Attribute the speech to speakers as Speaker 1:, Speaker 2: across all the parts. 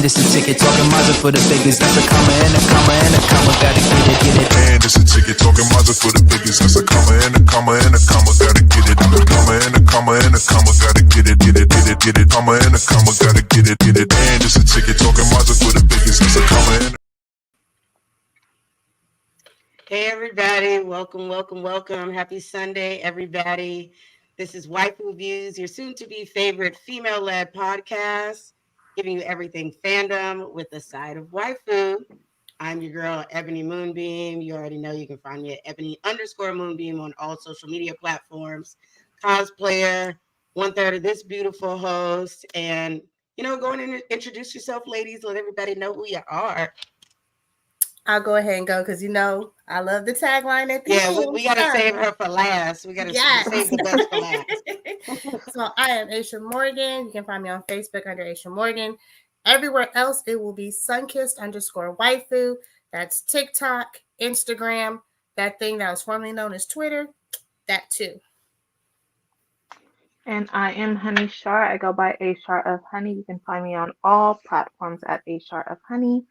Speaker 1: it's a ticket talking Mazda for the biggest. That's a comma and a comma and a comma. Gotta get it. And it's a ticket talking Mazda for the biggest. That's a comma and a comma and a comma. Gotta get it. A comma and a comma and a comma. Gotta get it. Comma and a comma. Gotta get it. And it's a ticket talking Mazda for the biggest. That's a comma and a.
Speaker 2: Hey everybody, welcome. Happy Sunday, everybody. This is Waifu Views, your soon-to-be favorite female-led podcast, giving you everything fandom with a side of waifu. I'm your girl, Ebony Moonbeam. You already know you can find me at Ebony_Moonbeam on all social media platforms. Cosplayer, 1/3 of this beautiful host. And, go on and introduce yourself, ladies. Let everybody know who you are.
Speaker 3: I'll go ahead and go because I love the tagline at the end.
Speaker 2: Yeah, we got to save her for last. We got to save the best for last.
Speaker 3: So I am Aisha Morgan. You can find me on Facebook under Aisha Morgan. Everywhere else, it will be sunkissed_waifu. That's TikTok, Instagram, that thing that was formerly known as Twitter, that too.
Speaker 4: And I am Honey Shar. I go by A Shar of Honey. You can find me on all platforms at A Shar of Honey.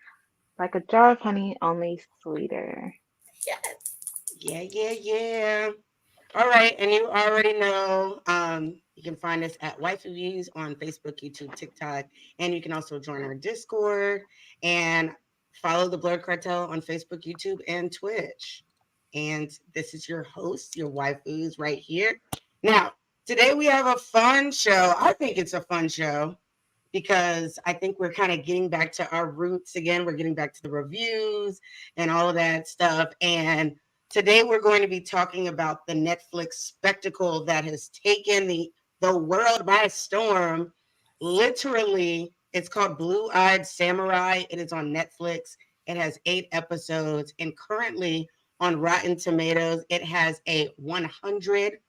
Speaker 4: Like a jar of honey, only sweeter.
Speaker 3: Yes.
Speaker 2: Yeah. All right, and you already know you can find us at Waifu Views on Facebook, YouTube, TikTok, and you can also join our Discord and follow the Blerd Cartel on Facebook, YouTube, and Twitch. And this is your host, your waifus right here. Now, today we have a fun show. I think it's a fun show, because I think we're kind of getting back to our roots again. We're getting back to the reviews and all of that stuff. And today we're going to be talking about the Netflix spectacle that has taken the world by storm. Literally, it's called Blue-Eyed Samurai. It is on Netflix. It has 8 episodes. And currently on Rotten Tomatoes, it has a 100%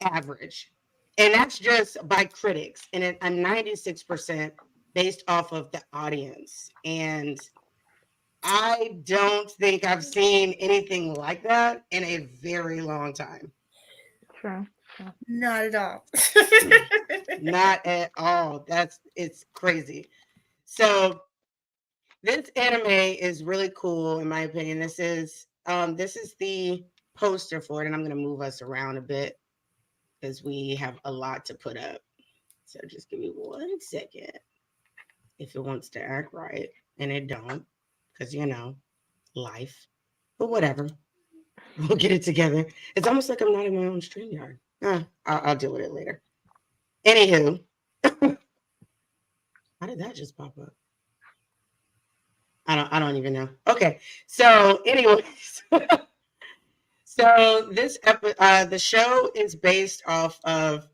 Speaker 2: average. And that's just by critics, and a 96% based off of the audience. And I don't think I've seen anything like that in a very long time.
Speaker 4: True.
Speaker 3: Not at all.
Speaker 2: Not at all. It's crazy. So this anime is really cool, in my opinion. This is the poster for it, and I'm going to move us around a bit, because we have a lot to put up. So just give me 1 second. If it wants to act right, and it don't, because life. But whatever. We'll get it together. It's almost like I'm not in my own StreamYard. I'll deal with it later. Anywho. How did that just pop up? I don't even know. Okay. So anyways. So this the show is based off of,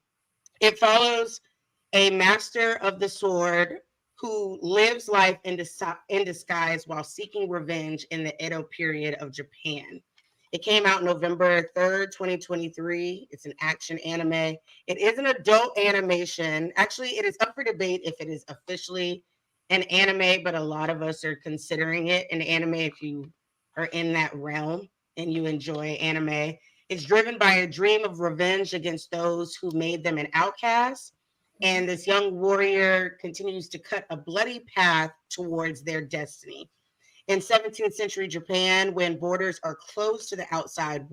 Speaker 2: it follows a master of the sword who lives life in disguise while seeking revenge in the Edo period of Japan. It came out November 3rd, 2023. It's an action anime. It is an adult animation. Actually, it is up for debate if it is officially an anime, but a lot of us are considering it an anime if you are in that realm and you enjoy anime. It's driven by a dream of revenge against those who made them an outcast. And this young warrior continues to cut a bloody path towards their destiny. In 17th century Japan, when borders are closed to the outside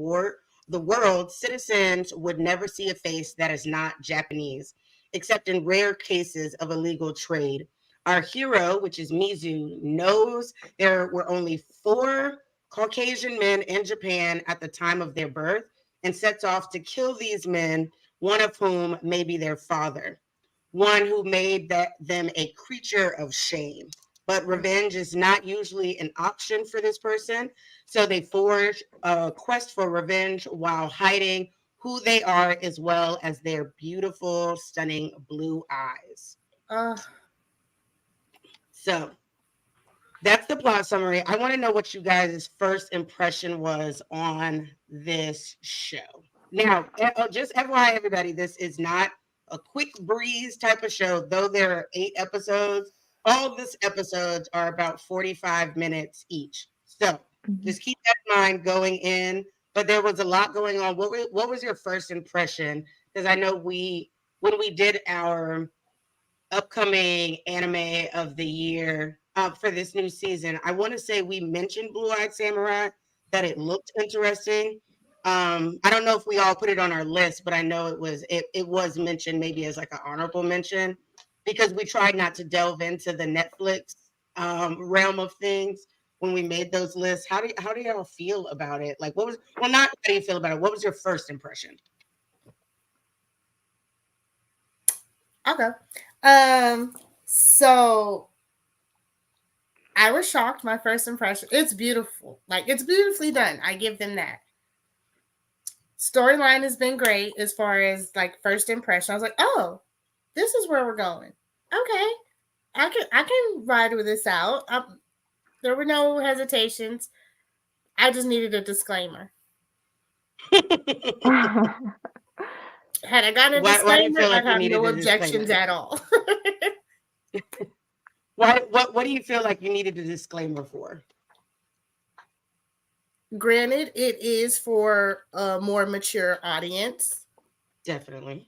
Speaker 2: the world, citizens would never see a face that is not Japanese, except in rare cases of illegal trade. Our hero, which is Mizu, knows there were only 4 Caucasian men in Japan at the time of their birth, and sets off to kill these men, one of whom may be their father, one who made them a creature of shame. But revenge is not usually an option for this person, so they forge a quest for revenge while hiding who they are, as well as their beautiful, stunning blue eyes. So that's the plot summary. I want to know what you guys' first impression was on this show. Now, just FYI, everybody, this is not a quick breeze type of show, though there are 8 episodes. All of these episodes are about 45 minutes each. So just keep that in mind going in. But there was a lot going on. What was your first impression? Because I know when we did our upcoming anime of the year for this new season. I want to say we mentioned Blue Eyed Samurai, that it looked interesting. I don't know if we all put it on our list, but I know it was mentioned maybe as like an honorable mention, because we tried not to delve into the Netflix realm of things when we made those lists. How do y'all feel about it? Like, not how do you feel about it? What was your first impression?
Speaker 3: Okay. So I was shocked. My first impression, it's beautiful. Like, it's beautifully done. I give them that. Storyline has been great as far as like first impression. I was like, oh, this is where we're going. Okay. I can ride with this out. There were no hesitations. I just needed a disclaimer. Had I gotten a
Speaker 2: Why do you
Speaker 3: disclaimer,
Speaker 2: feel like
Speaker 3: I'd
Speaker 2: you
Speaker 3: have
Speaker 2: needed
Speaker 3: no
Speaker 2: a
Speaker 3: objections
Speaker 2: disclaimer?
Speaker 3: at all.
Speaker 2: What do you feel like you needed a disclaimer for?
Speaker 3: Granted, it is for a more mature audience.
Speaker 2: Definitely.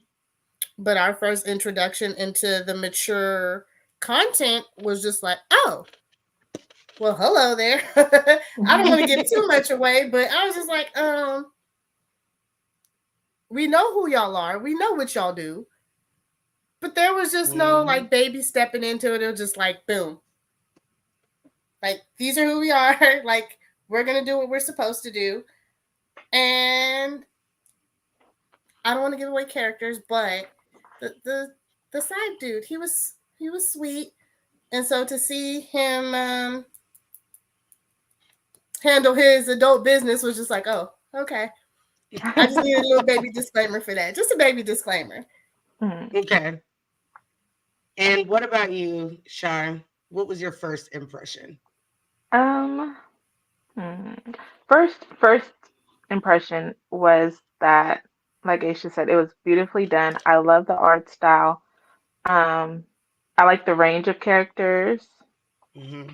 Speaker 3: But our first introduction into the mature content was just like, oh, well, hello there. I don't want to give too much away, but I was just like, we know who y'all are. We know what y'all do. But there was just no like baby stepping into it. It was just like, boom. Like, these are who we are. Like, we're going to do what we're supposed to do. And I don't want to give away characters, but the side dude, he was sweet. And so to see him handle his adult business was just like, oh, okay. I just need a little baby disclaimer for that. Just a baby disclaimer.
Speaker 2: Okay. And what about you, Shar? What was your first impression?
Speaker 4: First impression was that, like Aisha said, it was beautifully done. I love the art style. I like the range of characters. Yeah,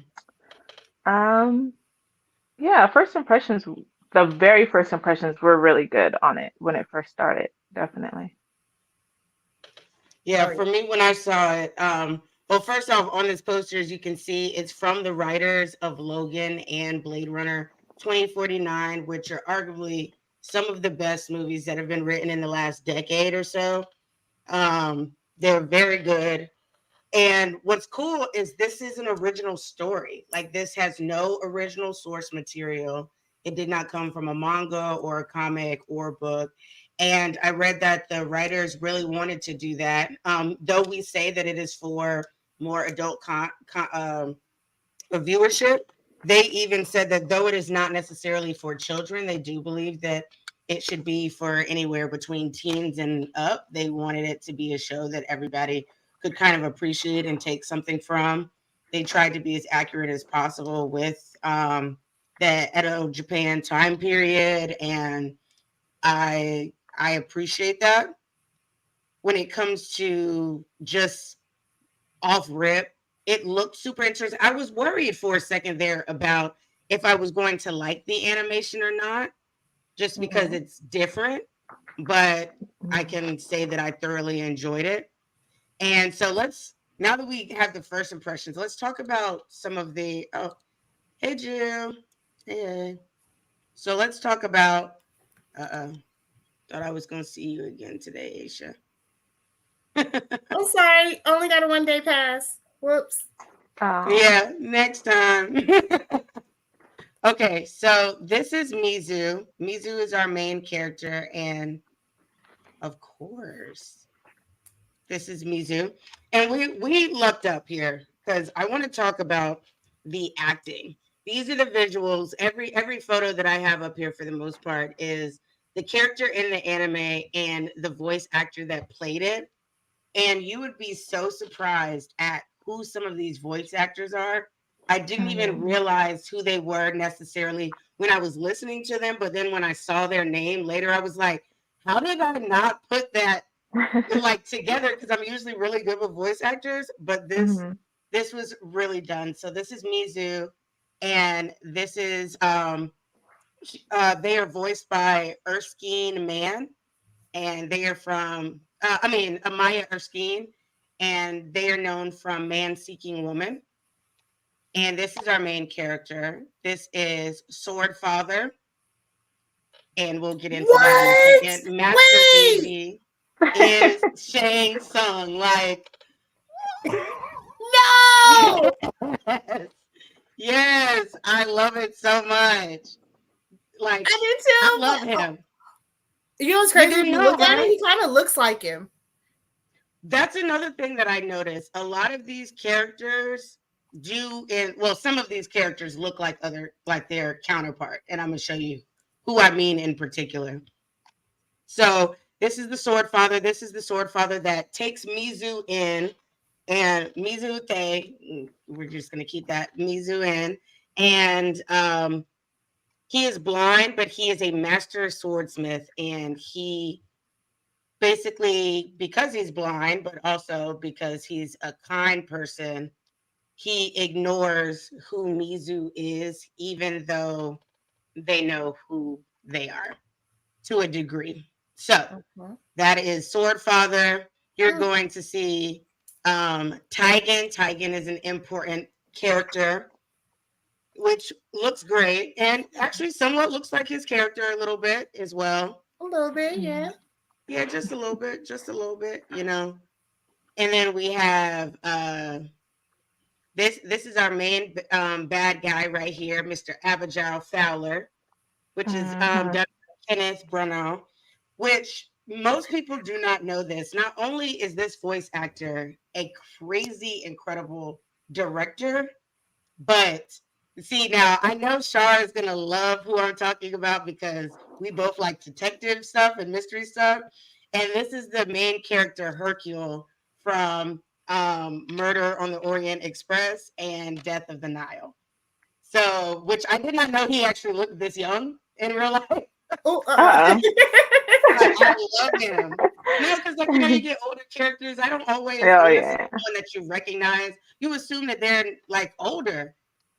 Speaker 4: the very first impressions were really good on it when it first started. Definitely.
Speaker 2: Yeah, for me, when I saw it, well, first off, on this poster, as you can see, it's from the writers of Logan and Blade Runner 2049, which are arguably some of the best movies that have been written in the last decade or so. They're very good. And what's cool is this is an original story. Like, this has no original source material. It did not come from a manga or a comic or a book. And I read that the writers really wanted to do that. Though we say that it is for more adult viewership, they even said that though it is not necessarily for children, they do believe that it should be for anywhere between teens and up. They wanted it to be a show that everybody could kind of appreciate and take something from. They tried to be as accurate as possible with the Edo Japan time period, and I appreciate that. When it comes to just off rip, it looked super interesting. I was worried for a second there about if I was going to like the animation or not, just because it's different. But I can say that I thoroughly enjoyed it. And so now that we have the first impressions, let's talk about some of the, oh, hey, Jim. Hey. So let's talk about, thought I was going to see you again today, Aisha.
Speaker 3: I'm sorry. Only got a 1 day pass. Whoops.
Speaker 2: Yeah, next time. Okay, so this is Mizu. Mizu is our main character, and of course, this is Mizu. And we looked up here because I want to talk about the acting. These are the visuals. Every photo that I have up here for the most part is the character in the anime and the voice actor that played it. And you would be so surprised at who some of these voice actors are. I didn't even realize who they were necessarily when I was listening to them, but then when I saw their name later, I was like, how did I not put that like together? Because I'm usually really good with voice actors, but this was really done. So this is Mizu, and this is they are voiced by Erskine Mann, and they are from Amaya Erskine, and they are known from Man Seeking Woman. And this is our main character. This is Sword Father, and we'll get into that in a
Speaker 3: What?
Speaker 2: second. Master
Speaker 3: Wait!
Speaker 2: AG is Shang Tsung. Like,
Speaker 3: No!
Speaker 2: yes, yes, I love it so much. Like,
Speaker 3: I do too.
Speaker 2: I love him.
Speaker 3: You know what's
Speaker 2: You
Speaker 3: crazy?
Speaker 2: didn't
Speaker 3: When you
Speaker 2: know,
Speaker 3: look at him,
Speaker 2: right?
Speaker 3: he kind of looks like him.
Speaker 2: That's another thing that I noticed. A lot of these characters some of these characters look like their counterpart, and I'm gonna show you who I mean in particular. So this is the Sword Father. This is the Sword Father that takes Mizu in, and Mizu Te. We're just gonna keep that Mizu in, and he is blind, but he is a master swordsmith, and he basically, because he's blind, but also because he's a kind person, he ignores who Mizu is, even though they know who they are to a degree. So that is Sword Father. You're going to see Taigen. Taigen is an important character, which looks great, and actually somewhat looks like his character a little bit as well.
Speaker 3: A little bit, yeah.
Speaker 2: Yeah, just a little bit, you know. And then we have this is our main bad guy right here, Mr. Abigail Fowler, which is done by Kenneth Branagh, which most people do not know this. Not only is this voice actor a crazy, incredible director, but see, now I know Shar is gonna love who I'm talking about because we both like detective stuff and mystery stuff. And this is the main character, Hercule, from Murder on the Orient Express and Death of the Nile. So, which I did not know he actually looked this young in real life.
Speaker 3: Oh,
Speaker 2: I love him. No, because like you get older characters. I don't always unless it's one that you recognize, you assume that they're like older.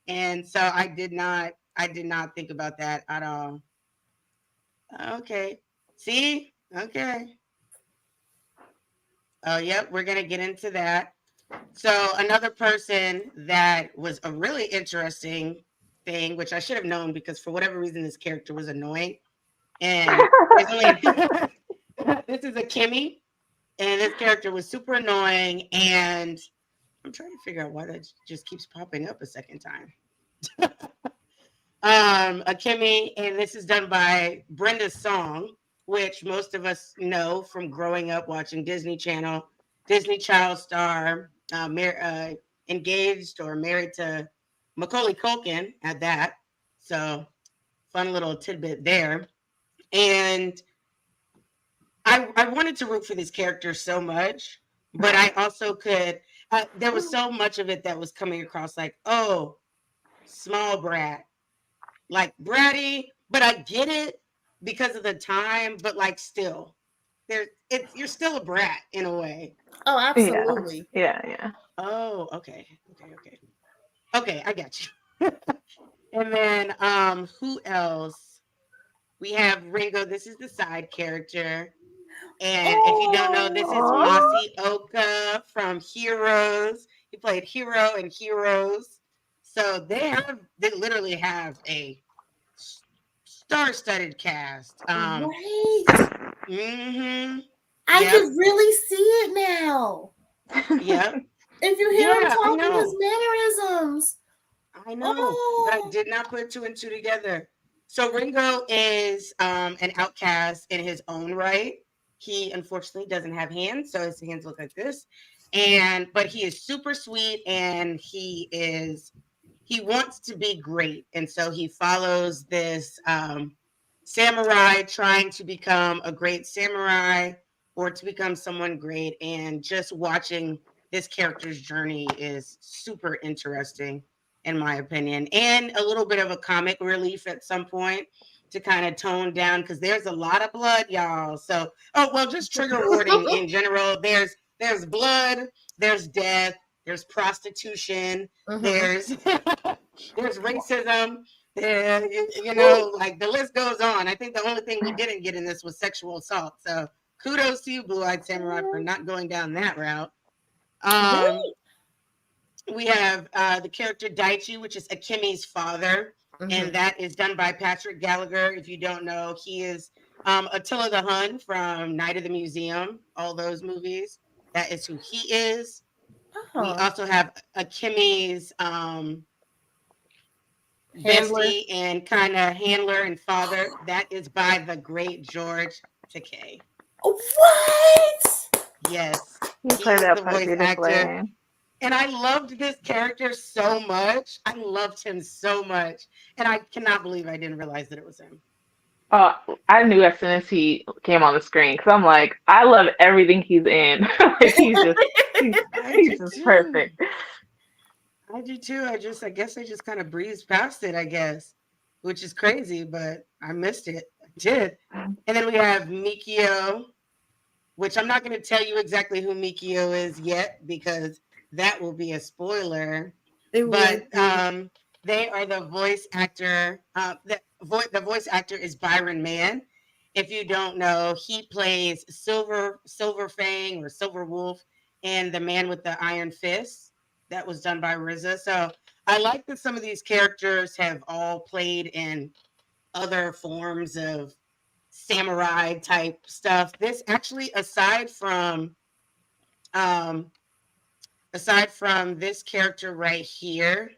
Speaker 2: And so I did not think about that at all. Okay. See? Okay. Oh, yep, we're gonna get into that. So another person that was a really interesting thing, which I should have known because for whatever reason this character was annoying. And this is a Kimmy, and this character was super annoying, and I'm trying to figure out why that just keeps popping up a second time. A Kimmy, and this is done by Brenda Song, which most of us know from growing up watching Disney Channel, Disney Child Star, engaged or married to Macaulay Culkin at that. So fun little tidbit there. And I wanted to root for this character so much, but I also could. There was so much of it that was coming across like, oh, small brat, like bratty, but I get it because of the time. But like, still, you're still a brat in a way.
Speaker 3: Oh, absolutely.
Speaker 4: Yeah.
Speaker 2: Oh, okay. I got you. And then, who else? We have Ringo. This is the side character. And if you don't know, this is Masi Oka from Heroes. He played Hero in Heroes. So they literally have a star-studded cast.
Speaker 3: Right.
Speaker 2: Mm-hmm.
Speaker 3: I can really see it now.
Speaker 2: Yep.
Speaker 3: If you hear him talking, his mannerisms.
Speaker 2: I know, but I did not put two and two together. So Ringo is an outcast in his own right. He unfortunately doesn't have hands, so his hands look like this. But he is super sweet, and he wants to be great, and so he follows this samurai trying to become a great samurai or to become someone great. And just watching this character's journey is super interesting, in my opinion, and a little bit of a comic relief at some point to kind of tone down because there's a lot of blood, y'all. So, just trigger warning in general. There's blood, there's death, there's prostitution, there's racism. Like the list goes on. I think the only thing we didn't get in this was sexual assault. So kudos to you, Blue Eyed Samurai, for not going down that route. Um, we have the character Daichi, which is Akimi's father, and that is done by Patrick Gallagher. If you don't know, he is Attila the Hun from Night of the Museum, all those movies. That is who he is. We also have Akimi's
Speaker 3: Handler.
Speaker 2: bestie and kind of handler and father. That is by the great George Takei.
Speaker 3: What?
Speaker 2: Yes,
Speaker 4: He
Speaker 2: he
Speaker 4: played
Speaker 2: is
Speaker 4: that
Speaker 2: the
Speaker 4: part
Speaker 2: voice
Speaker 4: beautifully.
Speaker 2: actor. And I loved this character so much. I loved him so much. And I cannot believe I didn't realize that it was him.
Speaker 4: Oh, I knew as soon as he came on the screen because I'm like, I love everything he's in. Like he's
Speaker 2: I
Speaker 4: he's
Speaker 2: do
Speaker 4: just
Speaker 2: too.
Speaker 4: perfect.
Speaker 2: I do too. I guess I just kind of breezed past it, I guess, which is crazy, but I missed it. I did. And then we have Mikio, which I'm not going to tell you exactly who Mikio is yet because that will be a spoiler.
Speaker 3: It
Speaker 2: But
Speaker 3: would be.
Speaker 2: they are the voice actor. The voice actor is Byron Mann. If you don't know, he plays Silver Fang or Silver Wolf and the Man with the Iron Fist. That was done by RZA. So I like that some of these characters have all played in other forms of samurai type stuff. This actually, um, aside from this character right here,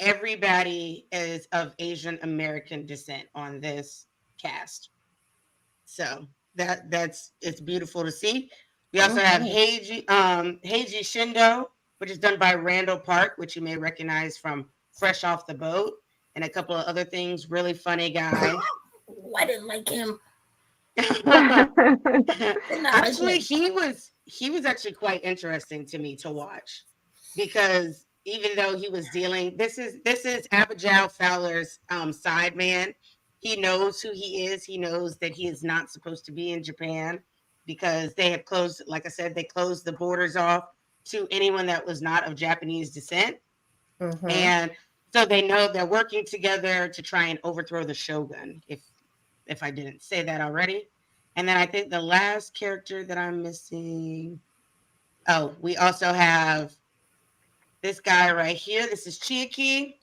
Speaker 2: everybody is of Asian American descent on this cast. So that's it's beautiful to see. We also have Heiji Shindo, which is done by Randall Park, which you may recognize from Fresh Off the Boat and a couple of other things. Really funny guy.
Speaker 3: I didn't like him.
Speaker 2: Actually, he was actually quite interesting to me to watch because even though he was dealing, this is Abigail Fowler's side man. He knows who he is. He knows that he is not supposed to be in Japan because they have closed, like I said, they closed the borders off to anyone that was not of Japanese descent. And so they know they're working together to try and overthrow the shogun, if I didn't say that already. And then I think the last character that I'm missing. Oh, we also have this guy right here. This is Chiaki.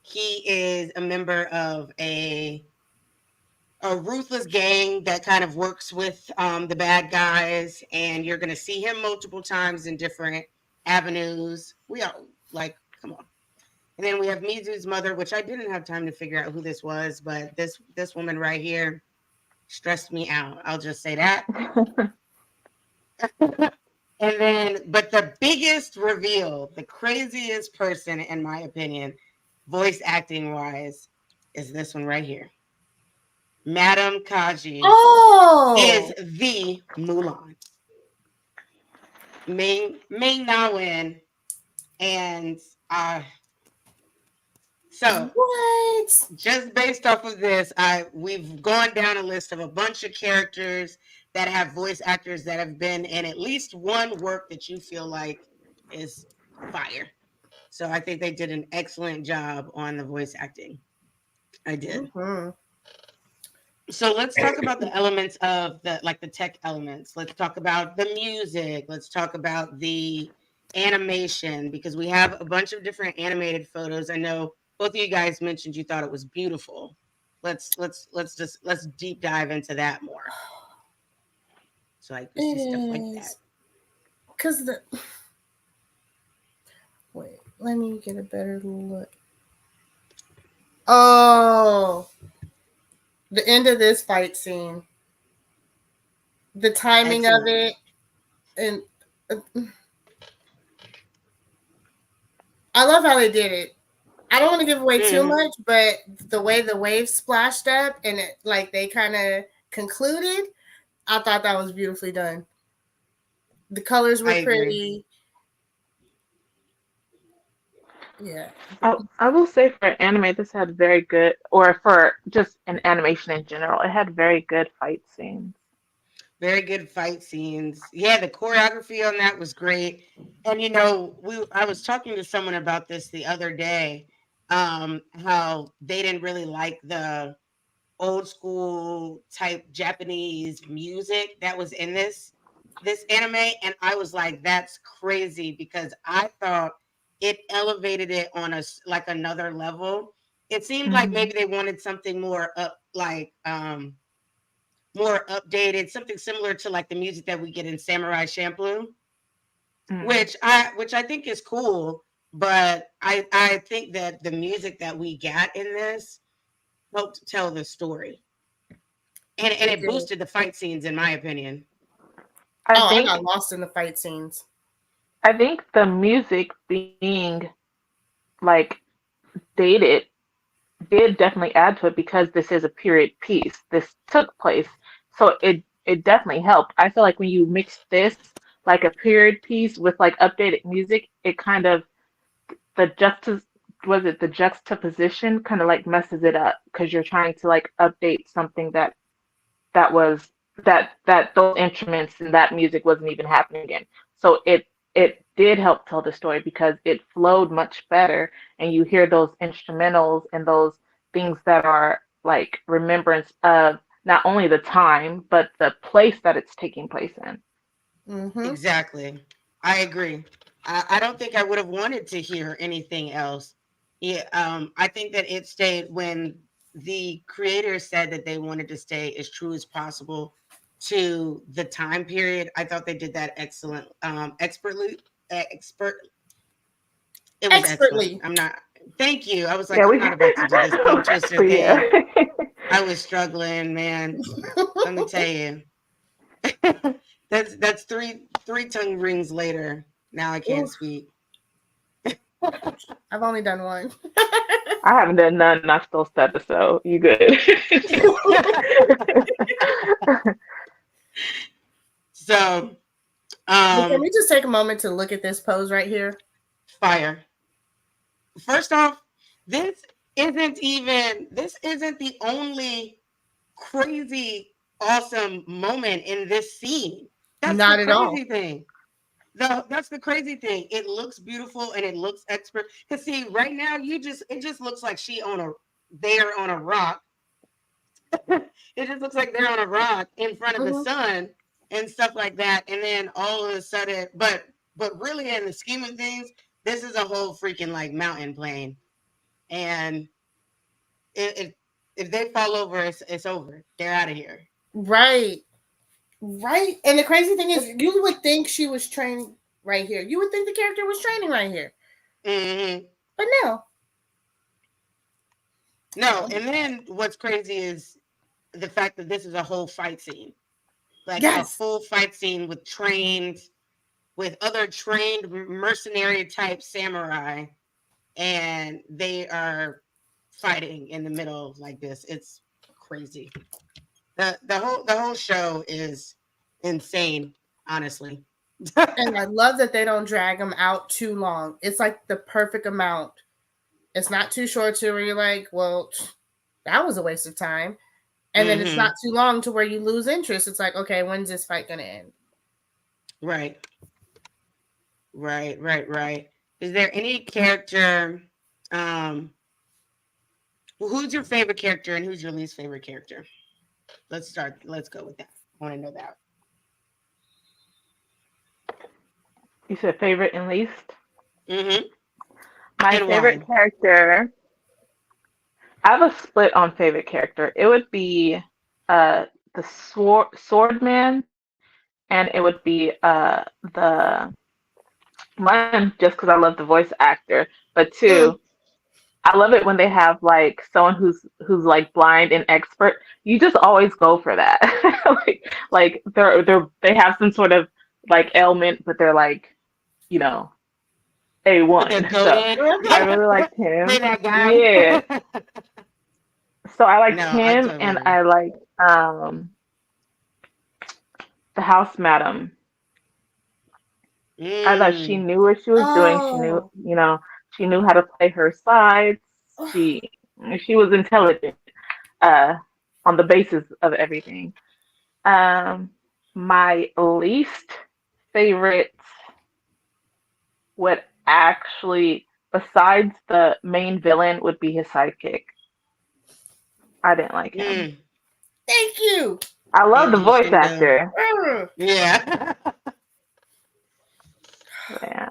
Speaker 2: He is a member of a ruthless gang that kind of works with the bad guys, and you're going to see him multiple times in different avenues. We are like, come on. And then we have Mizu's mother, which I didn't have time to figure out who this was, but this woman right here stressed me out. I'll just say that. And then, but the biggest reveal, the craziest person, in my opinion, voice acting wise, is this one right here. Madame Kaji is the Mulan. Ming Na Wen. And so
Speaker 3: What?
Speaker 2: just based off of this, we've gone down a list of a bunch of characters that have voice actors that have been in at least one work that you feel like is fire. So I think they did an excellent job on the voice acting. I did. So let's talk about the elements of the tech elements. Let's talk about the music. Let's talk about the animation because we have a bunch of different animated photos. I know both of you guys mentioned you thought it was beautiful. Let's deep dive into that more. So I can see stuff like that.
Speaker 3: Because wait, let me get a better look. Oh, the end of this fight scene, the timing of it, and I love how they did it. I don't want to give away too much, but the way the waves splashed up and it, like they kind of concluded, I thought that was beautifully done. The colors were pretty. Yeah.
Speaker 4: I will say for anime, this had very good, or for just an animation in general, it had very good fight scenes.
Speaker 2: Very good fight scenes. Yeah, the choreography on that was great. And you know, I was talking to someone about this the other day, how they didn't really like the old school type Japanese music that was in this. this anime, and I was like, that's crazy, because I thought it elevated it on like another level. It seemed like maybe they wanted something more more updated, something similar to like the music that we get in Samurai Champloo, which I think is cool. But I think that the music that we got in this helped tell the story, and it boosted the fight scenes, in my opinion.
Speaker 3: I got lost in the fight scenes.
Speaker 4: I think the music being like dated did definitely add to it, because this is a period piece. This took place, so it definitely helped. I feel like when you mix this like a period piece with like updated music, it kind of the juxtaposition kind of like messes it up, because you're trying to like update something that was that those instruments and that music wasn't even happening again. So it did help tell the story, because it flowed much better, and you hear those instrumentals and those things that are like remembrance of not only the time but the place that it's taking place in.
Speaker 2: Exactly. I agree. I don't think I would have wanted to hear anything else. Yeah, I think that it stayed when the creators said that they wanted to stay as true as possible to the time period. I thought they did that expertly. It was excellent. I'm not. Thank you. I was like, I'm not about to do this tongue twister thing. I was struggling, man. Let me tell you. That's three tongue rings later. Now I can't speak.
Speaker 3: I've only done one.
Speaker 4: I haven't done none, and I still said it, so you good.
Speaker 2: So,
Speaker 3: can we just take a moment to look at this pose right here?
Speaker 2: Fire. First off, this isn't the only crazy awesome moment in this scene. That's
Speaker 3: Not
Speaker 2: the
Speaker 3: at all.
Speaker 2: crazy thing. That's the crazy thing. It looks beautiful and it looks expert. Cause see, right now it just looks like they're on a rock. It just looks like they're on a rock in front of the sun and stuff like that. And then all of a sudden, but really in the scheme of things, this is a whole freaking like mountain plain. And if they fall over, it's over. They're out of here.
Speaker 3: Right. And the crazy thing is, you would think she was training right here. You would think the character was training right here. But no.
Speaker 2: And then what's crazy is the fact that this is a whole fight scene. Like a full fight scene with other trained mercenary type samurai, and they are fighting in the middle like this. It's crazy. The whole show is insane, honestly.
Speaker 3: And I love that they don't drag them out too long. It's like the perfect amount. It's not too short to where you're like, well, that was a waste of time. And then it's not too long to where you lose interest. It's like, okay, when's this fight going to end?
Speaker 2: Right. Is there any character, who's your favorite character and who's your least favorite character? Let's go with that. I want to know that.
Speaker 4: You said favorite and least?
Speaker 2: My
Speaker 4: favorite character, I have a split on favorite character. It would be the swordman, and it would be the one, just because I love the voice actor, but two, I love it when they have like someone who's like blind and expert. You just always go for that. like they have some sort of like ailment, but they're like, A1. So I really liked him. Yeah. So I liked him, and I liked the house madam. I thought she knew what she was doing. She knew how to play her sides. She was intelligent on the basis of everything. My least favorite would actually, besides the main villain, would be his sidekick. I didn't like him.
Speaker 3: Thank you.
Speaker 4: I love the voice actor.
Speaker 2: Yeah.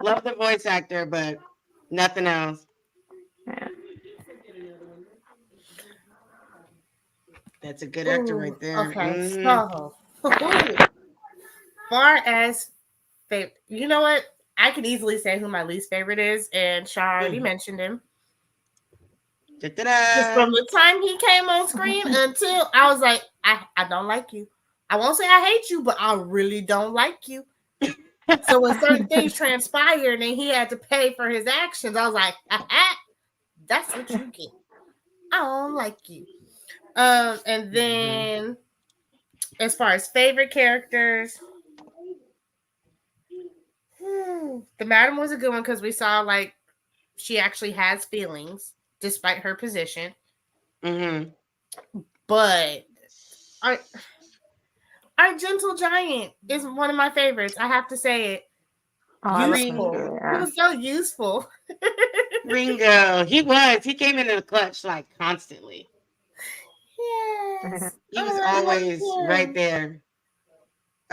Speaker 2: Love the voice actor, but nothing else.
Speaker 4: Yeah.
Speaker 2: That's a good actor right there.
Speaker 3: Okay,
Speaker 2: Mm-hmm.
Speaker 3: so far as favorite, you know what? I could easily say who my least favorite is, and Shar already mentioned him. Just from the time he came on screen until I was like, I don't like you. I won't say I hate you, but I really don't like you. So when certain things transpired and he had to pay for his actions, I was like, that's what you get. I don't like you. And then as far as favorite characters, the madam was a good one because we saw like she actually has feelings despite her position.
Speaker 2: Mm-hmm.
Speaker 3: But our gentle giant is one of my favorites. I have to say it. Useful. He was so useful.
Speaker 2: Ringo. He came into the clutch like constantly.
Speaker 3: Yes.
Speaker 2: He was always right there.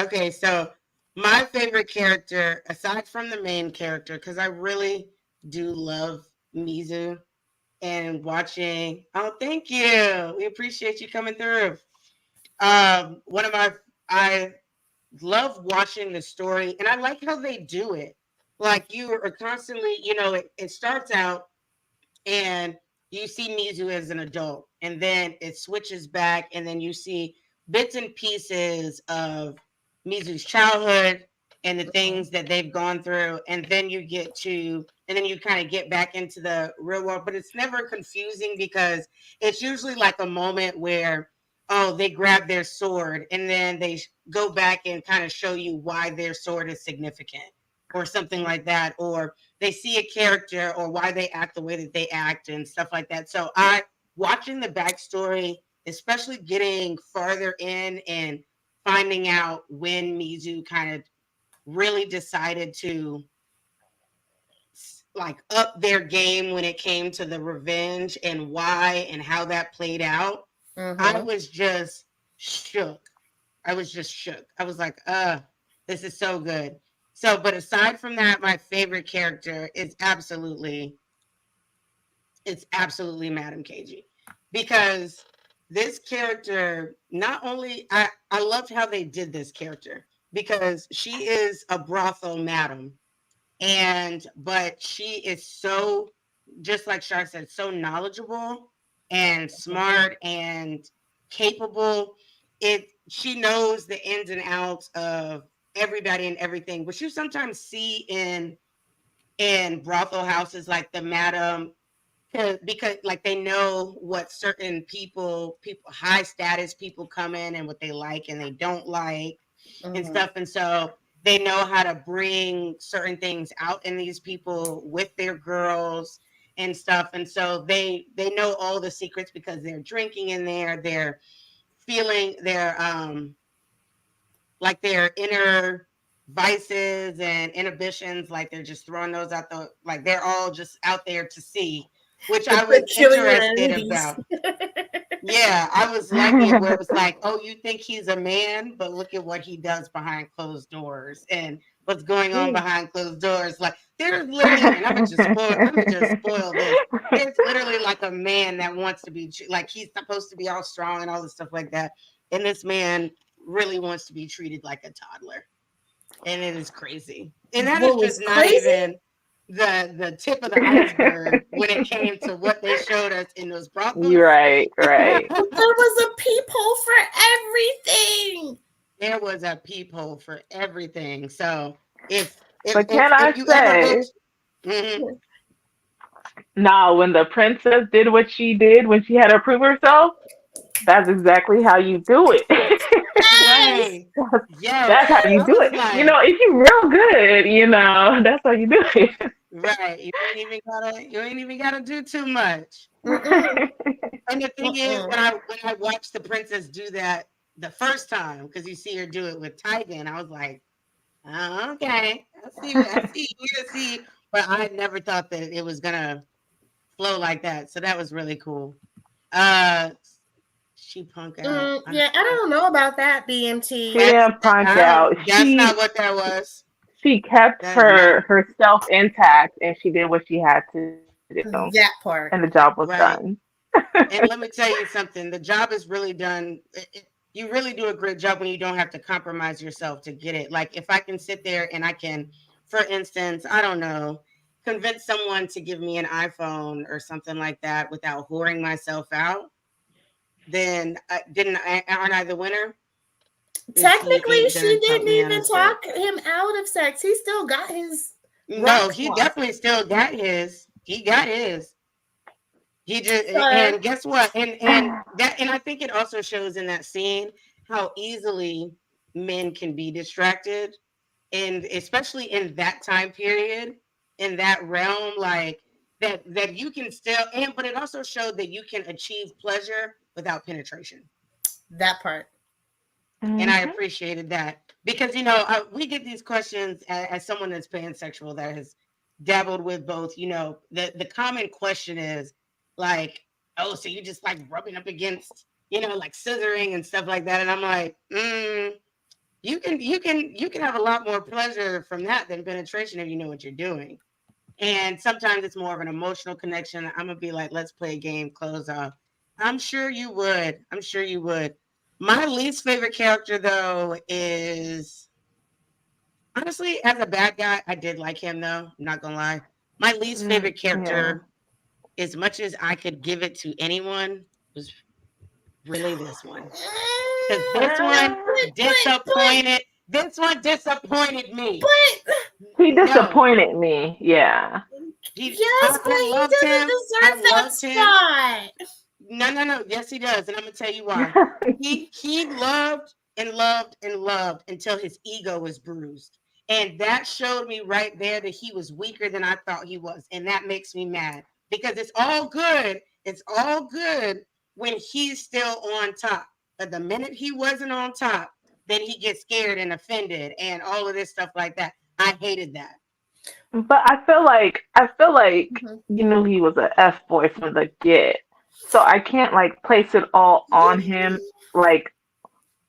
Speaker 2: Okay, so my favorite character, aside from the main character, because I really do love Mizu and watching. Oh, thank you. We appreciate you coming through. I love watching the story, and I like how they do it. Like you are constantly, it starts out and you see Mizu as an adult, and then it switches back, and then you see bits and pieces of Mizu's childhood and the things that they've gone through, and then you kind of get back into the real world, but it's never confusing because it's usually like a moment where, oh, they grab their sword, and then they go back and kind of show you why their sword is significant or something like that, or they see a character or why they act the way that they act and stuff like that. So watching the backstory, especially getting farther in and finding out when Mizu kind of really decided to like up their game when it came to the revenge and why and how that played out. I was just shook. I was like, this is so good. So, but aside from that, my favorite character is absolutely Madam KG, because this character, not only I loved how they did this character, because she is a brothel madam, but she is so, just like Shar said, so knowledgeable and smart and capable. She knows the ins and outs of everybody and everything, but you sometimes see in brothel houses like the madam, because like they know what certain people high status people come in and what they like and they don't like and stuff, and so they know how to bring certain things out in these people with their girls and stuff, and so they know all the secrets because they're drinking in there, they're feeling their like their inner vices and inhibitions, like they're just throwing those out like they're all just out there to see, which I was interested about. Yeah, I was liking it where it was like, oh, you think he's a man, but look at what he does behind closed doors and what's going on behind closed doors. Like there's literally, and I'm gonna just spoil this. There's literally like a man that wants to be like, he's supposed to be all strong and all this stuff like that, and this man really wants to be treated like a toddler, and it is crazy. And that is just not even the tip of the iceberg when it came to what they showed us in those brothels.
Speaker 4: Right.
Speaker 3: There was a peephole for everything.
Speaker 2: There was a peephole for everything. So if
Speaker 4: now when the princess did what she did when she had to prove herself, that's exactly how you do it.
Speaker 2: Right.
Speaker 4: That's how you do it. Like, if you're real good, that's how you do it.
Speaker 2: Right. You ain't even gotta do too much. And the thing is, when I watched the princess do that the first time, because you see her do it with Tyga, and I was like, oh, okay, I see. But I never thought that it was gonna flow like that. So that was really cool. She punk out.
Speaker 3: I don't know about that, BMT.
Speaker 4: She didn't punk out.
Speaker 2: That's not what that was.
Speaker 4: She kept
Speaker 2: That is not
Speaker 4: herself intact, and she did what she had to do,
Speaker 3: That
Speaker 4: and the
Speaker 3: part.
Speaker 4: job was
Speaker 2: right.
Speaker 4: done.
Speaker 2: And let me tell you something. The job is really done. You really do a great job when you don't have to compromise yourself to get it. Like if I can sit there and I can, for instance, I don't know, convince someone to give me an iPhone or something like that without whoring myself out, then aren't I the winner? And she
Speaker 3: Technically,
Speaker 2: ain't
Speaker 3: she
Speaker 2: done talk
Speaker 3: didn't
Speaker 2: me out
Speaker 3: even
Speaker 2: of shit.
Speaker 3: talk him out of sex. He still got his
Speaker 2: No,
Speaker 3: rocks
Speaker 2: he
Speaker 3: off.
Speaker 2: definitely still got his. He got his. He just
Speaker 3: Sir.
Speaker 2: and guess what? And I think it also shows in that scene how easily men can be distracted, and especially in that time period, in that realm, like that you can still but it also showed that you can achieve pleasure without penetration.
Speaker 3: That part.
Speaker 2: And I
Speaker 4: Hmm.
Speaker 2: appreciated that because we get these questions as someone that's pansexual that has dabbled with both. The common question is like, oh, so you just like rubbing up against, like scissoring and stuff like that, and I'm like, you can have a lot more pleasure from that than penetration if you know what you're doing. And sometimes it's more of an emotional connection. I'm gonna be like, let's play a game, close off. I'm sure you would. I'm sure you would. My least favorite character though is honestly, as a bad guy, I did like him though. I'm not gonna lie. My least favorite
Speaker 4: Yeah.
Speaker 2: character, as much as I could give it to anyone, was really this one. Because this one
Speaker 3: But,
Speaker 2: disappointed. This one disappointed me.
Speaker 3: but,
Speaker 4: He
Speaker 2: No,
Speaker 4: disappointed me. Yeah.
Speaker 3: yes, but
Speaker 2: I
Speaker 3: he
Speaker 2: loved
Speaker 3: doesn't
Speaker 2: him. I
Speaker 3: deserve that
Speaker 2: loved him.
Speaker 3: spot.
Speaker 2: No, no, no. Yes, he does, and I'm gonna tell you why. He loved and loved and loved until his ego was bruised, and that showed me right there that he was weaker than I thought he was, and that makes me mad because it's all good. It's all good when he's still on top, but the minute he wasn't on top, then he gets scared and offended and all of this stuff like that. I hated that.
Speaker 4: But I feel like
Speaker 3: Mhm.
Speaker 4: you knew he was a F boy from the get. So I can't like place it all on him. Like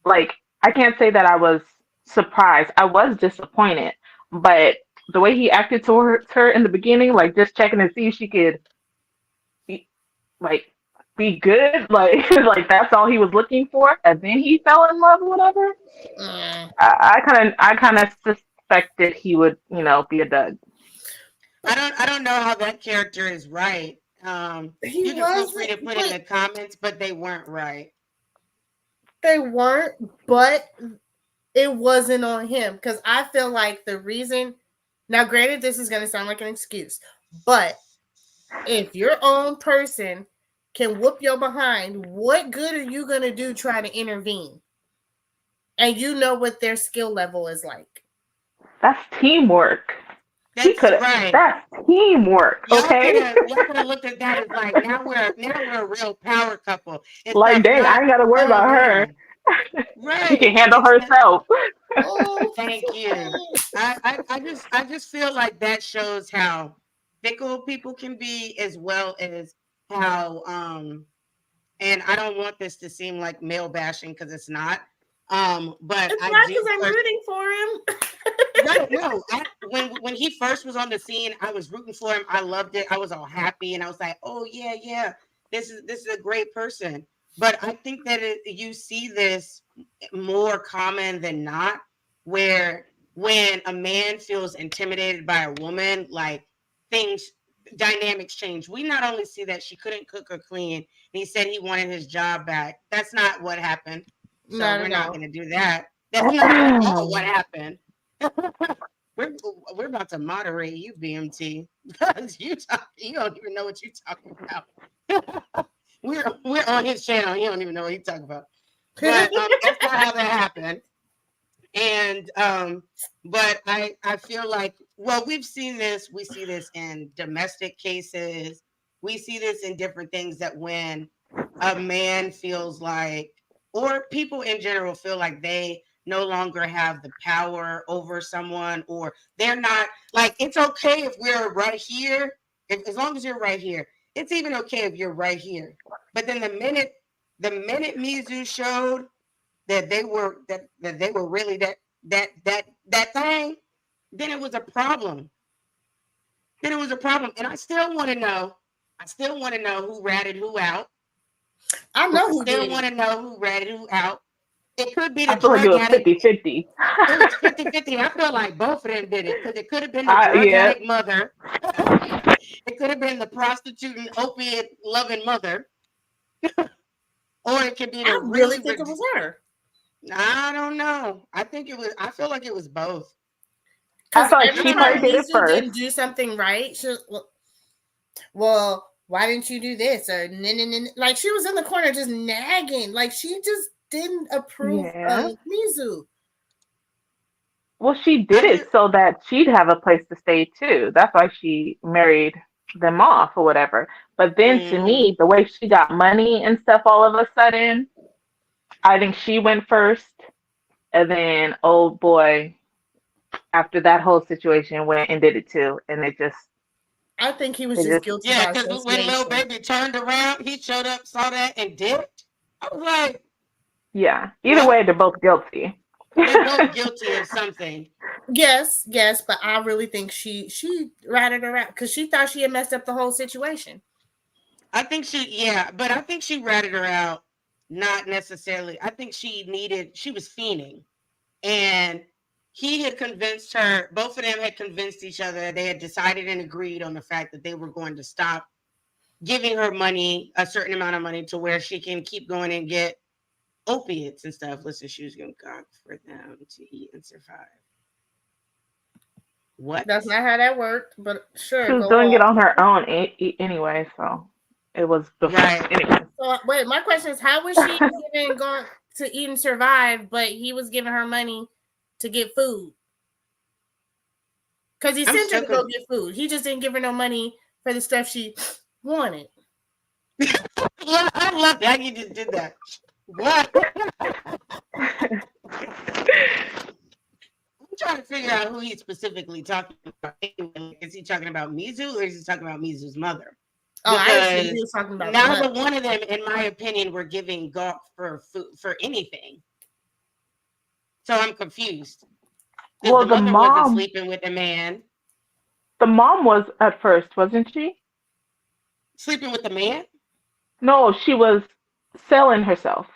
Speaker 4: like I can't say that I was surprised. I was disappointed, but the way he acted towards her in the beginning, like just checking to see if she could be, like be good, like like that's all he was looking for, and then he fell in love or whatever.
Speaker 3: Mm.
Speaker 4: I kind of suspected he would, be a dud.
Speaker 2: I don't know how that character is right.
Speaker 3: He
Speaker 2: You can feel free
Speaker 3: wasn't,
Speaker 2: to put in
Speaker 3: but
Speaker 2: the comments, but they weren't right.
Speaker 3: they weren't, but it wasn't on him because I feel like the reason. Now, granted, this is going to sound like an excuse, but if your own person can whoop your behind, what good are you going to do trying to intervene? And you know what their skill level is like.
Speaker 4: That's teamwork. He
Speaker 2: That's
Speaker 4: could have.
Speaker 2: right.
Speaker 4: That's teamwork. Okay.
Speaker 2: Y'all could have looked at that as like now we're a real power couple instead
Speaker 4: Like,
Speaker 2: of
Speaker 4: dang, I
Speaker 2: not.
Speaker 4: ain't got to worry
Speaker 2: Oh
Speaker 4: about her.
Speaker 2: man,
Speaker 4: She can
Speaker 2: right?
Speaker 4: handle
Speaker 2: Instead,
Speaker 4: herself.
Speaker 3: Oh,
Speaker 2: thank you. I just feel like that shows how fickle people can be, as well as how and I don't want this to seem like male bashing because it's not. But
Speaker 3: it's
Speaker 2: I
Speaker 3: not
Speaker 2: do
Speaker 3: because I'm rooting for him.
Speaker 2: right. No, when he first was on the scene, I was rooting for him. I loved it. I was all happy, and I was like, "Oh yeah, yeah, this is a great person." But I think that you see this more common than not, where when a man feels intimidated by a woman, like things dynamics change. We not only see that she couldn't cook or clean, and he said he wanted his job back. That's not what happened. So
Speaker 3: Not
Speaker 2: we're
Speaker 3: at
Speaker 2: not
Speaker 3: all.
Speaker 2: going to do that. That's not at all what happened. we're we're about to moderate you, BMT, because you don't even know what you're talking about. we're on his channel. He don't even know what he's talking about. But that's not how that happened. And but I feel like, well, we see this in domestic cases. We see this in different things, that when a man feels like, or people in general feel like they no longer have the power over someone, or they're not, like, it's okay if we're right here, as long as you're right here. It's even okay if you're right here. But then the minute Mizu showed that they were really that thing, then it was a problem. Then it was a problem. And I still want to know. I still want to know who ratted who out.
Speaker 3: I know who
Speaker 2: Still
Speaker 3: did
Speaker 2: want
Speaker 3: it.
Speaker 2: to know who ratted who out. It could be the
Speaker 4: I feel like it
Speaker 2: drug
Speaker 4: was
Speaker 2: addict.
Speaker 4: 50-50.
Speaker 2: It was 50-50. I feel like both of them did it because it could have been the drug
Speaker 4: Yeah.
Speaker 2: addict mother. It could have been the prostitute and opiate loving mother. Or it could be the
Speaker 3: I really think it was her.
Speaker 2: I don't know. I feel like it was both.
Speaker 4: I feel like
Speaker 3: every
Speaker 4: she
Speaker 3: time
Speaker 4: probably did it
Speaker 3: Mizu didn't
Speaker 4: first.
Speaker 3: do something right, she well, why didn't you do this? Or like she was in the corner just nagging. Like she just didn't approve
Speaker 4: Yeah.
Speaker 3: of Mizu.
Speaker 4: Well, she did it so that she'd have a place to stay too. That's why she married them off or whatever. But then to me, the way she got money and stuff all of a sudden, I think she went first. And then old boy, after that whole situation, went and did it too. And it just.
Speaker 3: I think he was just guilty.
Speaker 2: Yeah, because when Lil Baby turned around, he showed up, saw that, and dipped. I was like,
Speaker 4: yeah. Either way, they're both guilty.
Speaker 2: They're both guilty of something.
Speaker 3: Yes, but I really think she ratted her out because she thought she had messed up the whole situation.
Speaker 2: I think but I think she ratted her out. Not necessarily. I think she was fiending, and he had convinced her. Both of them had convinced each other. They had decided and agreed on the fact that they were going to stop giving her money, a certain amount of money, to where she can keep going and get opiates and stuff. Listen, she was going to cook for them to eat and survive. What?
Speaker 3: That's not how that worked, but sure.
Speaker 4: She was doing it on her own anyway, so it was before.
Speaker 2: Right.
Speaker 4: Anyway.
Speaker 3: So wait, my question is, how was she even going to eat and survive, but he was giving her money to get food? Because he sent her to go get food. He just didn't give her no money for the stuff she wanted.
Speaker 2: Yeah, I love that you just did that. What? I'm trying to figure out who he's specifically talking about. Is he talking about Mizu or is he talking about Mizu's mother?
Speaker 3: Oh, I think he was talking about
Speaker 2: neither one of them, in my opinion, were giving golf for food for anything. So I'm confused.
Speaker 4: Well,
Speaker 2: the mother
Speaker 4: mom
Speaker 2: wasn't sleeping with a man.
Speaker 4: The mom was at first, wasn't she?
Speaker 2: Sleeping with the man?
Speaker 4: No, she was selling herself.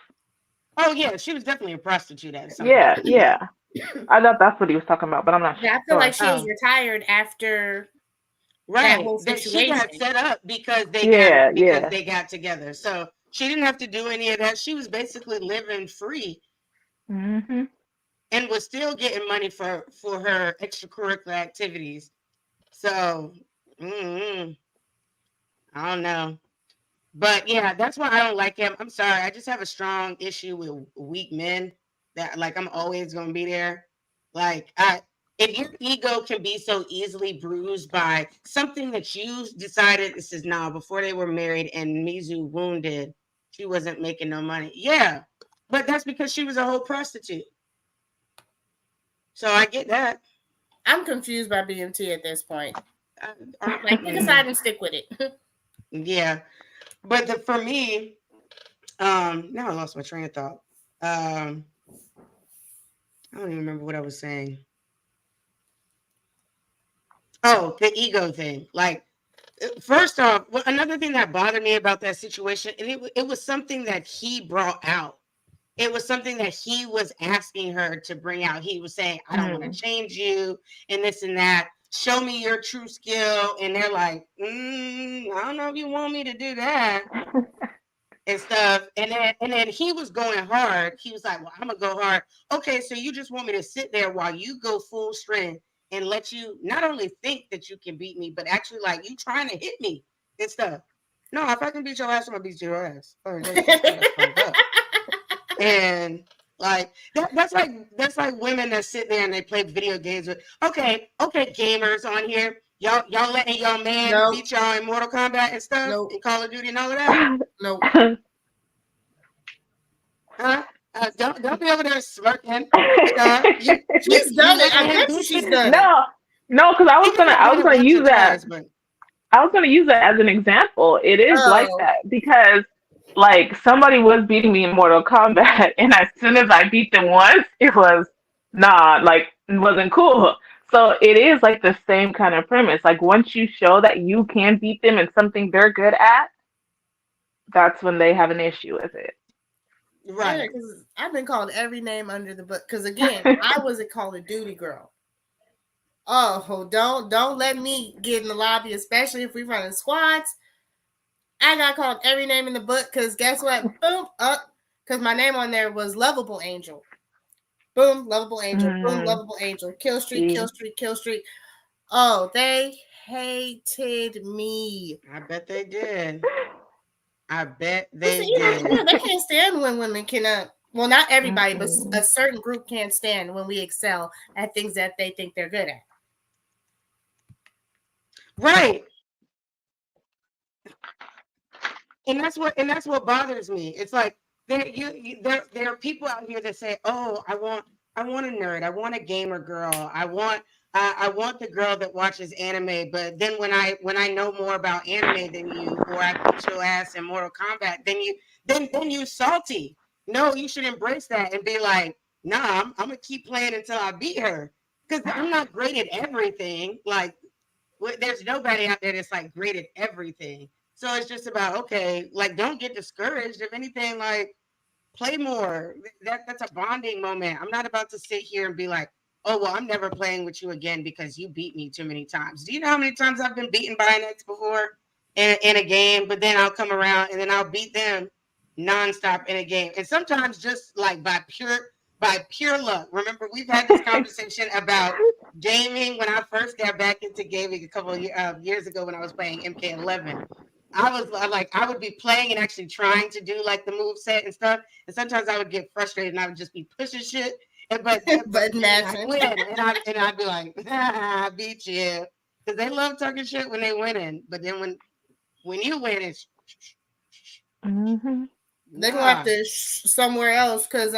Speaker 2: Oh yeah, she was definitely a prostitute at some
Speaker 4: point.
Speaker 2: Yeah.
Speaker 4: I thought that's what he was talking about, but I'm not sure.
Speaker 3: Yeah, I feel like she was retired after that whole situation.
Speaker 2: She got set up because they got together. So she didn't have to do any of that. She was basically living free.
Speaker 4: Mm-hmm.
Speaker 2: And was still getting money for her extracurricular activities. So, I don't know. But yeah, that's why I don't like him. I'm sorry. I just have a strong issue with weak men that like I'm always going to be there. Like if your ego can be so easily bruised by something that you decided this is now before they were married and Mizu wounded, she wasn't making no money. Yeah. But that's because she was a whole prostitute. So I get that.
Speaker 3: I'm confused by BMT at this point. Like, pick a side and stick with it.
Speaker 2: Yeah. But for me, now I lost my train of thought. I don't even remember what I was saying. Oh, the ego thing. Like, first off, another thing that bothered me about that situation, and it was something that he brought out. It was something that he was asking her to bring out. He was saying, I don't want to change you and this and that. Show me your true skill. And they're like, I don't know if you want me to do that and stuff. And then he was going hard. He was like, well, I'm going to go hard. Okay, so you just want me to sit there while you go full strength and let you not only think that you can beat me, but actually like you trying to hit me and stuff. No, if I can beat your ass, I'm going to beat your ass. And like that's like women that sit there and they play video games with okay gamers on here. Y'all letting y'all man beat y'all in Mortal Kombat and stuff in Call of Duty and all of that?
Speaker 3: No.
Speaker 2: Huh? Don't be over there smirking.
Speaker 3: She's done it. I bet she's done it.
Speaker 4: No, because I was gonna use that. I was gonna use that as an example. It is like that because like somebody was beating me in Mortal Kombat, and as soon as I beat them once, it was like it wasn't cool. So it is like the same kind of premise. Like once you show that you can beat them in something they're good at, that's when they have an issue with it.
Speaker 3: Yeah,
Speaker 2: Right.
Speaker 3: because I've been called every name under the book. Because again, I was a Call of Duty girl. Oh, don't let me get in the lobby, especially if we running squads. I got called every name in the book because guess what? Boom, up. Because my name on there was Lovable Angel. Boom, Lovable Angel. Boom,
Speaker 4: Mm,
Speaker 3: Lovable Angel. Kill streak, kill
Speaker 4: see,
Speaker 3: streak, kill streak. Oh, they hated me.
Speaker 2: I bet they did. I bet
Speaker 3: But see,
Speaker 2: they
Speaker 3: yeah,
Speaker 2: did.
Speaker 3: they can't stand when women can. Well, not everybody, but
Speaker 4: mm-mm.
Speaker 3: a certain group can't stand when we excel at things that they think they're good at.
Speaker 2: Right. And that's what bothers me. It's like there are people out here that say, "Oh, I want a nerd. I want a gamer girl. I want the girl that watches anime." But then when I know more about anime than you, or I beat your ass in Mortal Kombat, then you salty. No, you should embrace that and be like, "Nah, I'm gonna keep playing until I beat her." Because I'm not great at everything. Like there's nobody out there that's like great at everything. So it's just about, okay, like don't get discouraged. If anything, like play more. That's a bonding moment. I'm not about to sit here and be like, oh well, I'm never playing with you again because you beat me too many times. Do you know how many times I've been beaten by an ex before in a game? But then I'll come around and then I'll beat them nonstop in a game. And sometimes just like by pure luck. Remember, we've had this conversation about gaming when I first got back into gaming a couple of years ago when I was playing MK11. I was like, I would be playing and actually trying to do like the move set and stuff. And sometimes I would get frustrated and I would just be pushing shit. But
Speaker 3: But
Speaker 2: then I'd
Speaker 3: matching.
Speaker 2: win and I'd be like, I beat you. Because they love talking shit when they winning. But then when you win, it's
Speaker 4: Mm-hmm.
Speaker 3: They're gonna have
Speaker 2: nah.
Speaker 3: to somewhere else because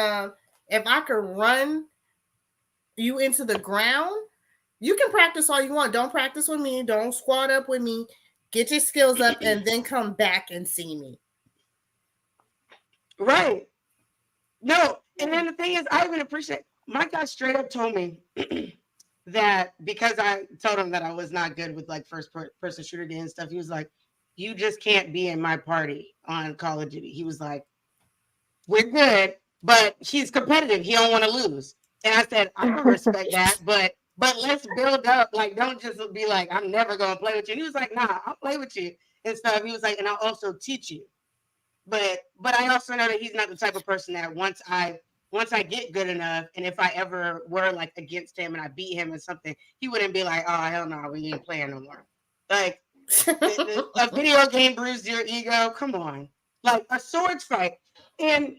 Speaker 3: if I could run you into the ground, you can practice all you want. Don't practice with me. Don't squat up with me. Get your skills up and then come back and see me.
Speaker 2: Right. No. And then the thing is, I even appreciate my guy straight up told me that because I told him that I was not good with like person shooter game and stuff, he was like, you just can't be in my party on Call of Duty. He was like, we're good, but he's competitive. He don't want to lose. And I said, I can respect that, but let's build up. Like, don't just be like, I'm never gonna play with you. And he was like, nah, I'll play with you and stuff. He was like, and I'll also teach you. But I also know that he's not the type of person that once I get good enough, and if I ever were like against him and I beat him or something, he wouldn't be like, oh hell no, we ain't playing no more. Like a video game bruised your ego. Come on, like a swords fight. And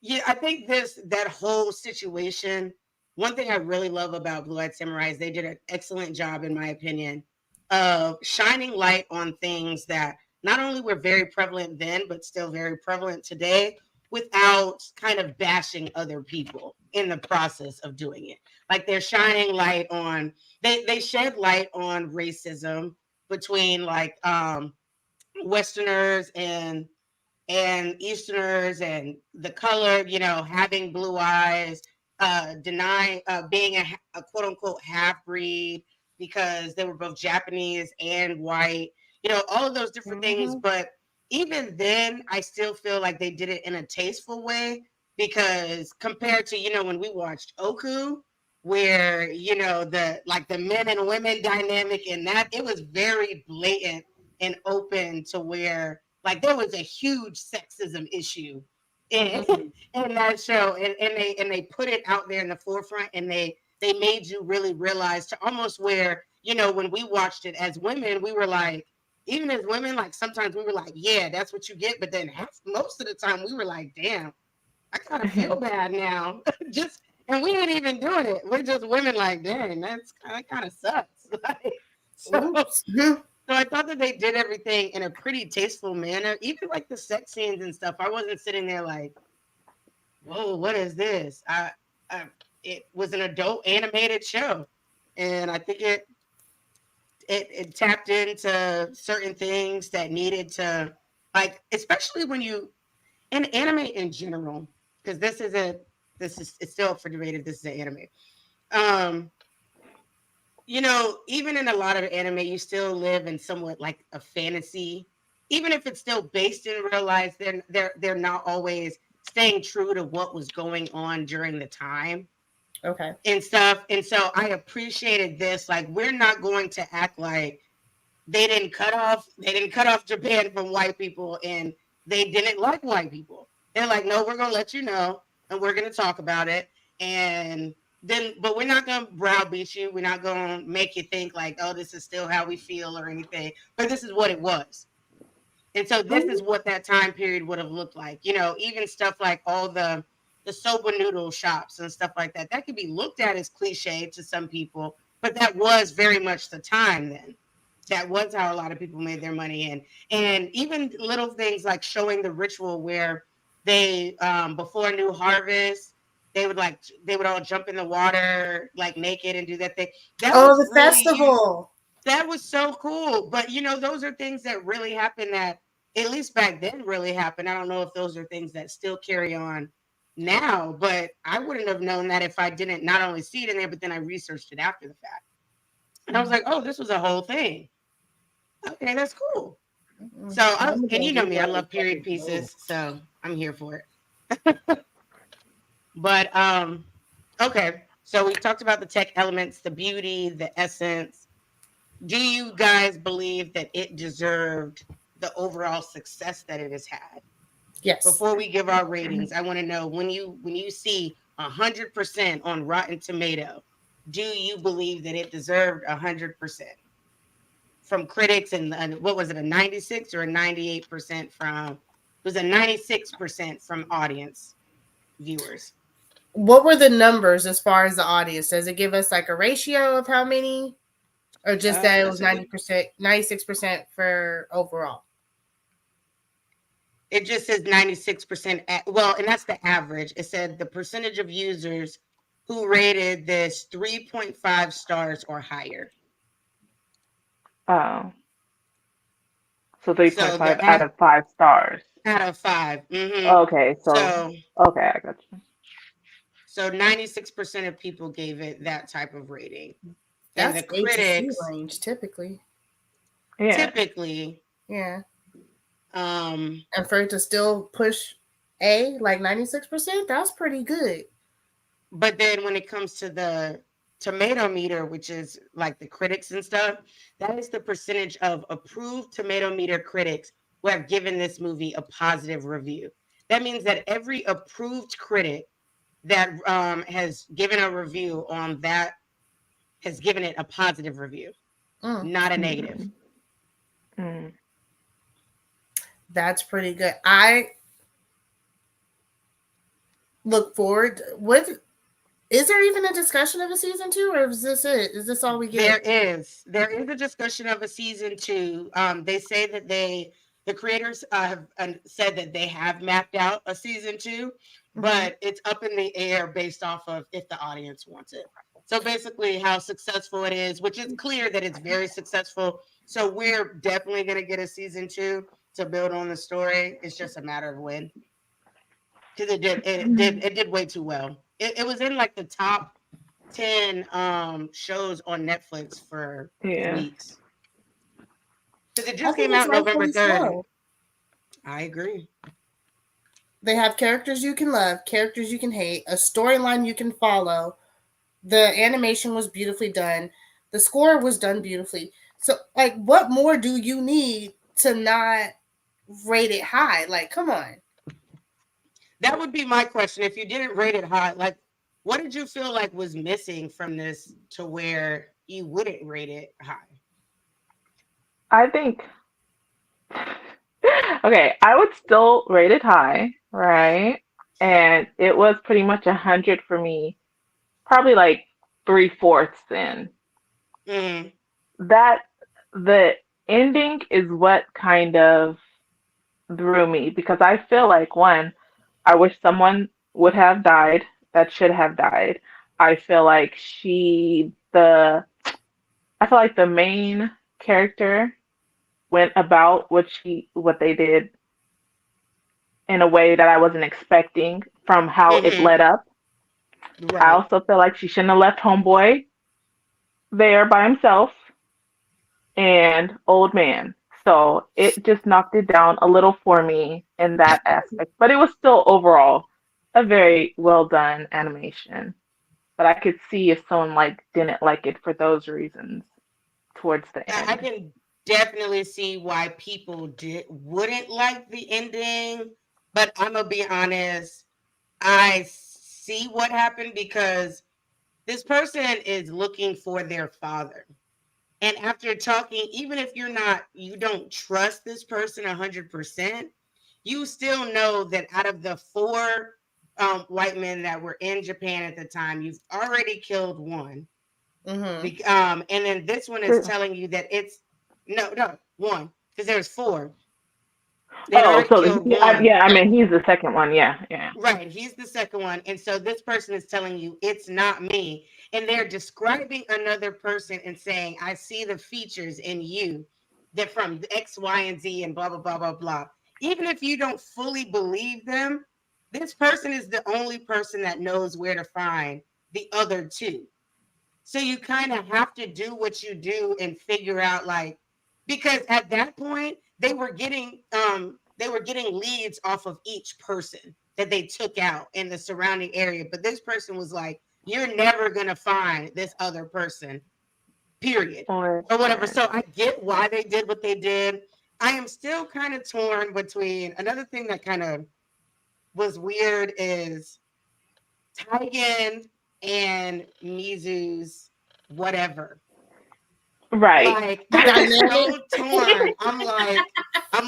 Speaker 2: yeah, I think that whole situation. One thing I really love about Blue Eyed Samurai is they did an excellent job, in my opinion, of shining light on things that not only were very prevalent then, but still very prevalent today, without kind of bashing other people in the process of doing it. Like they're shining light on, they shed light on racism between like Westerners and Easterners and the color, having blue eyes, denying being a quote unquote half breed because they were both Japanese and white, all of those different things.
Speaker 4: Mm-hmm.
Speaker 2: But even then, I still feel like they did it in a tasteful way because compared to, when we watched Oku, where, the men and women dynamic in that, it was very blatant and open to where like there was a huge sexism issue in, in that show, and they put it out there in the forefront, and they made you really realize to almost where when we watched it as women, we were like, even as women, like sometimes we were like, yeah, that's what you get, but then most of the time we were like, damn, I kind of feel bad now, just and we ain't even doing it. We're just women, like, dang, that kind of sucks. Like, so
Speaker 3: Oops.
Speaker 2: so I thought that they did everything in a pretty tasteful manner. Even like the sex scenes and stuff. I wasn't sitting there like, whoa, what is this? It was an adult animated show. And I think it tapped into certain things that needed to, like, especially when you, in anime in general, because it's still up for debate if this is an anime. Um, you know, even in a lot of anime, you still live in somewhat like a fantasy. Even if it's still based in real life, they're not always staying true to what was going on during the time
Speaker 3: Okay.
Speaker 2: and stuff. And so I appreciated this. Like, we're not going to act like they didn't cut off Japan from white people and they didn't like white people. They're like, no, we're gonna let you know and we're gonna talk about it. And then but we're not gonna browbeat you. We're not gonna make you think like, oh, this is still how we feel or anything. But this is what it was. And so this is what that time period would have looked like. You know, even stuff like all the soba noodle shops and stuff like that. That could be looked at as cliche to some people, but that was very much the time then. That was how a lot of people made their money in. And even little things like showing the ritual where they before new harvest, they would all jump in the water like naked and do that thing. That
Speaker 3: Oh,
Speaker 2: was
Speaker 3: the
Speaker 2: really
Speaker 3: festival.
Speaker 2: that was so cool. But you know, those are things that really happen that at least back then really happened. I don't know if those are things that still carry on now, but I wouldn't have known that if I didn't not only see it in there, but then I researched it after the fact. And I was like, oh, this was a whole thing. Okay, that's cool. So, and you know me, I love period pieces, so I'm here for it. But okay, so we talked about the tech elements, the beauty, the essence. Do you guys believe that it deserved the overall success that it has had?
Speaker 3: Yes.
Speaker 2: Before we give our ratings, I want to know when you see 100% on Rotten Tomato, do you believe that it deserved 100% from critics and what was it, a 96 or a 98% from? It was a 96% from audience viewers.
Speaker 3: What were the numbers as far as the audience? Does it give us like a ratio of how many, or just that it was 90%, 96% for overall?
Speaker 2: It just says 96%. Well, and that's the average. It said the percentage of users who rated this 3.5 stars or higher.
Speaker 4: Oh. So 3.5 out of 5 stars.
Speaker 2: Out of 5. Mm-hmm.
Speaker 4: Okay, so okay, I got you.
Speaker 2: So 96% of people gave it that type of rating.
Speaker 3: That's
Speaker 2: and the critics
Speaker 3: range typically.
Speaker 4: Yeah.
Speaker 2: Typically.
Speaker 3: Yeah. And for it to still push A like 96%, that's pretty good.
Speaker 2: But then when it comes to the tomato meter, which is like the critics and stuff, that is the percentage of approved tomato meter critics who have given this movie a positive review. That means that every approved critic that has given a review on that has given it a positive review, not a negative.
Speaker 4: Mm.
Speaker 3: That's pretty good. I look forward. Is there even a discussion of a season 2, or is this it? Is this all we get?
Speaker 2: There is a discussion of a season 2. They say that the creators have said that they have mapped out a season 2, but it's up in the air based off of if the audience wants it. So basically how successful it is, which is clear that it's very successful. So we're definitely going to get a season 2 to build on the story. It's just a matter of when. Because it did way too well. It was in like the top 10 shows on Netflix for weeks. Because it just came out November 3rd. Slow. I agree.
Speaker 3: They have characters you can love, characters you can hate, a storyline you can follow. The animation was beautifully done. The score was done beautifully. So, like, what more do you need to not rate it high? Like, come on.
Speaker 2: That would be my question. If you didn't rate it high, like, what did you feel like was missing from this to where you wouldn't rate it high?
Speaker 4: I think, okay, I would still rate it high, right? And it was pretty much 100 for me, probably like 3/4 in. That the ending is what kind of threw me, because I feel like, one, I wish someone would have died that should have died. I feel like the main character went about what they did in a way that I wasn't expecting from how it led up. Right. I also feel like she shouldn't have left homeboy there by himself and old man. So it just knocked it down a little for me in that aspect. But it was still overall a very well done animation. But I could see if someone didn't like it for those reasons towards the
Speaker 2: I
Speaker 4: end.
Speaker 2: can definitely see why people wouldn't like the ending, but I'm gonna be honest. I see what happened because this person is looking for their father. And after talking, even if you don't trust this person 100%, you still know that out of the four white men that were in Japan at the time, you've already killed one. And then this one is telling you that it's no one, because there's four. They
Speaker 4: Oh,
Speaker 2: already
Speaker 4: so
Speaker 2: killed one.
Speaker 4: yeah, I mean he's the second one. Yeah, yeah.
Speaker 2: Right, he's the second one. And so this person is telling you it's not me. And they're describing another person and saying, I see the features in you that from X, Y, and Z and blah, blah, blah, blah, blah. Even if you don't fully believe them, this person is the only person that knows where to find the other two. So you kind of have to do what you do and figure out because at that point they were getting leads off of each person that they took out in the surrounding area. But this person was like, you're never gonna find this other person, period. Or whatever. So I get why they did what they did. I am still kind of torn between another thing that kind of was weird is Taigen and Mizu's whatever.
Speaker 4: Right.
Speaker 2: Like I'm so torn. I'm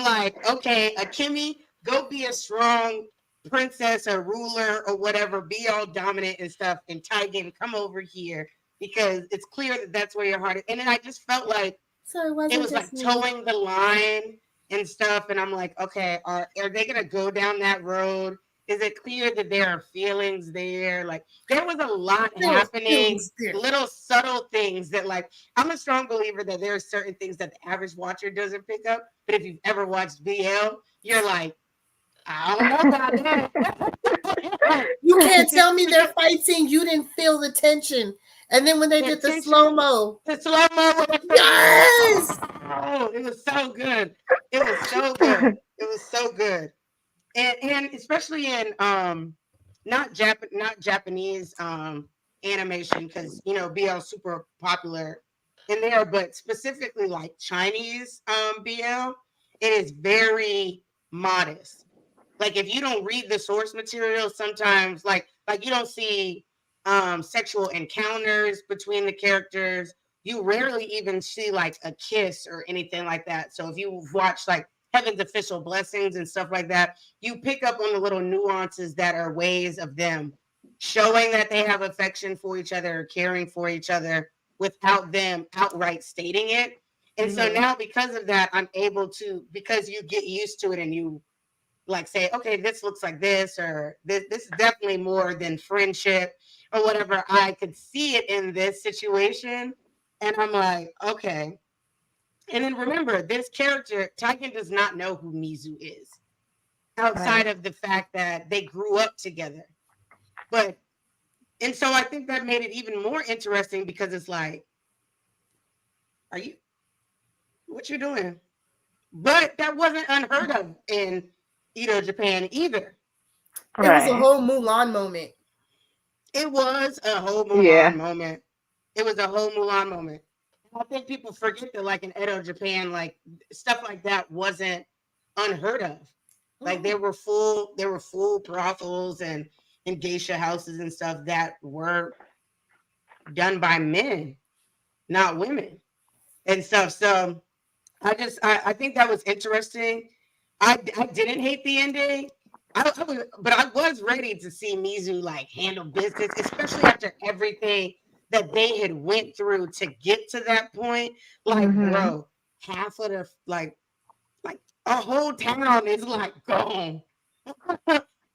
Speaker 2: like, okay, Akemi, go be a strong princess or ruler or whatever, be all dominant and stuff, and Taigen, come over here because it's clear that that's where your heart is. And then I just felt like it was like towing the line and stuff, and I'm like, okay, are they gonna go down that road? Is it clear that there are feelings there? Like there was a lot happening, little subtle things that I'm a strong believer that there are certain things that the average watcher doesn't pick up. But if you've ever watched BL, you're like, I don't know about that.
Speaker 3: You can't tell me their fight scene, you didn't feel the tension. And then when they did the slow-mo.
Speaker 2: Yes! Oh, it was so good. It was so good. It was so good. And especially in not Japanese animation, because BL is super popular in there, but specifically like Chinese BL, it is very modest. Like if you don't read the source material, sometimes like you don't see sexual encounters between the characters. You rarely even see like a kiss or anything like that. So if you watch like Heaven's Official Blessings and stuff like that, you pick up on the little nuances that are ways of them showing that they have affection for each other or caring for each other without them outright stating it. And so now because of that, I'm able to, because you get used to it and you like say, okay, this looks like this, or this is definitely more than friendship or whatever. I could see it in this situation. And I'm like, okay. And then remember, this character, Taigen does not know who Mizu is outside of the fact that they grew up together. And so I think that made it even more interesting because it's like, what you doing? But that wasn't unheard of in Japan either.
Speaker 3: It was a whole Mulan moment.
Speaker 2: It was a whole Mulan moment. It was a whole Mulan moment. I think people forget that, like in Edo Japan, like stuff like that wasn't unheard of. Like there were full brothels and geisha houses and stuff that were done by men, not women, and stuff. So I think that was interesting. I didn't hate the ending. But I was ready to see Mizu like handle business, especially after everything that they had went through to get to that point. Like, bro, half of the like a whole town is like gone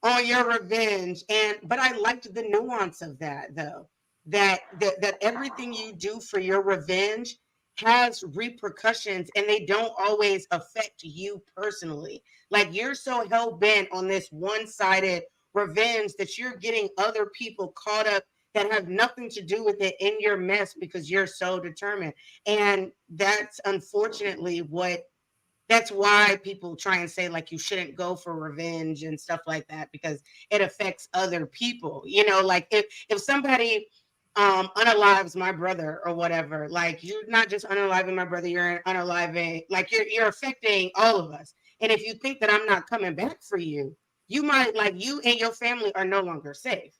Speaker 2: on your revenge. But I liked the nuance of that though. That everything you do for your revenge has repercussions and they don't always affect you personally. Like you're so hell bent on this one-sided revenge that you're getting other people caught up that have nothing to do with it in your mess because you're so determined. And that's unfortunately that's why people try and say like you shouldn't go for revenge and stuff like that, because it affects other people. You know, like if somebody unalives my brother or whatever, like you're not just unaliving my brother, you're unaliving, like you're affecting all of us. And if you think that I'm not coming back for you, you might, like, you and your family are no longer safe.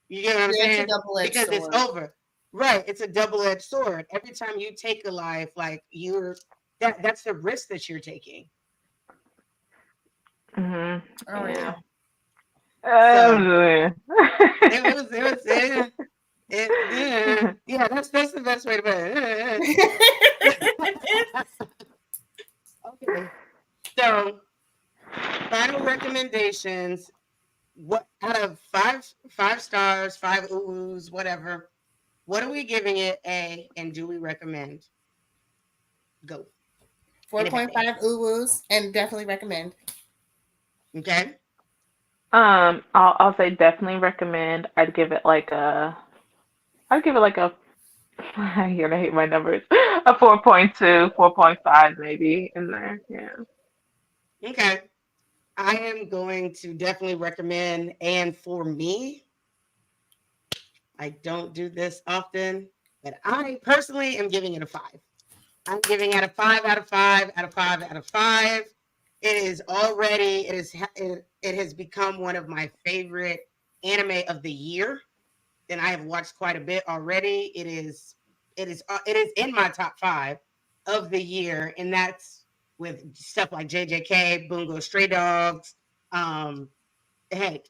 Speaker 2: You get what I'm saying?
Speaker 3: It's a double-edged
Speaker 2: Because
Speaker 3: sword.
Speaker 2: it's over. Right. It's a double-edged sword. Every time you take a life, like that's the risk that you're taking.
Speaker 4: Mm-hmm.
Speaker 3: Oh yeah.
Speaker 2: Yeah, that's the best way to put it. Okay. So, final recommendations. What out of five stars, 5 oohs, whatever, what are we giving it and do we recommend? Go.
Speaker 3: 4.5 uwus and definitely recommend.
Speaker 2: Okay.
Speaker 4: I'll say definitely recommend. I'd give it like a I'm gonna hate my numbers. A 4.2, 4.5 maybe in there. Yeah.
Speaker 2: Okay. I am going to definitely recommend, and for me, I don't do this often, but I personally am giving it a 5. I'm giving it a 5 out of 5 out of 5 out of 5. It has become one of my favorite anime of the year, and I have watched quite a bit already. It is in my top 5 of the year, and that's with stuff like JJK, Bungo Stray Dogs. Heck,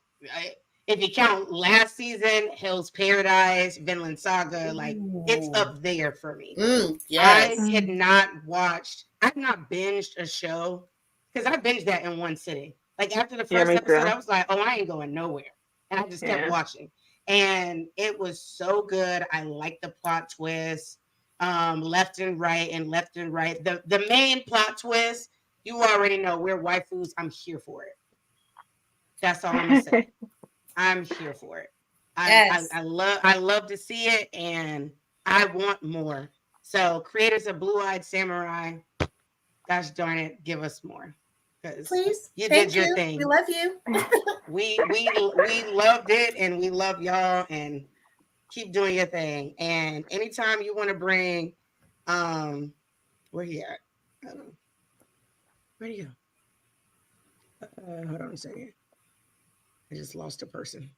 Speaker 2: if you count last season, Hell's Paradise, Vinland Saga, like it's up there for me.
Speaker 3: Yes.
Speaker 2: I've not binged a show because I binged that in one sitting. Like after the first episode, I was like, oh, I ain't going nowhere. And I just kept watching. And it was so good. I liked the plot twist. Left and right. The main plot twist, you already know, we're waifus. I'm here for it. That's all I'm gonna say. I'm here for it. I love to see it, and I want more. So, creators of Blue Eyed Samurai, gosh darn it, give us more.
Speaker 3: Please,
Speaker 2: you did your thing.
Speaker 3: We love you.
Speaker 2: we loved it, and we love y'all, and keep doing your thing. And anytime you want to bring, where you at? Where do you go? Hold on a second. I just lost a person.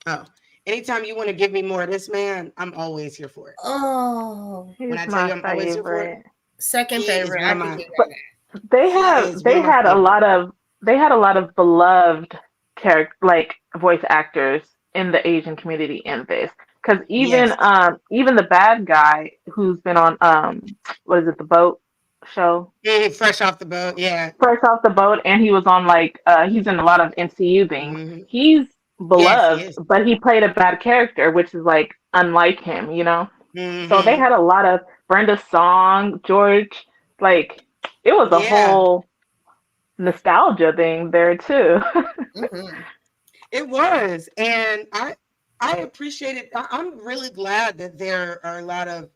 Speaker 2: Oh, anytime you want to give me more of this man, I'm always here for it.
Speaker 3: Oh,
Speaker 4: when I tell you I'm always here for it.
Speaker 3: Second favorite. I can do that.
Speaker 4: They had a lot of beloved voice actors in the Asian community in this. Because even the bad guy who's been on what is it, the boat show?
Speaker 2: Fresh Off the Boat, yeah.
Speaker 4: Fresh Off the Boat, and he was on he's in a lot of MCU things. Mm-hmm. He's beloved, yes, but he played a bad character, which is like unlike him, you know. Mm-hmm. So they had a lot of Brenda Song, George, like it was a whole nostalgia thing there too.
Speaker 2: Mm-hmm. It was, and I appreciate it. I'm really glad that there are a lot of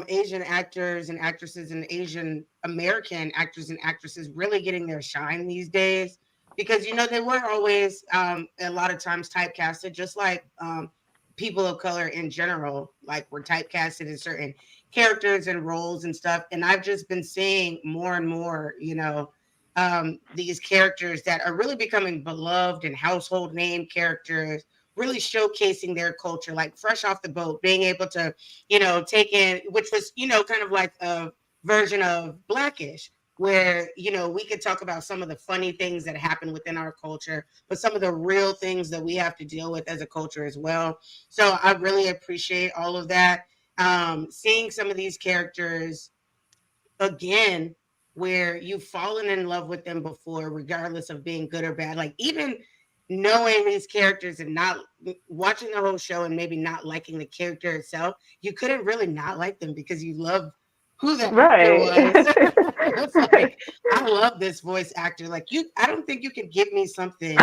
Speaker 2: Asian actors and actresses and Asian American actors and actresses really getting their shine these days, because they were always a lot of times typecasted, just like people of color in general, like were typecasted in certain characters and roles and stuff. And I've just been seeing more and more, these characters that are really becoming beloved and household name characters, really showcasing their culture, like Fresh Off the Boat, being able to, take in, which was, kind of like a version of Blackish, where, we could talk about some of the funny things that happen within our culture, but some of the real things that we have to deal with as a culture as well. So I really appreciate all of that. Seeing some of these characters again, where you've fallen in love with them before, regardless of being good or bad, like even knowing these characters and not watching the whole show and maybe not liking the character itself, you couldn't really not like them because you love who that actor was. It's like, I love this voice actor. Like I don't think you could give me something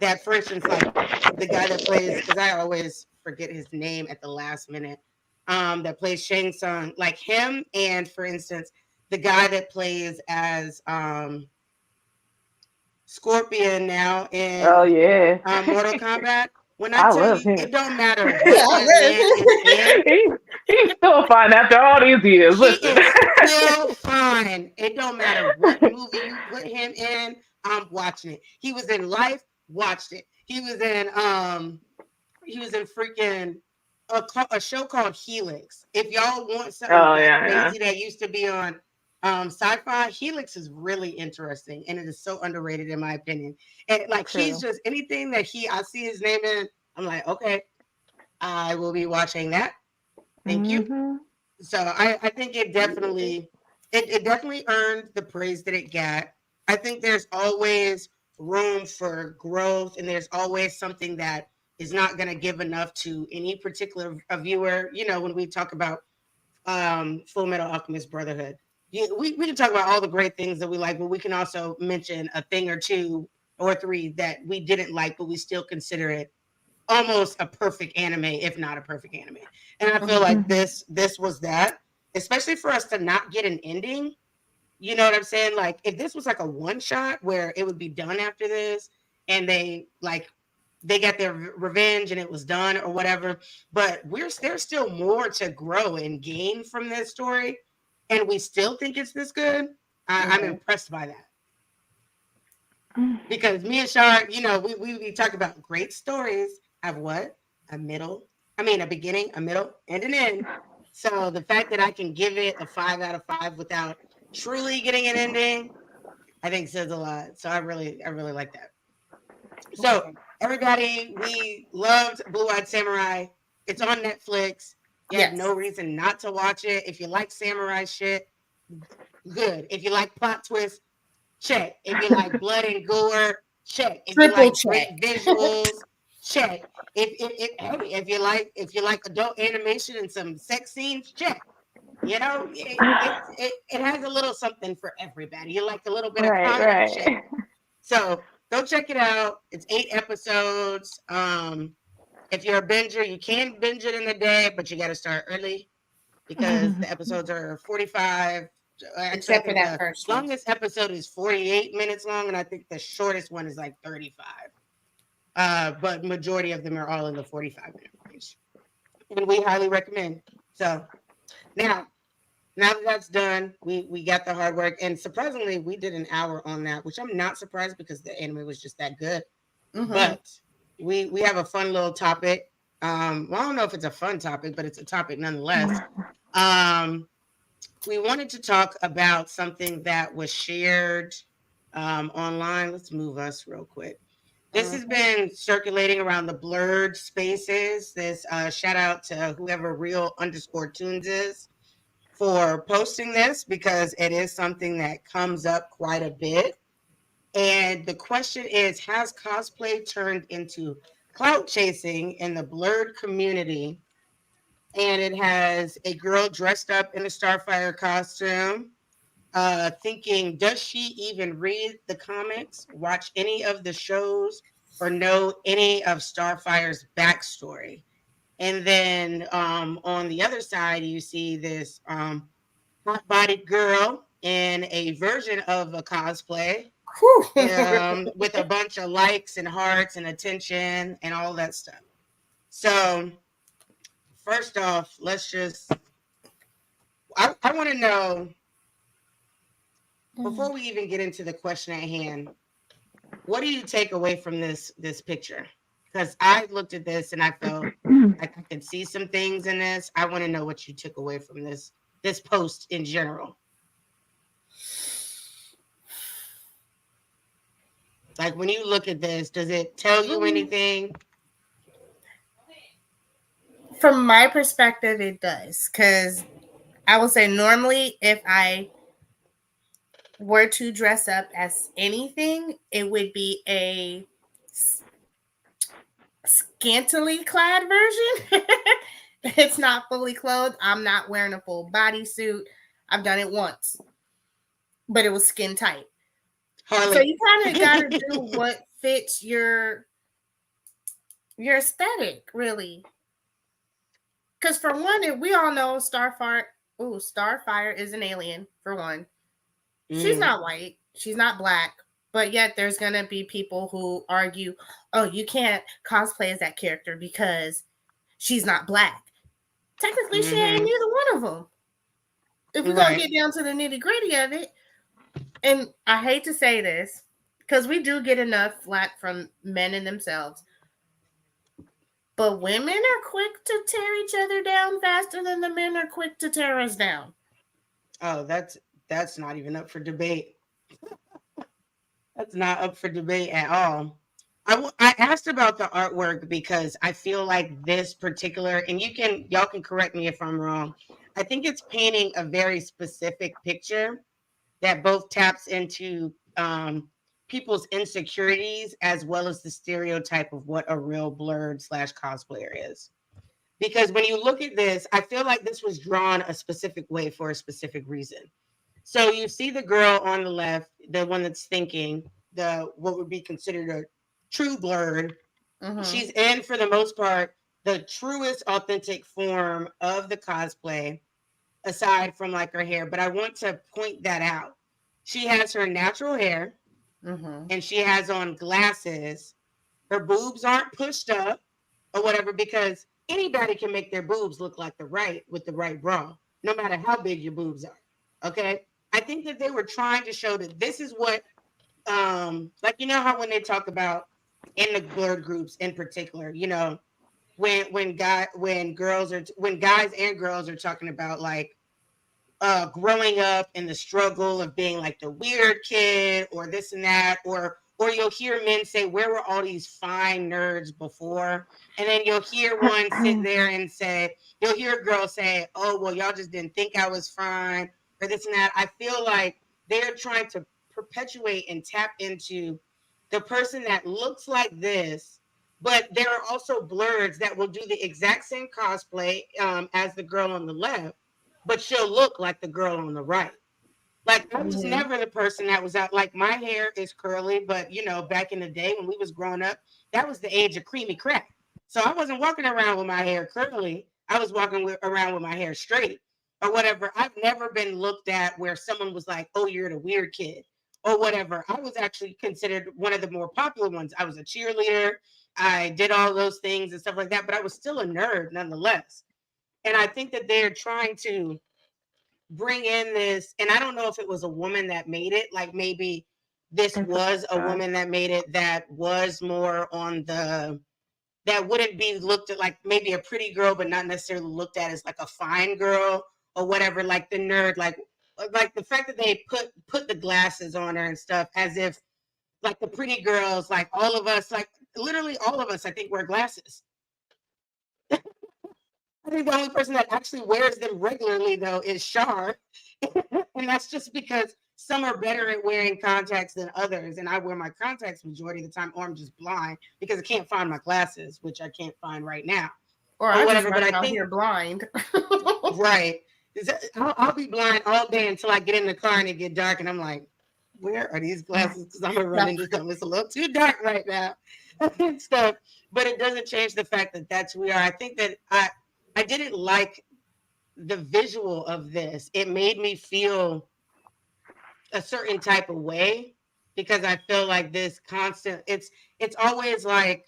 Speaker 2: that, for instance, like the guy that plays, because I always forget his name at the last minute. That plays Shang Tsung, like him, and for instance, the guy that plays as Scorpion now
Speaker 4: Oh
Speaker 2: in
Speaker 4: yeah.
Speaker 2: Mortal Kombat. When I
Speaker 4: I
Speaker 2: tell
Speaker 4: love
Speaker 2: you,
Speaker 4: him.
Speaker 2: it don't matter
Speaker 3: Yeah,
Speaker 2: what that man is in,
Speaker 4: He's still fine after all these years.
Speaker 2: he
Speaker 4: Listen.
Speaker 2: is still fine. It don't matter what movie you put him in, I'm watching it. He was in Life, watched it. He was in freaking a show called Helix. If y'all want something
Speaker 4: Oh
Speaker 2: that
Speaker 4: yeah,
Speaker 2: crazy that used to be on sci-fi, Helix is really interesting and it is so underrated in my opinion. And like he's
Speaker 4: true.
Speaker 2: just anything that I see his name in, I'm like, okay, I will be watching that. Thank you.
Speaker 4: Mm-hmm.
Speaker 2: So I think it definitely earned the praise that it got. I think there's always room for growth and there's always something that is not going to give enough to any particular viewer. You know, when we talk about Full Metal Alchemist Brotherhood, we can talk about all the great things that we like, but we can also mention a thing or two or three that we didn't like, but we still consider it almost a perfect anime, if not a perfect anime. And I feel like
Speaker 4: Mm-hmm.
Speaker 2: this was that, especially for us to not get an ending. You know what I'm saying? Like if this was like a one shot where it would be done after this, and they got their revenge and it was done or whatever. But there's still more to grow and gain from this story, and we still think it's this good. I'm impressed by that. Because me and Shar, you know, we talk about great stories have what? A middle, a beginning, a middle, and an end. So the fact that I can give it a 5 out of 5 without truly getting an ending, I think says a lot. So I really like that. So everybody, we loved Blue Eyed Samurai. It's on Netflix. You have no
Speaker 3: Yes.
Speaker 2: reason not to watch it. If you like samurai shit, good. If you like plot twists, check. If you like blood and gore, check. If you
Speaker 3: Triple
Speaker 2: like
Speaker 3: check.
Speaker 2: great visuals, check. If you like adult animation and some sex scenes, check. You know, it has a little something for everybody. You like a little bit of
Speaker 4: Right,
Speaker 2: comedy, check.
Speaker 4: right.
Speaker 2: So go check it out. It's 8 episodes. If you're a binger, you can binge it in the day, but you got to start early because the episodes are 45. Actually, I
Speaker 3: Except for
Speaker 2: think
Speaker 3: that
Speaker 2: the
Speaker 3: first one.
Speaker 2: longest episode is 48 minutes long, and I think the shortest one is like 35. But majority of them are all in the 45-minute range, and we highly recommend. So now, now that that's done, we got the hard work, and surprisingly, we did an hour on that, which I'm not surprised because the anime was just that good. But we have a fun little topic. Well, I don't know if it's a fun topic, but it's a topic nonetheless. We wanted to talk about something that was shared online. Let's move us real quick. This has been circulating around the Blerd spaces. This shout out to whoever real_tunes is for posting this because it is something that comes up quite a bit. And the question is, has cosplay turned into clout chasing in the Blerd community? And it has a girl dressed up in a Starfire costume, thinking, does she even read the comics, watch any of the shows, or know any of Starfire's backstory? And then on the other side, you see this hot-bodied girl in a version of a cosplay with a bunch of likes and hearts and attention and all that stuff. So first off, I want to know, before we even get into the question at hand, what do you take away from this picture? Because I looked at this and I felt like I could see some things in this. I want to know what you took away from this post in general. Like when you look at this, does it tell you anything?
Speaker 3: From my perspective, it does. Because I will say normally if I were to dress up as anything, it would be a scantily clad version. It's not fully clothed. I'm not wearing a full bodysuit. I've done it once, but it was skin tight.
Speaker 2: Harley.
Speaker 3: So you kind of got to do what fits your aesthetic, really. Because for one, we all know Starfire is an alien, for one. She's not white. She's not black. But yet there's going to be people who argue, oh, you can't cosplay as that character because she's not black. Technically, she ain't neither one of them. If we're going to get down to the nitty gritty of it, and I hate to say this, because we do get enough flack from men in themselves, but women are quick to tear each other down faster than the men are quick to tear us down.
Speaker 2: Oh, that's not even up for debate. That's not up for debate at all. I asked about the artwork because I feel like this particular, and y'all can correct me if I'm wrong. I think it's painting a very specific picture that both taps into people's insecurities as well as the stereotype of what a real blerd / cosplayer is. Because when you look at this, I feel like this was drawn a specific way for a specific reason. So you see the girl on the left, the one that's thinking, what would be considered a true blerd. She's in, for the most part, the truest authentic form of the cosplay, aside from like her hair. But I want to point that out. She has her natural hair, and she has on glasses. Her boobs aren't pushed up or whatever, because anybody can make their boobs look like with the right bra, no matter how big your boobs are. Okay. I think that they were trying to show that this is what, like, you know how when they talk about in the blerd groups in particular, you know, when guys and girls are talking about like growing up and the struggle of being like the weird kid or this and that, or you'll hear men say, where were all these fine nerds before? And then you'll hear one sit there and say, you'll hear a girl say, oh, well, y'all just didn't think I was fine, or this and that. I feel like they're trying to perpetuate and tap into the person that looks like this, but there are also blerds that will do the exact same cosplay as the girl on the left, but she'll look like the girl on the right. Like, I was never the person that was out. Like, my hair is curly, but, you know, back in the day when we was growing up, that was the age of creamy crack. So I wasn't walking around with my hair curly. I was walking around with my hair straight or whatever. I've never been looked at where someone was like, oh, you're the weird kid or whatever. I was actually considered one of the more popular ones. I was a cheerleader. I did all those things and stuff like that, but I was still a nerd nonetheless. And I think that they're trying to bring in this, and I don't know if it was a woman that made it, like maybe this was a woman that made it that was more on the, that wouldn't be looked at like maybe a pretty girl, but not necessarily looked at as like a fine girl or whatever, like the nerd, like the fact that they put the glasses on her and stuff, as if like the pretty girls, like all of us, like literally all of us, I think, wear glasses. I think the only person that actually wears them regularly, though, is Shar. And that's just because some are better at wearing contacts than others. And I wear my contacts majority of the time, or I'm just blind because I can't find my glasses, which I can't find right now.
Speaker 3: Or I whatever, just but I think you're blind.
Speaker 2: Right. I'll be blind all day until I get in the car and it get dark. And I'm like, where are these glasses? Because I'm going to run into something. It's a little too dark right now. And stuff. But it doesn't change the fact that that's who we are. I think that I didn't like the visual of this. It made me feel a certain type of way because I feel like this constant, it's always like,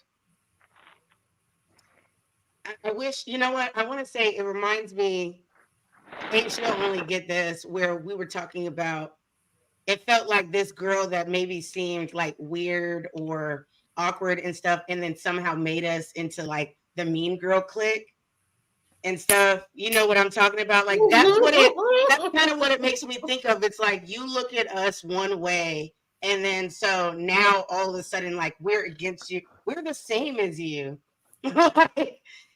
Speaker 2: I wish, you know what? I want to say it reminds me, and she'll only get this, where we were talking about, it felt like this girl that maybe seemed like weird or awkward and stuff, and then somehow made us into like the mean girl clique and stuff. You know what I'm talking about? Like that's kind of what it makes me think of. It's like you look at us one way, and then so now all of a sudden, like we're against you. We're the same as you.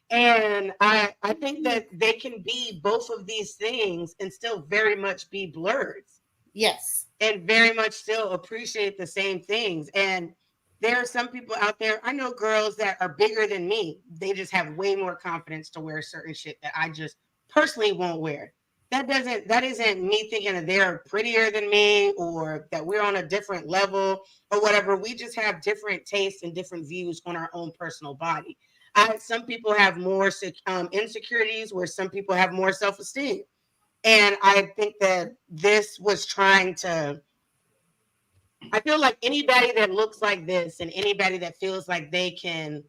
Speaker 2: And I think that they can be both of these things and still very much be blerds.
Speaker 3: Yes.
Speaker 2: And very much still appreciate the same things. And there are some people out there, I know girls that are bigger than me. They just have way more confidence to wear certain shit that I just personally won't wear. That isn't me thinking that they're prettier than me or that we're on a different level or whatever. We just have different tastes and different views on our own personal body. Some people have more insecurities, where some people have more self-esteem. And I think that this was trying to, I feel like anybody that looks like this and anybody that feels like they can,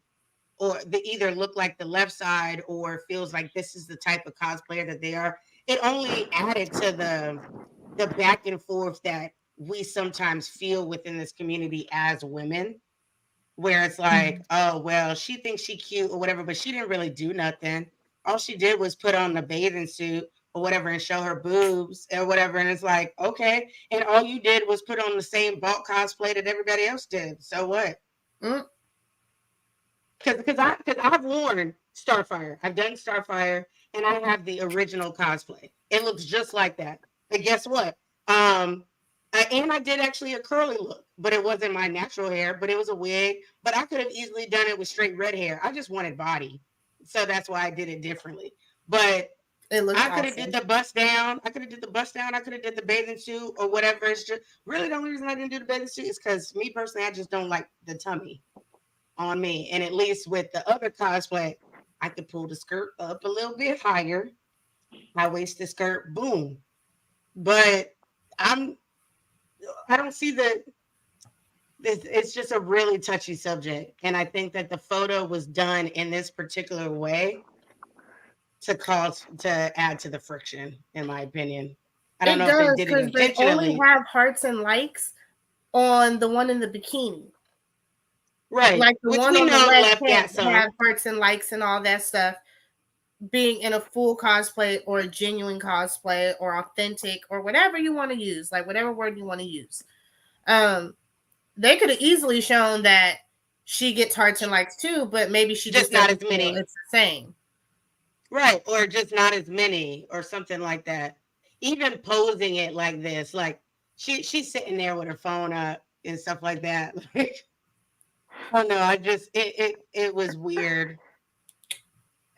Speaker 2: or they either look like the left side or feels like this is the type of cosplayer that they are, it only added to the back and forth that we sometimes feel within this community as women, where it's like, oh, well, she thinks she cute or whatever, but she didn't really do nothing. All she did was put on the bathing suit or whatever and show her boobs or whatever. And it's like, okay. And all you did was put on the same bulk cosplay that everybody else did. So what? Because I've worn Starfire. I've done Starfire, and I have the original cosplay. It looks just like that. But guess what? And I did actually a curly look, but it wasn't my natural hair, but it was a wig. But I could have easily done it with straight red hair. I just wanted body. So that's why I did it differently. But
Speaker 3: It looks
Speaker 2: I could have
Speaker 3: awesome.
Speaker 2: did the bust down. I could have did the bust down. I could have did the bathing suit or whatever. It's just really the only reason I didn't do the bathing suit is because me personally, I just don't like the tummy on me. And at least with the other cosplay, I could pull the skirt up a little bit higher. My waisted skirt, boom. But I don't see it's just a really touchy subject. And I think that the photo was done in this particular way to add to the friction, in my opinion. I don't know if they did it
Speaker 3: because they only
Speaker 2: intentionally.
Speaker 3: have hearts and likes on the one in the bikini.
Speaker 2: Right.
Speaker 3: Like the
Speaker 2: Which
Speaker 3: one
Speaker 2: we
Speaker 3: on the
Speaker 2: know
Speaker 3: left
Speaker 2: left got
Speaker 3: can't have
Speaker 2: some.
Speaker 3: hearts and likes and all that stuff. Being in a full cosplay or a genuine cosplay or authentic or whatever you want to use, like whatever word you want to use. They could have easily shown that she gets hearts and likes too, but maybe she
Speaker 2: Just
Speaker 3: just
Speaker 2: not
Speaker 3: doesn't
Speaker 2: as
Speaker 3: feel
Speaker 2: many.
Speaker 3: it's the same.
Speaker 2: Right. Or just not as many or something like that. Even posing it like this, like she's sitting there with her phone up and stuff like that. Oh no, it was weird.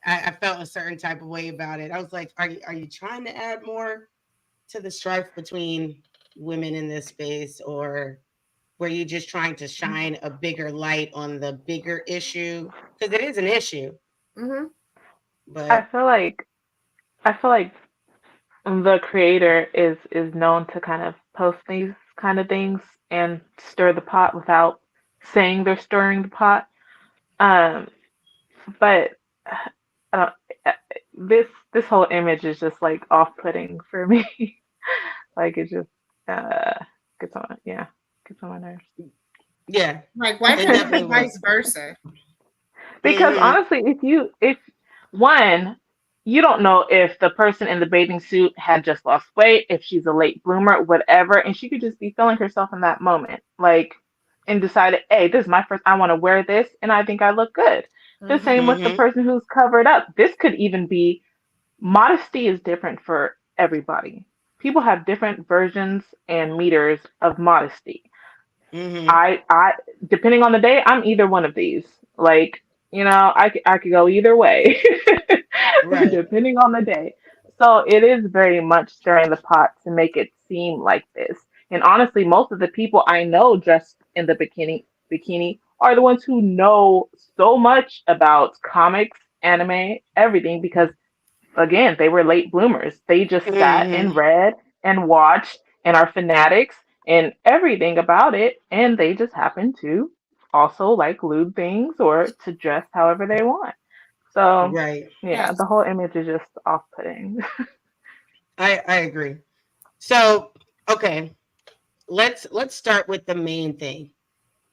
Speaker 2: I felt a certain type of way about it. I was like, are you trying to add more to the strife between women in this space, or were you just trying to shine a bigger light on the bigger issue? Because it is an issue.
Speaker 3: Mm-hmm.
Speaker 4: I
Speaker 2: But
Speaker 4: feel like I feel like the creator is known to kind of post these kind of things and stir the pot without saying they're stirring the pot. Um, but I don't, uh, this whole image is just like off-putting for me. Like it just uh gets on my nerves.
Speaker 2: yeah,
Speaker 3: Like, why
Speaker 2: it
Speaker 3: couldn't it be
Speaker 2: definitely
Speaker 3: vice
Speaker 2: was.
Speaker 3: versa?
Speaker 4: Because
Speaker 2: Hmm.
Speaker 4: honestly, if one, you don't know if the person in the bathing suit had just lost weight, if she's a late bloomer, whatever, and she could just be feeling herself in that moment, like, and decided, hey, this is my first, I want to wear this, and I think I look good. The
Speaker 3: Mm-hmm.
Speaker 4: same with the
Speaker 2: Hmm.
Speaker 4: person who's covered up. This could even be modesty is different for everybody. People have different versions and meters of modesty.
Speaker 2: Hmm.
Speaker 4: I depending on the day, I'm either one of these. Like, I could go either way,
Speaker 2: Right.
Speaker 4: depending on the day. So it is very much stirring the pot to make it seem like this. And honestly, most of the people I know dressed in the bikini are the ones who know so much about comics, anime, everything because again, they were late bloomers. They just sat
Speaker 2: Hmm.
Speaker 4: and read and watched and are fanatics and everything about it. And they just happen to also like lewd things or to dress however they want. So,
Speaker 2: Right.
Speaker 4: yeah,
Speaker 3: Yes.
Speaker 4: the whole image is just off putting.
Speaker 2: I agree. So okay, let's start with the main thing.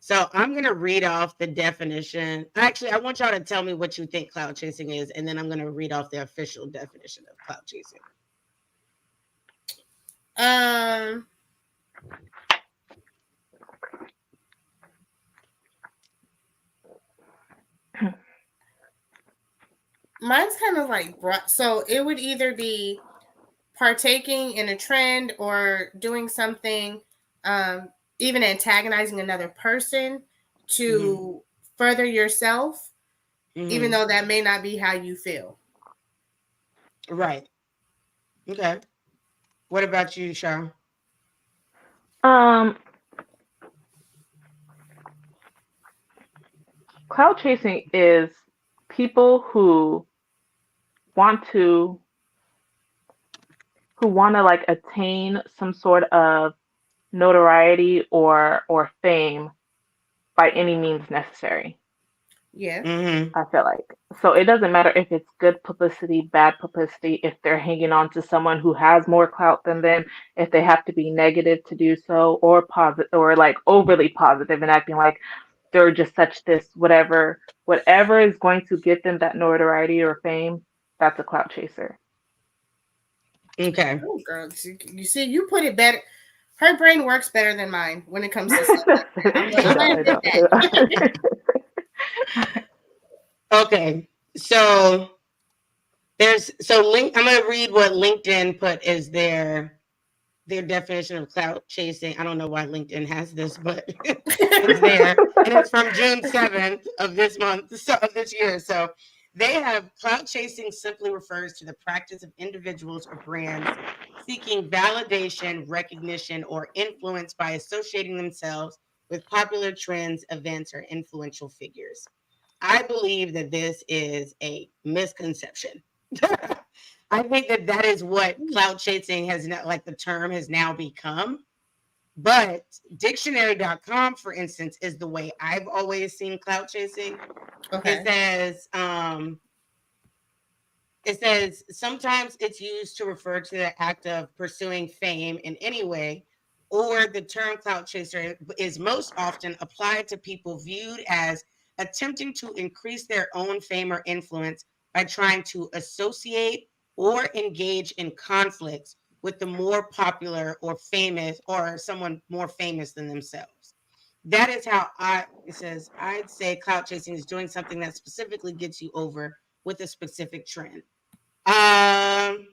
Speaker 2: So I'm gonna read off the definition. Actually, I want y'all to tell me what you think cloud chasing is, and then I'm gonna read off the official definition of cloud chasing.
Speaker 3: Um, mine's kind of like broad. So it would either be partaking in a trend or doing something, um, even antagonizing another person
Speaker 2: Hmm.
Speaker 3: to further yourself, even
Speaker 2: Hmm.
Speaker 3: though that may not be how you feel.
Speaker 2: Right. Okay. What about you, Sean?
Speaker 4: um, Cloud chasing is people who want to like attain some sort of notoriety or fame by any means necessary.
Speaker 3: Yeah.
Speaker 2: Mm-hmm.
Speaker 4: I feel like. So it doesn't matter if it's good publicity, bad publicity, if they're hanging on to someone who has more clout than them, if they have to be negative to do so, or positive, or like overly positive and acting like they're just such this, whatever is going to get them that notoriety or fame, that's a clout chaser.
Speaker 2: Okay.
Speaker 3: Oh, girl, you see, you put it better. Her brain works better than mine when it comes to stuff like that. I'm gonna admit that.
Speaker 2: Okay. So I'm gonna read what LinkedIn put as their definition of clout chasing. I don't know why LinkedIn has this, but it's there. And it's from June 7th of this month, so of this year. So they have clout chasing simply refers to the practice of individuals or brands seeking validation, recognition, or influence by associating themselves with popular trends, events, or influential figures. I believe that this is a misconception. I think that is what clout chasing has now, like the term has now become. But dictionary.com, for instance, is the way I've always seen clout chasing.
Speaker 3: Okay.
Speaker 2: It says sometimes it's used to refer to the act of pursuing fame in any way, or the term clout chaser is most often applied to people viewed as attempting to increase their own fame or influence by trying to associate or engage in conflicts with the more popular or famous or someone more famous than themselves. That is how it says, I'd say clout chasing is doing something that specifically gets you over with a specific trend. I'm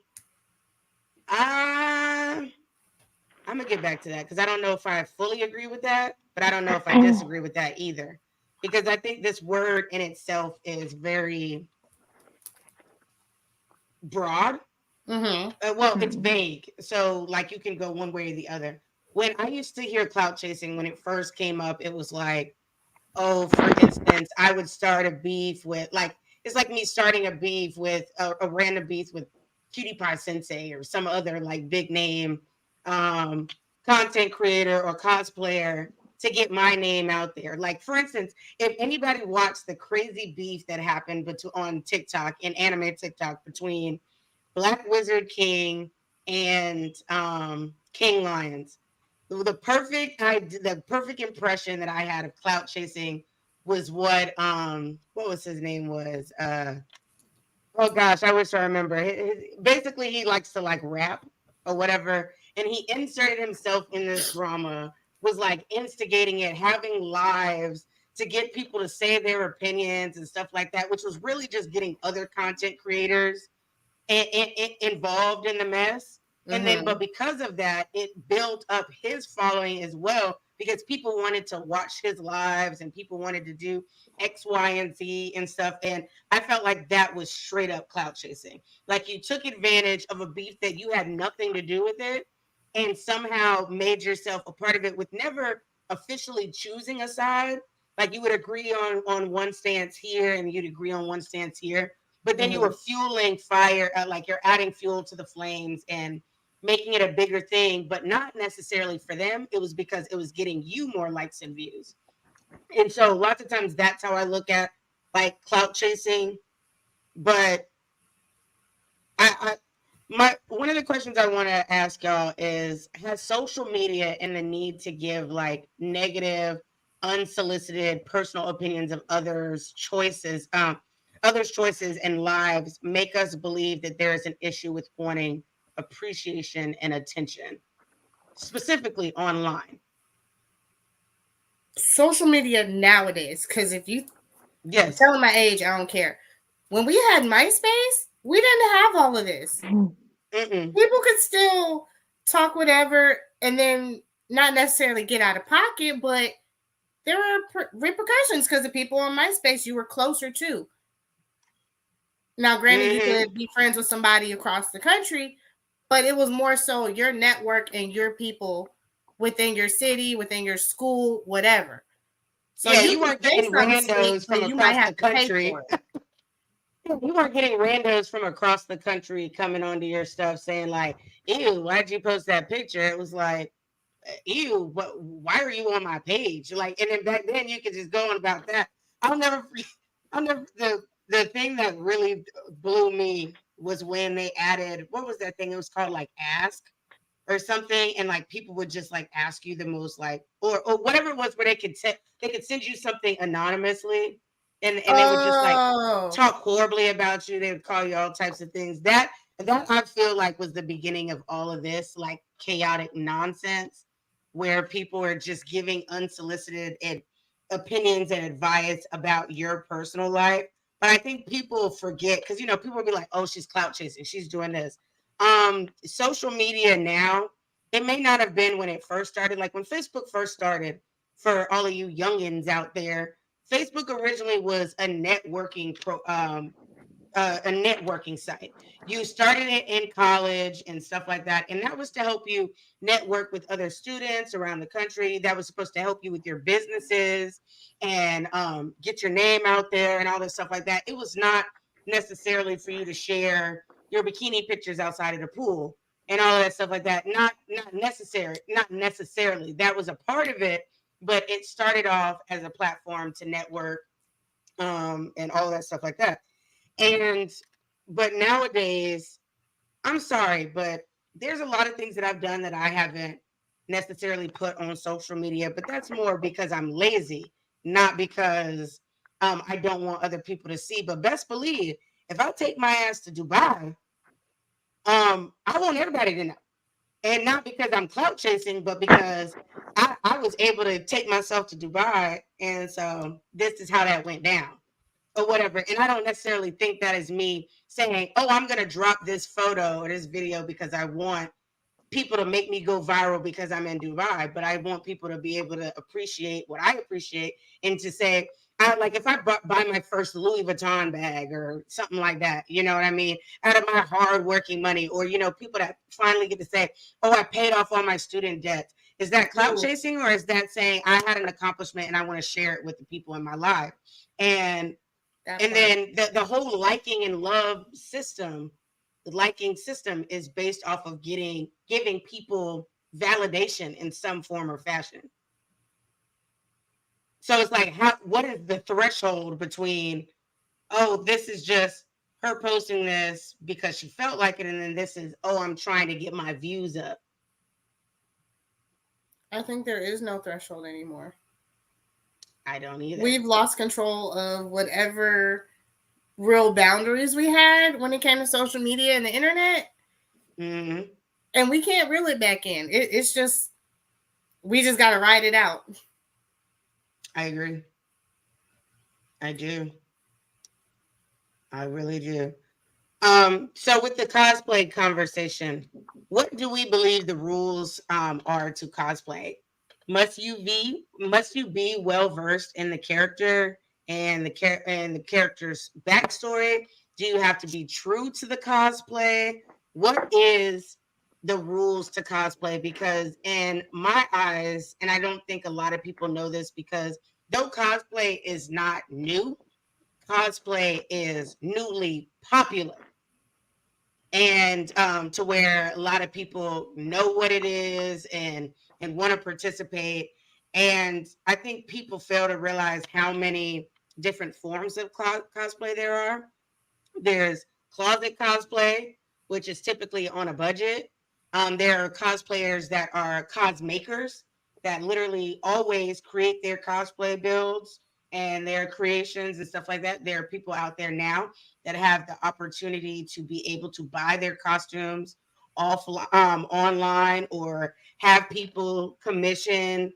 Speaker 2: gonna get back to that because I don't know if I fully agree with that, but I don't know if I disagree with that either. Because I think this word in itself is very broad. Well, it's vague, so like you can go one way or the other. When I used to hear clout chasing when it first came up, it was like, oh, for instance, I would start a beef with like it's like me starting a beef with a random beef with Cutie Pie Sensei or some other like big name content creator or cosplayer to get my name out there. Like for instance, if anybody watched the crazy beef that happened on TikTok in anime TikTok between Black Wizard King and King Lions. The perfect impression that I had of clout chasing was what was his name was oh gosh, I wish I remember. Basically, he likes to like rap or whatever, and he inserted himself in this drama, was like instigating it, having lives to get people to say their opinions and stuff like that, which was really just getting other content creators involved in the mess. And then, but because of that, it built up his following as well because people wanted to watch his lives and people wanted to do X, Y, and Z and stuff. And I felt like that was straight up clout chasing. Like you took advantage of a beef that you had nothing to do with it and somehow made yourself a part of it with never officially choosing a side. Like you would agree on one stance here and you'd agree on one stance here. But then you were fueling fire, like you're adding fuel to the flames and making it a bigger thing, but not necessarily for them. It was because it was getting you more likes and views. And so lots of times that's how I look at like clout chasing. But one of the questions I want to ask y'all is, has social media and the need to give like negative, unsolicited personal opinions of others' choices and lives make us believe that there is an issue with wanting appreciation and attention, specifically online?
Speaker 3: Social media nowadays, because if you telling my age, I don't care. When we had MySpace, we didn't have all of this. People could still talk whatever and then not necessarily get out of pocket, but there were repercussions because the people on MySpace you were closer to. Now, granted, you could be friends with somebody across the country, but it was more so your network and your people within your city, within your school, whatever. So
Speaker 2: you weren't getting randos from across the country. You weren't getting randos from across the country coming onto your stuff saying like, "Ew, why'd you post that picture?" It was like, "Ew, but why are you on my page?" Like, and then back then you could just go on about that. I'll never forget. I'll never the thing that really blew me was when they added, what was that thing? It was called like Ask or something, and like people would just like ask you the most like, or whatever it was, where they could send you something anonymously, and they would just like
Speaker 3: Oh,
Speaker 2: talk horribly about you. They would call you all types of things. That I feel like was the beginning of all of this like chaotic nonsense, where people are just giving unsolicited opinions and advice about your personal life. But I think people forget, because people will be like, "Oh, she's clout chasing. She's doing this." Social media now, it may not have been when it first started. Like when Facebook first started, for all of you youngins out there, Facebook originally was a networking site. You started it in college and stuff like that, and that was to help you network with other students around the country. That was supposed to help you with your businesses and get your name out there and all this stuff like that. It was not necessarily for you to share your bikini pictures outside of the pool and all of that stuff like that. Not necessarily. That was a part of it, but it started off as a platform to network and all that stuff like that. And but nowadays, I'm sorry, but there's a lot of things that I've done that I haven't necessarily put on social media, but that's more because I'm lazy, not because I don't want other people to see. But best believe, if I take my ass to Dubai, I want everybody to know. And not because I'm clout chasing, but because I was able to take myself to Dubai. And so this is how that went down or whatever. And I don't necessarily think that is me saying, "Oh, I'm going to drop this photo or this video because I want people to make me go viral because I'm in Dubai." But I want people to be able to appreciate what I appreciate, and to say, like if I buy my first Louis Vuitton bag or something like that, you know what I mean? Out of my hard working money, or, people that finally get to say, "Oh, I paid off all my student debt." Is that clout
Speaker 3: ooh,
Speaker 2: chasing, or is that saying I had an accomplishment and I want to share it with the people in my life? And
Speaker 3: that
Speaker 2: and
Speaker 3: part.
Speaker 2: then the whole liking and love system, the liking system is based off of giving people validation in some form or fashion. So it's like, what is the threshold between, "Oh, this is just her posting this because she felt like it," and then this is, "Oh, I'm trying to get my views up."
Speaker 3: I think there is no threshold anymore.
Speaker 2: I don't either.
Speaker 3: We've lost control of whatever real boundaries we had when it came to social media and the internet,
Speaker 2: Hmm.
Speaker 3: and we can't reel it back in. It's just, we just got to ride it out.
Speaker 2: I agree. I do. I really do. So with the cosplay conversation, what do we believe the rules are to cosplay? Must you be well versed in the character and the character's backstory? Do you have to be true to the cosplay? What is the rules to cosplay? Because in my eyes, and I don't think a lot of people know this, because though cosplay is not new, cosplay is newly popular, and to where a lot of people know what it is and want to participate. And I think people fail to realize how many different forms of cosplay there are. There's closet cosplay, which is typically on a budget. There are cosplayers that are cosmakers, that literally always create their cosplay builds and their creations and stuff like that. There are people out there now that have the opportunity to be able to buy their costumes online, or have people commission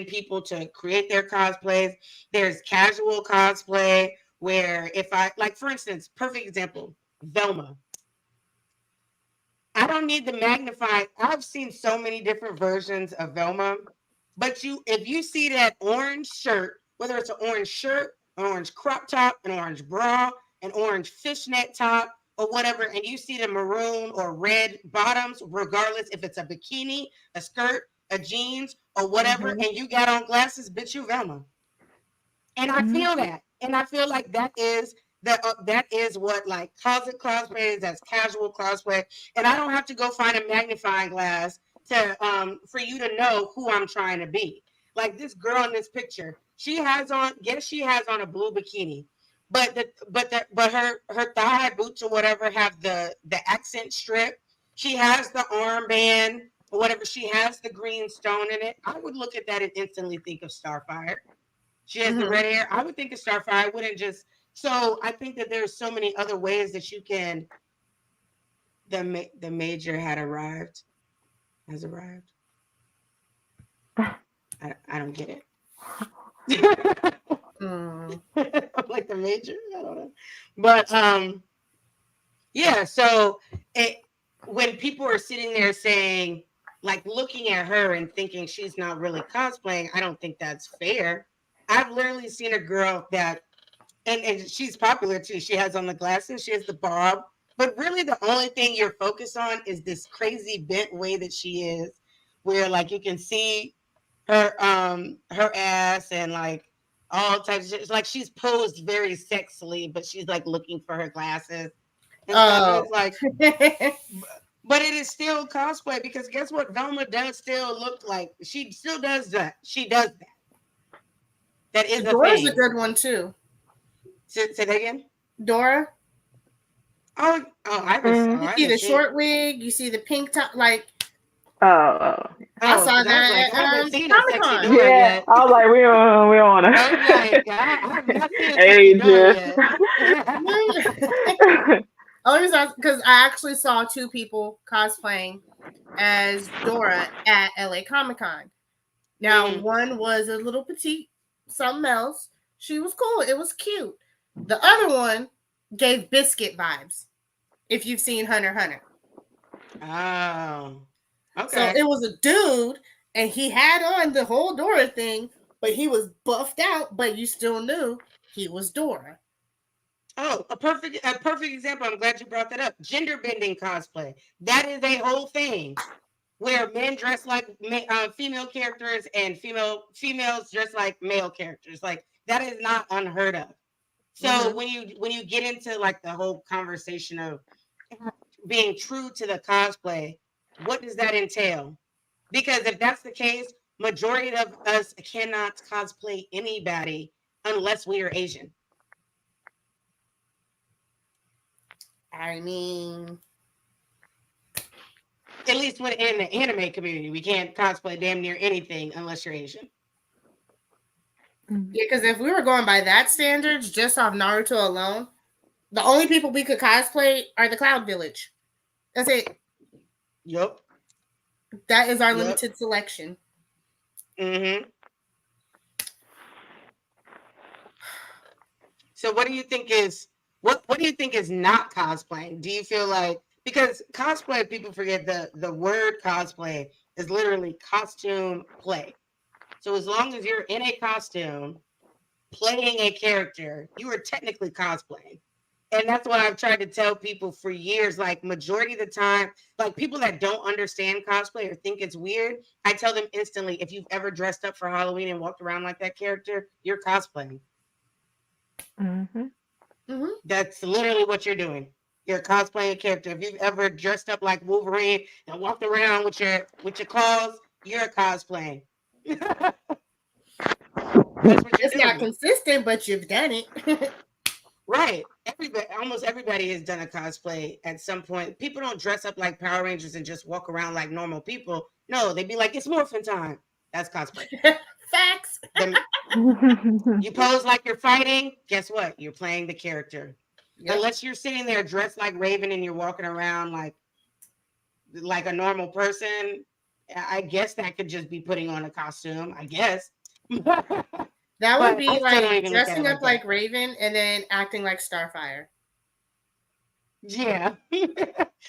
Speaker 2: people to create their cosplays. There's casual cosplay, where if I, like, for instance, perfect example, Velma. I don't need the magnified. I've seen so many different versions of Velma, but if you see that orange shirt, whether it's an orange shirt, an orange crop top, an orange bra, an orange fishnet top, or whatever, and you see the maroon or red bottoms, regardless if it's a bikini, a skirt, a jeans, or whatever,
Speaker 4: Mhm.
Speaker 2: and you got on glasses, bitch, you Velma. And I feel
Speaker 4: Mhm.
Speaker 2: that. And I feel like that is that is what like closet cosplay is. That's casual cosplay, and I don't have to go find a magnifying glass to for you to know who I'm trying to be. Like this girl in this picture, she has on a blue bikini, but her thigh high boots or whatever have the accent strip. She has the armband or whatever. She has the green stone in it. I would look at that and instantly think of Starfire. She has the red hair. I would think of Starfire. I wouldn't just. So I think that there's so many other ways that you can. The major had arrived. Has arrived. I don't get it. Like the major, I don't know. But yeah. So when people are sitting there saying, like, looking at her and thinking she's not really cosplaying, I don't think that's fair. I've literally seen a girl that, and she's popular too. She has on the glasses, she has the bob, but really the only thing you're focused on is this crazy bent way that she is, where like you can see her ass and like all types of shit. It's like she's posed very sexily, but she's like looking for her glasses and stuff. And it's like, but it is still cosplay because guess what? Velma does still look like she still does that. She does that. That is
Speaker 3: Dora's
Speaker 2: a thing.
Speaker 3: a good one too.
Speaker 2: Say that again.
Speaker 3: Dora.
Speaker 2: Oh,
Speaker 3: you see the short wig. You see the pink top. Like,
Speaker 4: I
Speaker 3: saw that.
Speaker 2: I haven't seen a sexy
Speaker 3: Comic-Con.
Speaker 2: Dora yet.
Speaker 4: I was like, we don't want to.
Speaker 2: I was like, I have not seen a sexy Dora yet.
Speaker 3: Only because I actually saw two people cosplaying as Dora at LA Comic-Con. Now, one was a little petite, something else. She was cool. It was cute. The other one gave Biscuit vibes. If you've seen Hunter x Hunter.
Speaker 2: Oh. Okay.
Speaker 3: So it was a dude, and he had on the whole Dora thing, but he was buffed out, but you still knew he was Dora.
Speaker 2: Oh, a perfect example. I'm glad you brought that up. Gender bending cosplay. That is a whole thing where men dress like female characters and females dress like male characters. Like that is not unheard of. So when you get into like the whole conversation of being true to the cosplay, what does that entail? Because if that's the case, majority of us cannot cosplay anybody unless we are Asian.
Speaker 3: I mean,
Speaker 2: at least in the anime community, we can't cosplay damn near anything unless you're Asian.
Speaker 3: Yeah, because if we were going by that standards, just off Naruto alone, the only people we could cosplay are the Cloud Village. That's it.
Speaker 2: Yep.
Speaker 3: That is our limited selection.
Speaker 2: So what do you think is what do you think is not cosplaying? Do you feel like, because cosplay, people forget the word cosplay is literally costume play. So as long as you're in a costume playing a character, you are technically cosplaying. And that's what I've tried to tell people for years. Like majority of the time, like people that don't understand cosplay or think it's weird, I tell them instantly, if you've ever dressed up for Halloween and walked around like that character, you're cosplaying. That's literally what you're doing. You're cosplaying a character. If you've ever dressed up like Wolverine and walked around with your claws, you're cosplaying. That's what
Speaker 3: it's not consistent, but you've done it.
Speaker 2: Right. Almost everybody has done a cosplay at some point. People don't dress up like Power Rangers and just walk around like normal people. No, they'd be like, it's morphin' time. That's cosplay.
Speaker 3: Facts.
Speaker 2: You pose like you're fighting. Guess what? You're playing the character. Yep. Unless you're sitting there dressed like Raven and you're walking around like a normal person, I guess that could just be putting on a costume, I guess.
Speaker 3: That would be like dressing up like Raven and then acting like Starfire.
Speaker 2: Yeah.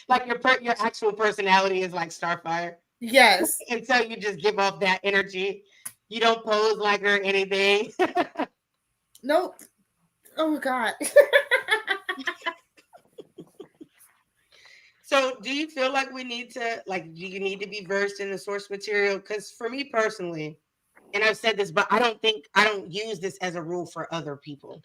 Speaker 2: Like your actual personality is like Starfire.
Speaker 3: Yes.
Speaker 2: And so you just give off that energy. You don't pose like her or anything.
Speaker 3: Nope. Oh, God.
Speaker 2: So do you feel like we need to, do you need to be versed in the source material? Because for me personally, and I've said this, but I don't use this as a rule for other people.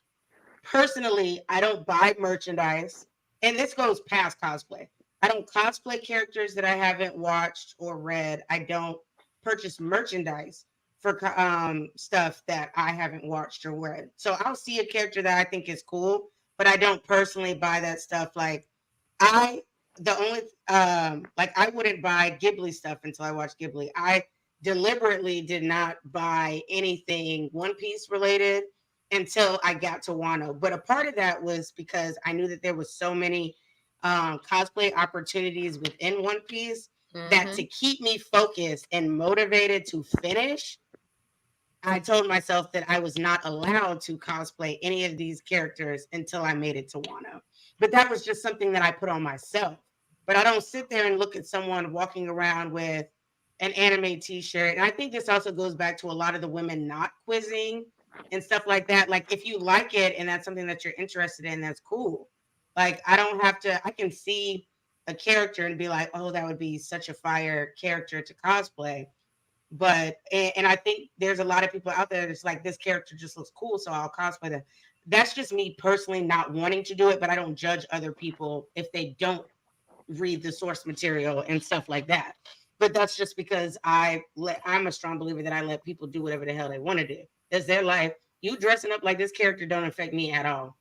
Speaker 2: personally, I don't buy merchandise, and this goes past cosplay. I don't cosplay characters that I haven't watched or read. I don't purchase merchandise for stuff that I haven't watched or read. So I'll see a character that I think is cool, but I don't personally buy that stuff. Like the only like I wouldn't buy Ghibli stuff until I watched Ghibli. I deliberately did not buy anything One Piece related until I got to Wano. But a part of that was because I knew that there was so many cosplay opportunities within One Piece that to keep me focused and motivated to finish, I told myself that I was not allowed to cosplay any of these characters until I made it to Wano. But that was just something that I put on myself. But I don't sit there and look at someone walking around with an anime t-shirt. And I think this also goes back to a lot of the women not quizzing and stuff like that. Like if you like it and that's something that you're interested in, that's cool. Like I don't have to, I can see a character and be like, oh, that would be such a fire character to cosplay. But and I think there's a lot of people out there that's like, this character just looks cool, so I'll cosplay them. That's just me personally not wanting to do it, but I don't judge other people if they don't read the source material and stuff like that. But that's just because I'm a strong believer that I let people do whatever the hell they want to do. It's their life. You dressing up like this character don't affect me at all.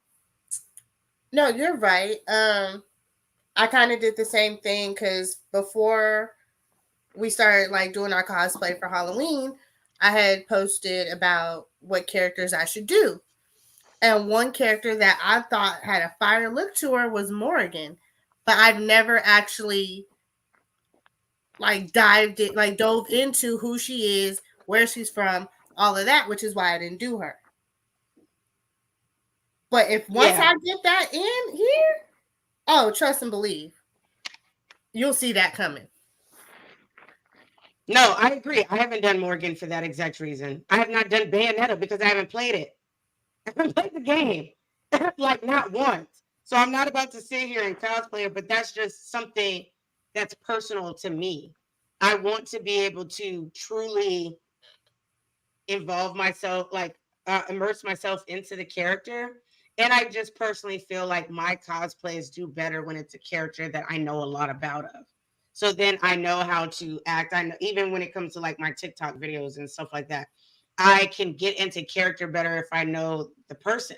Speaker 3: No, you're right. I kind of did the same thing because before we started like doing our cosplay for Halloween, I had posted about what characters I should do. And one character that I thought had a fire look to her was Morrigan. But I've never actually dove into who she is, where she's from, all of that, which is why I didn't do her. But if once I get that in here, oh, trust and believe, you'll see that coming.
Speaker 2: No, I agree. I haven't done Morgan for that exact reason. I have not done Bayonetta because I haven't played it. I haven't played the game, like not once. So I'm not about to sit here and cosplay it, but that's just something that's personal to me. I want to be able to truly involve myself, like immerse myself into the character. And I just personally feel like my cosplays do better when it's a character that I know a lot about of. So then I know how to act. I know, even when it comes to like my TikTok videos and stuff like that, I can get into character better if I know the person.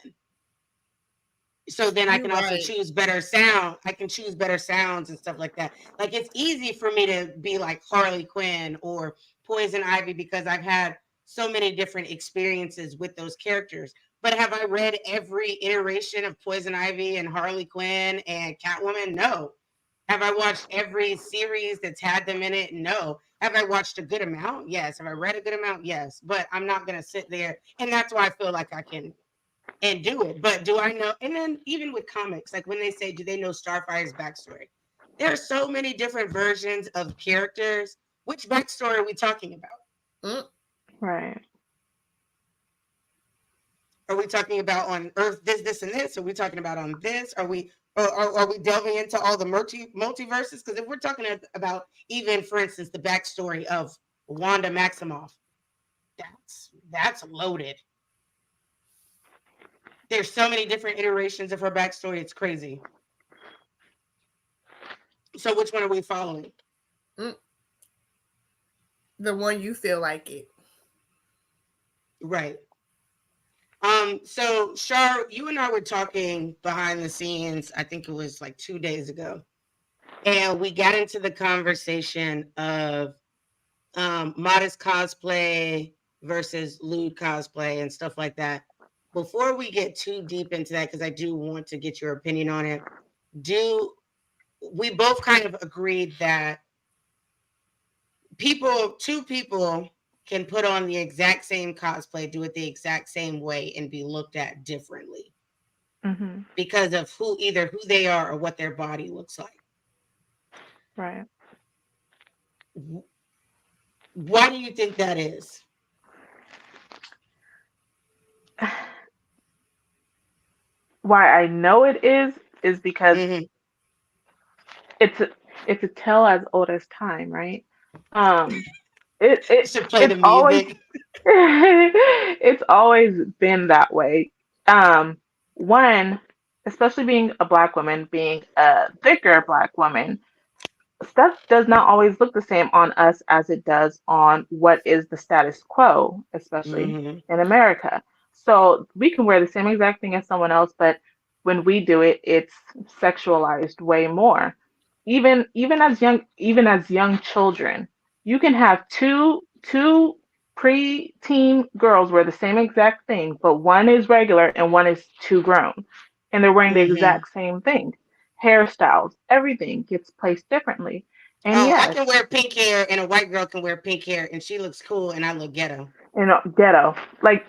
Speaker 2: So then I can also choose better sound. I can choose better sounds and stuff like that. Like it's easy for me to be like Harley Quinn or Poison Ivy because I've had so many different experiences with those characters. But have I read every iteration of Poison Ivy and Harley Quinn and Catwoman? No. Have I watched every series that's had them in it? No. Have I watched a good amount? Yes. Have I read a good amount? Yes. But I'm not going to sit there. And that's why I feel like I can and do it. But do I know? And then even with comics, like when they say, do they know Starfire's backstory? There are so many different versions of characters. Which backstory are we talking about?
Speaker 4: Right.
Speaker 2: Are we talking about on Earth this, and this? Are we talking about on this? Are we delving into all the multiverses? Because if we're talking about even, for instance, the backstory of Wanda Maximoff, that's loaded. There's so many different iterations of her backstory. It's crazy. So which one are we following?
Speaker 3: The one you feel like it.
Speaker 2: Right. So Shar, you and I were talking behind the scenes, I think it was like 2 days ago. And we got into the conversation of modest cosplay versus lewd cosplay and stuff like that. Before we get too deep into that, because I do want to get your opinion on it, we both kind of agreed that two people can put on the exact same cosplay, do it the exact same way, and be looked at differently because of either who they are or what their body looks like.
Speaker 4: Right.
Speaker 2: Why do you think that is?
Speaker 4: Why I know it is because it's a tale as old as time, right? It
Speaker 2: should play the
Speaker 4: music.
Speaker 2: Always
Speaker 4: it's always been that way. one, especially being a black woman, being a thicker black woman, stuff does not always look the same on us as it does on what is the status quo, especially
Speaker 2: Mm-hmm.
Speaker 4: in America. So we can wear the same exact thing as someone else, but when we do it, it's sexualized way more. Even as young children, you can have two pre-teen girls wear the same exact thing, but one is regular and one is too grown, and they're wearing the
Speaker 2: Mm-hmm.
Speaker 4: exact same thing. Hairstyles, everything gets placed differently. And
Speaker 2: Oh, I
Speaker 4: yes,
Speaker 2: can wear pink hair, and a white girl can wear pink hair, and she looks cool, and I look ghetto.
Speaker 4: ghetto, like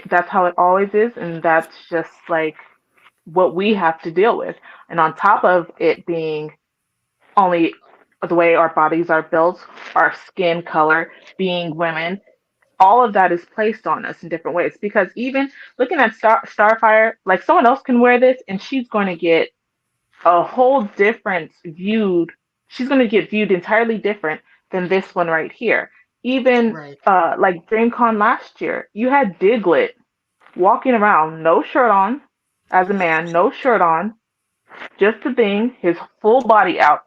Speaker 4: that's how it always is, and that's just like what we have to deal with. And on top of it being only the way our bodies are built, our skin color, being women, all of that is placed on us in different ways. Because even looking at Starfire, like someone else can wear this, and she's going to get a whole different viewed. She's going to get viewed entirely different than this one right here. Even
Speaker 2: Right.
Speaker 4: like DreamCon last year, you had Diglett walking around, no shirt on, as a man, no shirt on, just the thing, his full body out.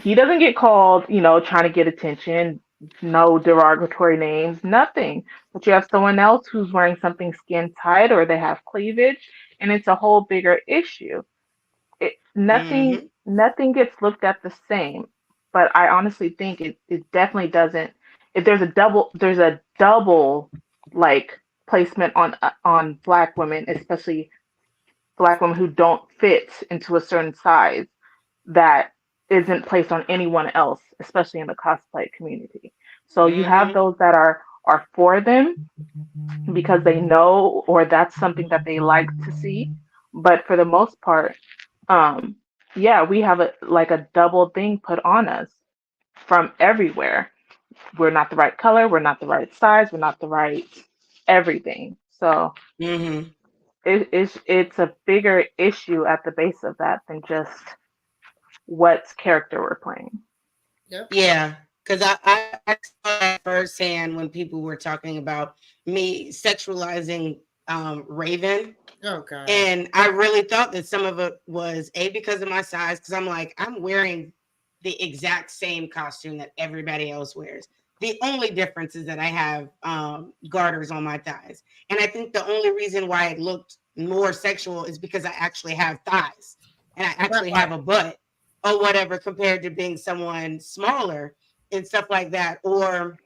Speaker 4: He doesn't get called, trying to get attention, no derogatory names, nothing. But you have someone else who's wearing something skin tight or they have cleavage, and it's a whole bigger issue. Nothing
Speaker 2: Mm-hmm.
Speaker 4: nothing gets looked at the same, but I honestly think it definitely doesn't. If there's a double like placement on black women, especially black women who don't fit into a certain size, that isn't placed on anyone else, especially in the cosplay community. So you have
Speaker 2: Mm-hmm.
Speaker 4: those that are for them because they know or that's something that they like to see. But for the most part, um, yeah, we have a double thing put on us from everywhere. We're not the right color, we're not the right size, we're not the right everything. So
Speaker 2: Mm-hmm.
Speaker 4: it's a bigger issue at the base of that than just what character we're playing.
Speaker 3: Yep.
Speaker 2: Yeah, because I saw that firsthand when people were talking about me sexualizing Raven.
Speaker 3: Oh God.
Speaker 2: And I really thought that some of it was A, because of my size, because I'm like, I'm wearing the exact same costume that everybody else wears. The only difference is that I have garters on my thighs. And I think the only reason why it looked more sexual is because I actually have thighs and I
Speaker 3: That
Speaker 2: actually have
Speaker 3: part.
Speaker 2: a butt or whatever compared to being someone smaller and stuff like that. Or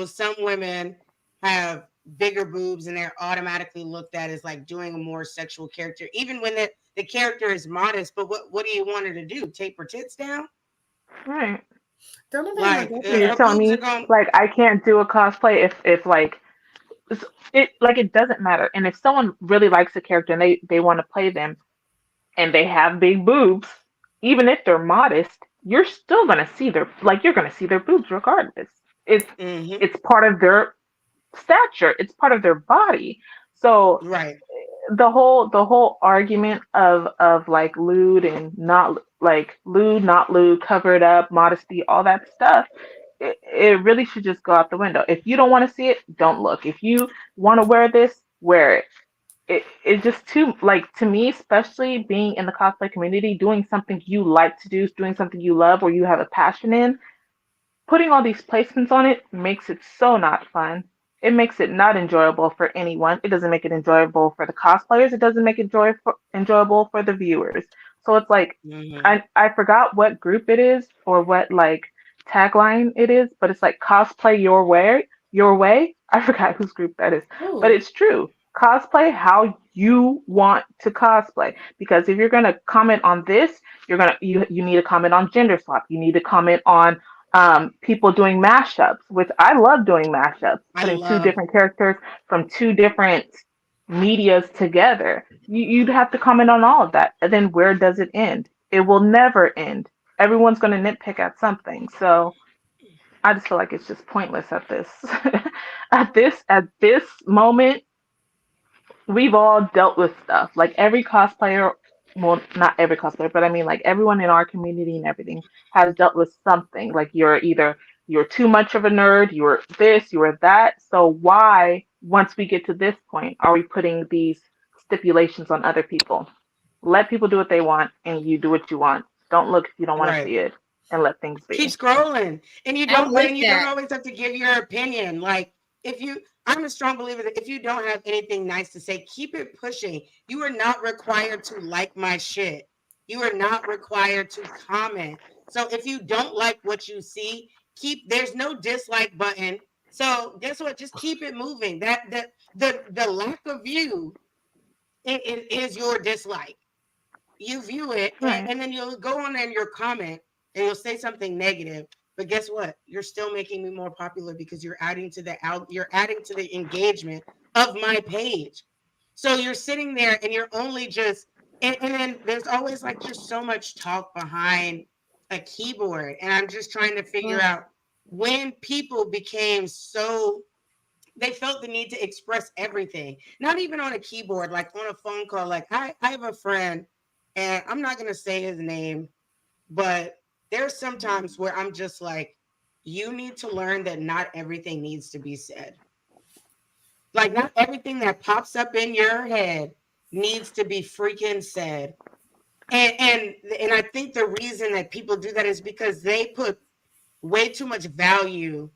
Speaker 2: some women have bigger boobs and they're automatically looked at as like doing a more sexual character, even when the character is modest. But what do you want her to do? Tape her tits down?
Speaker 4: Right.
Speaker 3: Don't nobody want
Speaker 2: Like
Speaker 3: to go
Speaker 4: So
Speaker 3: through
Speaker 4: you're
Speaker 2: her
Speaker 3: that.
Speaker 4: telling
Speaker 2: boobs are
Speaker 4: me
Speaker 2: going.
Speaker 4: like I can't do a cosplay if like it doesn't matter. And if someone really likes a character and they want to play them and they have big boobs, even if they're modest, you're still gonna see you're gonna see their boobs regardless. It's
Speaker 2: Hmm.
Speaker 4: it's part of their stature. It's part of their body. So
Speaker 2: Right.
Speaker 4: the whole argument of like lewd, not lewd, covered up, modesty, all that stuff, it really should just go out the window. If you don't want to see it, don't look. If you want to wear this, wear it. It's just too, like, to me, especially being in the cosplay community, doing something you like to do, doing something you love or you have a passion in, putting all these placements on it makes it so not fun. It makes it not enjoyable for anyone. It doesn't make it enjoyable for the cosplayers. It doesn't make it enjoyable for the viewers. So it's like,
Speaker 2: Hmm.
Speaker 4: I forgot what group it is or what like tagline it is, but it's like cosplay your way, your way. I forgot whose group that is, but
Speaker 3: Ooh.
Speaker 4: it's true. Cosplay how you want to cosplay. Because if you're gonna comment on this, you need to comment on gender swap. You need to comment on people doing mashups, which I love doing mashups,
Speaker 2: I
Speaker 4: putting two
Speaker 2: love.
Speaker 4: different characters from two different medias together. You'd have to comment on all of that. And then where does it end? It will never end. Everyone's going to nitpick at something. So I just feel like it's just pointless at this at this moment. We've all dealt with stuff. Like every cosplayer, well, not every cosplayer, but I mean like everyone in our community and everything has dealt with something. Like you're too much of a nerd, you're this, you're that. So why, once we get to this point, are we putting these stipulations on other people. Let people do what they want, and you do what you want. Don't look if you don't want to
Speaker 2: Right.
Speaker 4: see it, and let things
Speaker 2: Keep
Speaker 4: be.
Speaker 2: scrolling, and
Speaker 3: I'm with
Speaker 2: you don't
Speaker 3: that.
Speaker 2: always have to give your opinion. Like I'm a strong believer that if you don't have anything nice to say, keep it pushing. You are not required to like my shit. You are not required to comment. So if you don't like what you see, there's no dislike button. So guess what? Just keep it moving. The lack of view it is your dislike. You view it,
Speaker 4: Right.
Speaker 2: and then you'll go on there in your comment and you'll say something negative. But guess what? You're still making me more popular because you're adding to the engagement of my page. So you're sitting there and you're only just and then there's always like just so much talk behind a keyboard. And I'm just trying to figure
Speaker 3: Mm.
Speaker 2: out when people became so they felt the need to express everything, not even on a keyboard, like on a phone call. Like I have a friend, and I'm not going to say his name, but there's sometimes where I'm just like, you need to learn that not everything needs to be said. Like, not everything that pops up in your head needs to be freaking said. And I think the reason that people do that is because they put way too much value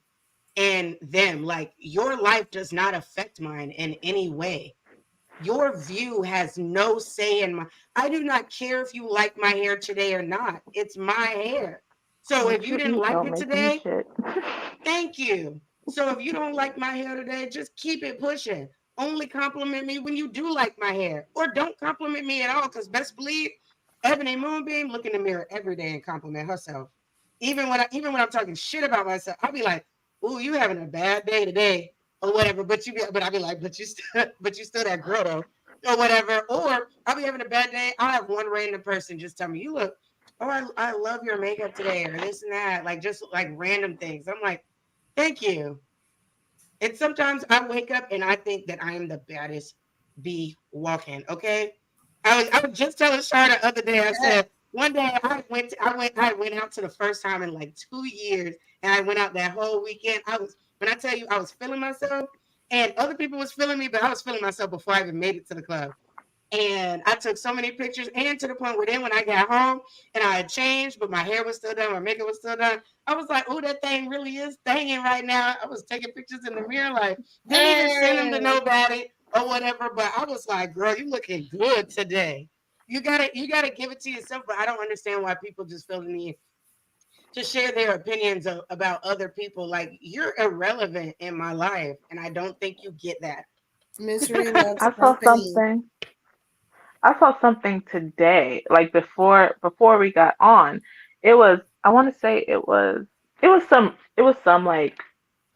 Speaker 2: in them. Like, your life does not affect mine in any way. Your view has no say in my. I do not care if you like my hair today or not. It's my hair. So if
Speaker 4: What
Speaker 2: you
Speaker 4: you
Speaker 2: didn't
Speaker 4: eat
Speaker 2: like
Speaker 4: don't
Speaker 2: it
Speaker 4: make me
Speaker 2: today,
Speaker 4: shit.
Speaker 2: thank you. So if you don't like my hair today, just keep it pushing. Only compliment me when you do like my hair, or don't compliment me at all. Because best believe, Ebony Moonbeam look in the mirror every day and compliment herself. Even when I'm talking shit about myself, I'll be like, "Ooh, you having a bad day today," or whatever. But I'll be like, but you still that girl though, or whatever. Or I'll be having a bad day. I'll have one random person just tell me, "You look, oh, I love your makeup today," or this and that, like just like random things. I'm like, thank you. And sometimes I wake up and I think that I am the baddest bee walking. Okay. I was just telling Shar the other day, I said, one day I went out to the first time in like 2 years, and I went out that whole weekend. When I tell you I was feeling myself, and other people was feeling me, but I was feeling myself before I even made it to the club. And I took so many pictures, and to the point where then when I got home and I had changed, but my hair was still done, my makeup was still done, I was like, oh, that thing really is thanging right now. I was taking pictures in the mirror, like, didn't even send them to
Speaker 3: Hey.
Speaker 2: nobody or whatever. But I was like, girl, you looking good today. You gotta give it to yourself. But I don't understand why people just feel the need to share their opinions about other people. Like, you're irrelevant in my life, and I don't think you get that.
Speaker 3: Misery loves
Speaker 4: I saw
Speaker 3: company.
Speaker 4: something. I saw something today, like before we got on. It was I want to say it was some like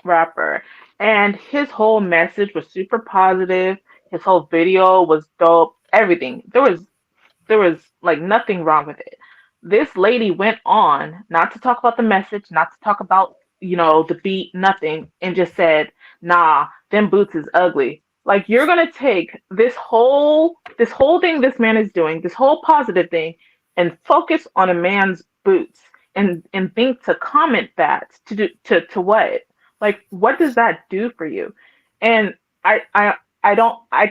Speaker 4: rapper, and his whole message was super positive. His whole video was dope. Everything. There was like nothing wrong with it. This lady went on not to talk about the message, not to talk about, the beat, nothing, and just said, "Nah, them boots is ugly." Like, you're gonna take this whole thing this man is doing, this whole positive thing, and focus on a man's boots and think to comment that to do to what? Like, what does that do for you? And I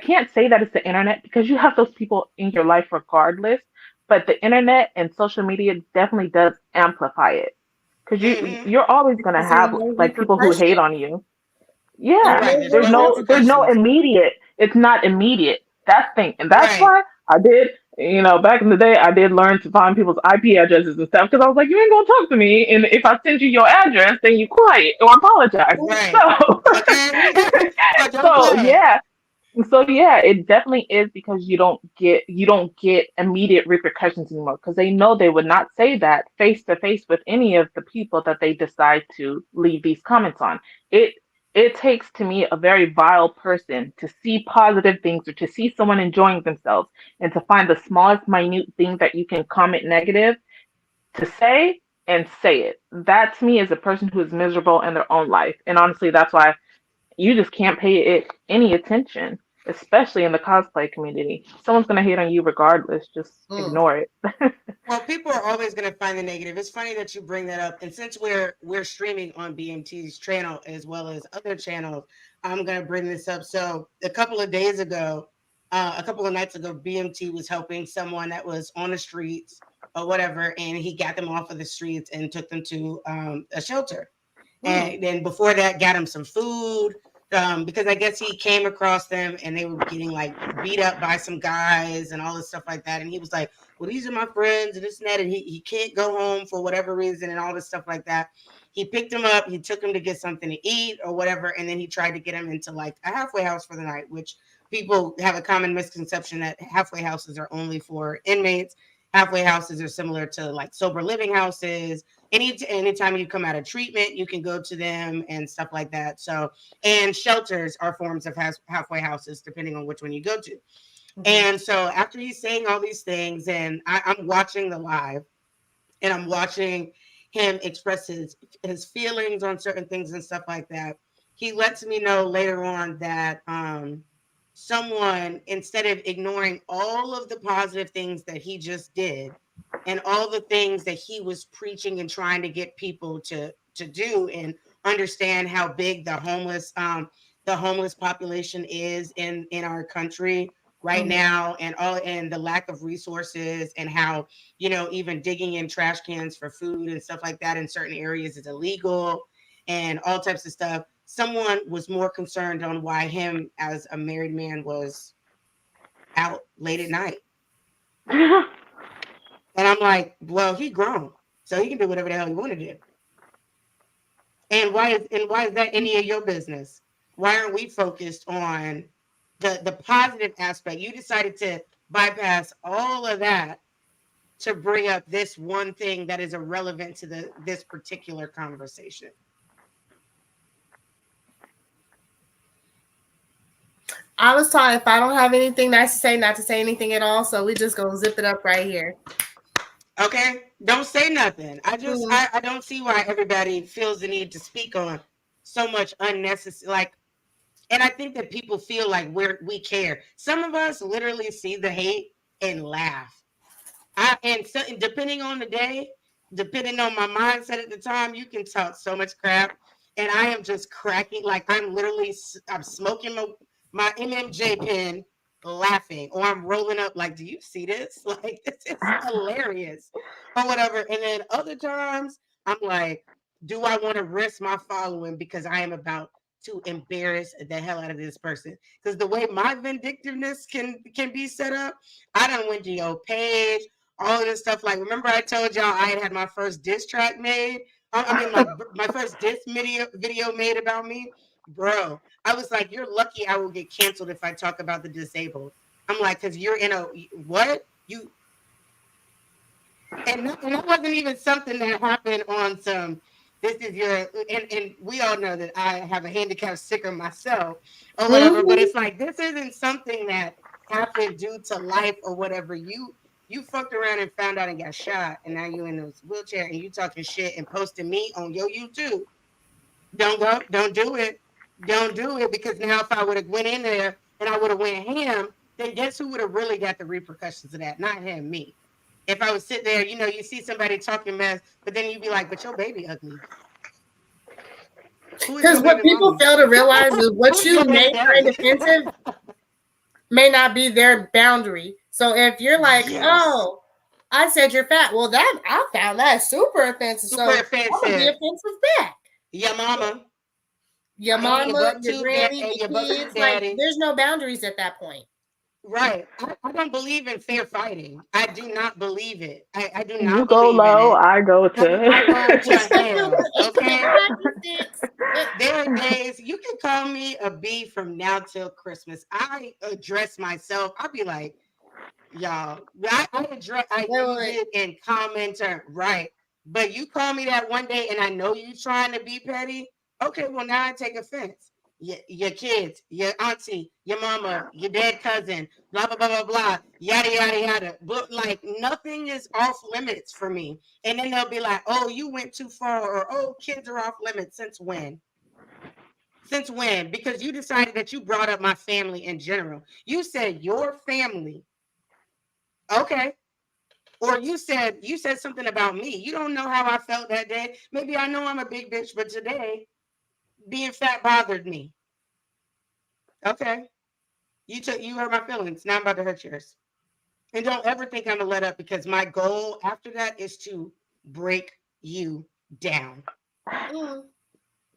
Speaker 4: can't say that it's the internet, because you have those people in your life regardless, but the internet and social media definitely does amplify it, because
Speaker 2: Hmm.
Speaker 4: you're always going to
Speaker 3: Because there's
Speaker 4: have
Speaker 3: no
Speaker 4: like people who hate
Speaker 3: repercussion.
Speaker 4: on you.
Speaker 3: There's
Speaker 4: Yeah,
Speaker 2: Right.
Speaker 3: no
Speaker 2: There's
Speaker 3: real
Speaker 2: no
Speaker 4: there's no
Speaker 2: repercussions.
Speaker 4: immediate. It's not immediate. That's thing, and that's
Speaker 2: Right.
Speaker 4: why I did. Back in the day, I did learn to find people's IP addresses and stuff, because I was like, you ain't gonna talk to me, and if I send you your address, then you quiet or apologize.
Speaker 2: Right.
Speaker 4: So,
Speaker 2: Okay. Or don't
Speaker 4: so
Speaker 2: play.
Speaker 4: yeah, it definitely is, because you don't get immediate repercussions anymore, because they know they would not say that face to face with any of the people that they decide to leave these comments on. It it takes, to me, a very vile person to see positive things, or to see someone enjoying themselves, and to find the smallest minute thing that you can comment negative, to say it. That, to me, is a person who is miserable in their own life. And honestly, that's why you just can't pay it any attention, especially in the cosplay community. Someone's gonna hate on you regardless. Just
Speaker 3: Mm.
Speaker 4: ignore it.
Speaker 2: Well, people are always going to find the negative. It's funny that you bring that up. And since we're streaming on BMT's channel as well as other channels, I'm going to bring this up. So a couple of days ago, a couple of nights ago, BMT was helping someone that was on the streets or whatever, and he got them off of the streets and took them to a shelter. And then before that, got him some food, because I guess he came across them and they were getting like beat up by some guys and all this stuff like that. And he was like, well, these are my friends and this and that. And he can't go home for whatever reason and all this stuff like that. He picked him up, he took him to get something to eat or whatever. And then he tried to get him into like a halfway house for the night, which people have a common misconception that halfway houses are only for inmates. Halfway houses are similar to like sober living houses. Anytime you come out of treatment, you can go to them and stuff like that. So, and shelters are forms of halfway houses, depending on which one you go to. And so after he's saying all these things, and I'm watching the live, and I'm watching him express his feelings on certain things and stuff like that, he lets me know later on that someone, instead of ignoring all of the positive things that he just did and all the things that he was preaching and trying to get people to do and understand how big the homeless population is in our country right now, and the lack of resources, and how, you know, even digging in trash cans for food and stuff like that in certain areas is illegal and all types of stuff. Someone was more concerned on why him as a married man was out late at night. And I'm like, well, he grown, so he can do whatever the hell he want to do. And why is that any of your business? Why aren't we focused on the positive aspect? You decided to bypass all of that to bring up this one thing that is irrelevant to this particular conversation.
Speaker 3: I was taught if I don't have anything nice to say, not to say anything at all. So we just gonna zip it up right here.
Speaker 2: Okay, don't say nothing. I don't see why everybody feels the need to speak on so much unnecessary. Like, and I think that people feel like we care. Some of us literally see the hate and laugh. And so, depending on the day, depending on my mindset at the time, you can talk so much crap, and I am just cracking. Like I'm smoking my MMJ pen, laughing, or I'm rolling up. Like, do you see this? Like, this is hilarious, or whatever. And then other times, I'm like, do I want to risk my following because I am about to embarrass the hell out of this person? Because the way my vindictiveness can be set up, I done went to your page, all of this stuff. Like, remember I told y'all I had my first diss track made? My first diss video made about me? Bro, I was like, you're lucky I will get canceled if I talk about the disabled. I'm like, because you're in a, what? And that wasn't even something that happened on some, this is your, and we all know that I have a handicap sticker myself or whatever, but it's like, this isn't something that happened due to life or whatever. You fucked around and found out and got shot, and now you in this wheelchair and you talking shit and posting me on your YouTube. Don't do it. Don't do it, because now if I would have went in there and I would have went ham, then guess who would have really got the repercussions of that? Not him, me. If I would sit there, you see somebody talking mess, but then you'd be like, but your baby ugly.
Speaker 3: Because what people fail to realize is what you may find offensive may not be their boundary. So if you're like, oh, I said you're fat, well, I found that super offensive. Super offensive. I'm gonna be offensive back.
Speaker 2: Your mama,
Speaker 3: your granny, your kids. Like, there's no boundaries at that point.
Speaker 2: Right. I don't believe in fair fighting. I do not believe it. I do not.
Speaker 4: You go low, I go to
Speaker 2: hell. Okay. There are days you can call me a bee from now till Christmas. I address myself. I'll be like, y'all. I use it in commenter, right? But you call me that one day, and I know you trying to be petty. Okay, well now I take offense. Your kids, your auntie, your mama, your dead cousin, blah, blah, blah, blah, blah, yada, yada, yada. But like, nothing is off limits for me. And then they'll be like, oh, you went too far, or oh, kids are off limits. Since when? Since when? Because you decided that you brought up my family in general. You said your family. Okay. Or you said something about me. You don't know how I felt that day. Maybe I know I'm a big bitch, but today being fat bothered me. Okay. You hurt my feelings. Now I'm about to hurt yours. And don't ever think I'm gonna let up because my goal after that is to break you down.
Speaker 3: Mm.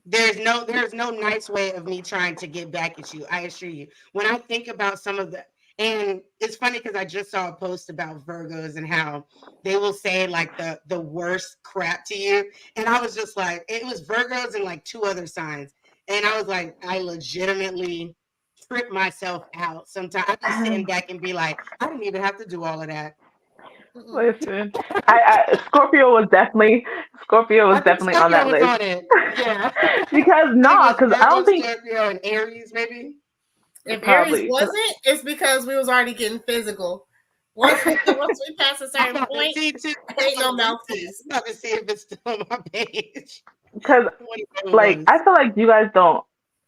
Speaker 2: There's no nice way of me trying to get back at you. I assure you. When I think about some of the, and it's funny because I just saw a post about Virgos and how they will say like the worst crap to you, and I was just like, it was Virgos and like two other signs, and I was like, I legitimately trip myself out sometimes. I'd be sitting back and be like, I didn't even have to do all of that.
Speaker 3: Mm-mm.
Speaker 4: Listen, Scorpio was
Speaker 2: I think
Speaker 4: definitely on
Speaker 2: Scorpio
Speaker 4: that
Speaker 2: was
Speaker 4: list.
Speaker 2: on it. Yeah.
Speaker 4: Because
Speaker 2: I think it
Speaker 4: no,
Speaker 2: was
Speaker 4: because I
Speaker 2: Virgo,
Speaker 4: don't think
Speaker 2: Scorpio, and Aries, maybe.
Speaker 3: If Aries
Speaker 4: probably because
Speaker 3: wasn't, it's because we was already getting physical. Once we pass a
Speaker 2: I'm
Speaker 3: certain
Speaker 2: about to
Speaker 3: point,
Speaker 2: see too.
Speaker 3: ain't
Speaker 2: I'm
Speaker 3: no
Speaker 2: about to
Speaker 3: mouthpiece.
Speaker 2: I'm about to see if it's still on my page.
Speaker 4: because
Speaker 2: What it
Speaker 4: like
Speaker 2: was.
Speaker 4: I feel like you guys don't.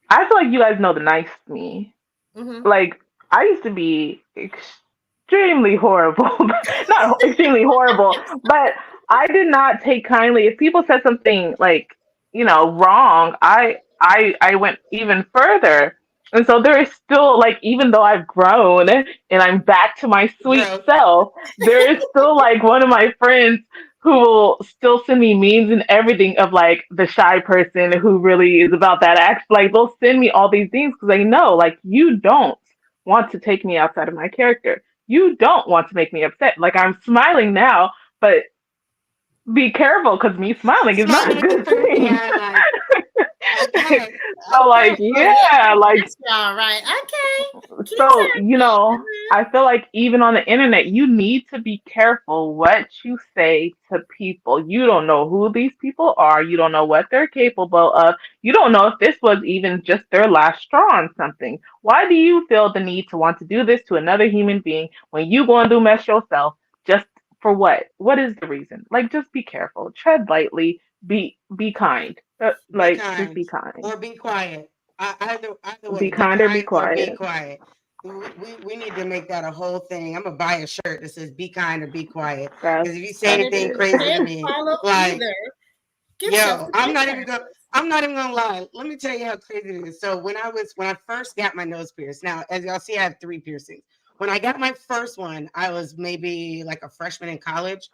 Speaker 4: I feel like you guys know the nice me.
Speaker 3: Mm-hmm.
Speaker 4: Like I used to be extremely horrible, not extremely horrible, but I did not take kindly if people said something like wrong. I went even further, and so there is still like even though I've grown and I'm back to my sweet
Speaker 2: Growth.
Speaker 4: self, there is still like one of my friends who will still send me memes and everything of like the shy person who really is about that act. Like they'll send me all these things because they know like you don't want to take me outside of my character. You don't want to make me upset. Like I'm smiling now, but be careful because me smiling is not a
Speaker 2: Smiling with the
Speaker 4: good
Speaker 2: third
Speaker 4: thing.
Speaker 2: eye, like, okay,
Speaker 4: So like
Speaker 2: okay.
Speaker 3: Oh yeah,
Speaker 4: yeah, like
Speaker 3: that's all right. Okay, keep
Speaker 4: so
Speaker 3: talking.
Speaker 4: I feel like even on the internet, you need to be careful what you say to people. You don't know who these people are. You don't know what they're capable of. You don't know if this was even just their last straw on something. Why do you feel the need to want to do this to another human being when you going to mess yourself? Just for what? What is the reason? Like, just be careful. Tread lightly. Be kind.
Speaker 2: Be
Speaker 4: Like, just
Speaker 2: kind
Speaker 4: be kind.
Speaker 2: or be quiet. Either
Speaker 4: Be
Speaker 2: way, be
Speaker 4: kind or be
Speaker 2: kind or be
Speaker 4: quiet.
Speaker 2: quiet. We need to make that a whole thing. I'm gonna buy a shirt that says "Be kind or be quiet."
Speaker 4: That's
Speaker 2: Because if you say
Speaker 3: And
Speaker 4: that's
Speaker 3: if
Speaker 2: anything
Speaker 3: you
Speaker 4: it.
Speaker 2: crazy to
Speaker 3: can't
Speaker 2: me,
Speaker 3: follow
Speaker 2: like,
Speaker 3: either, get yourself
Speaker 2: yo,
Speaker 3: some
Speaker 2: I'm
Speaker 3: face
Speaker 2: not even gonna.
Speaker 3: masks.
Speaker 2: I'm not even gonna lie. Let me tell you how crazy it is. So when I first got my nose pierced, now as y'all see, I have 3 piercings. When I got my first one, I was maybe like a freshman in college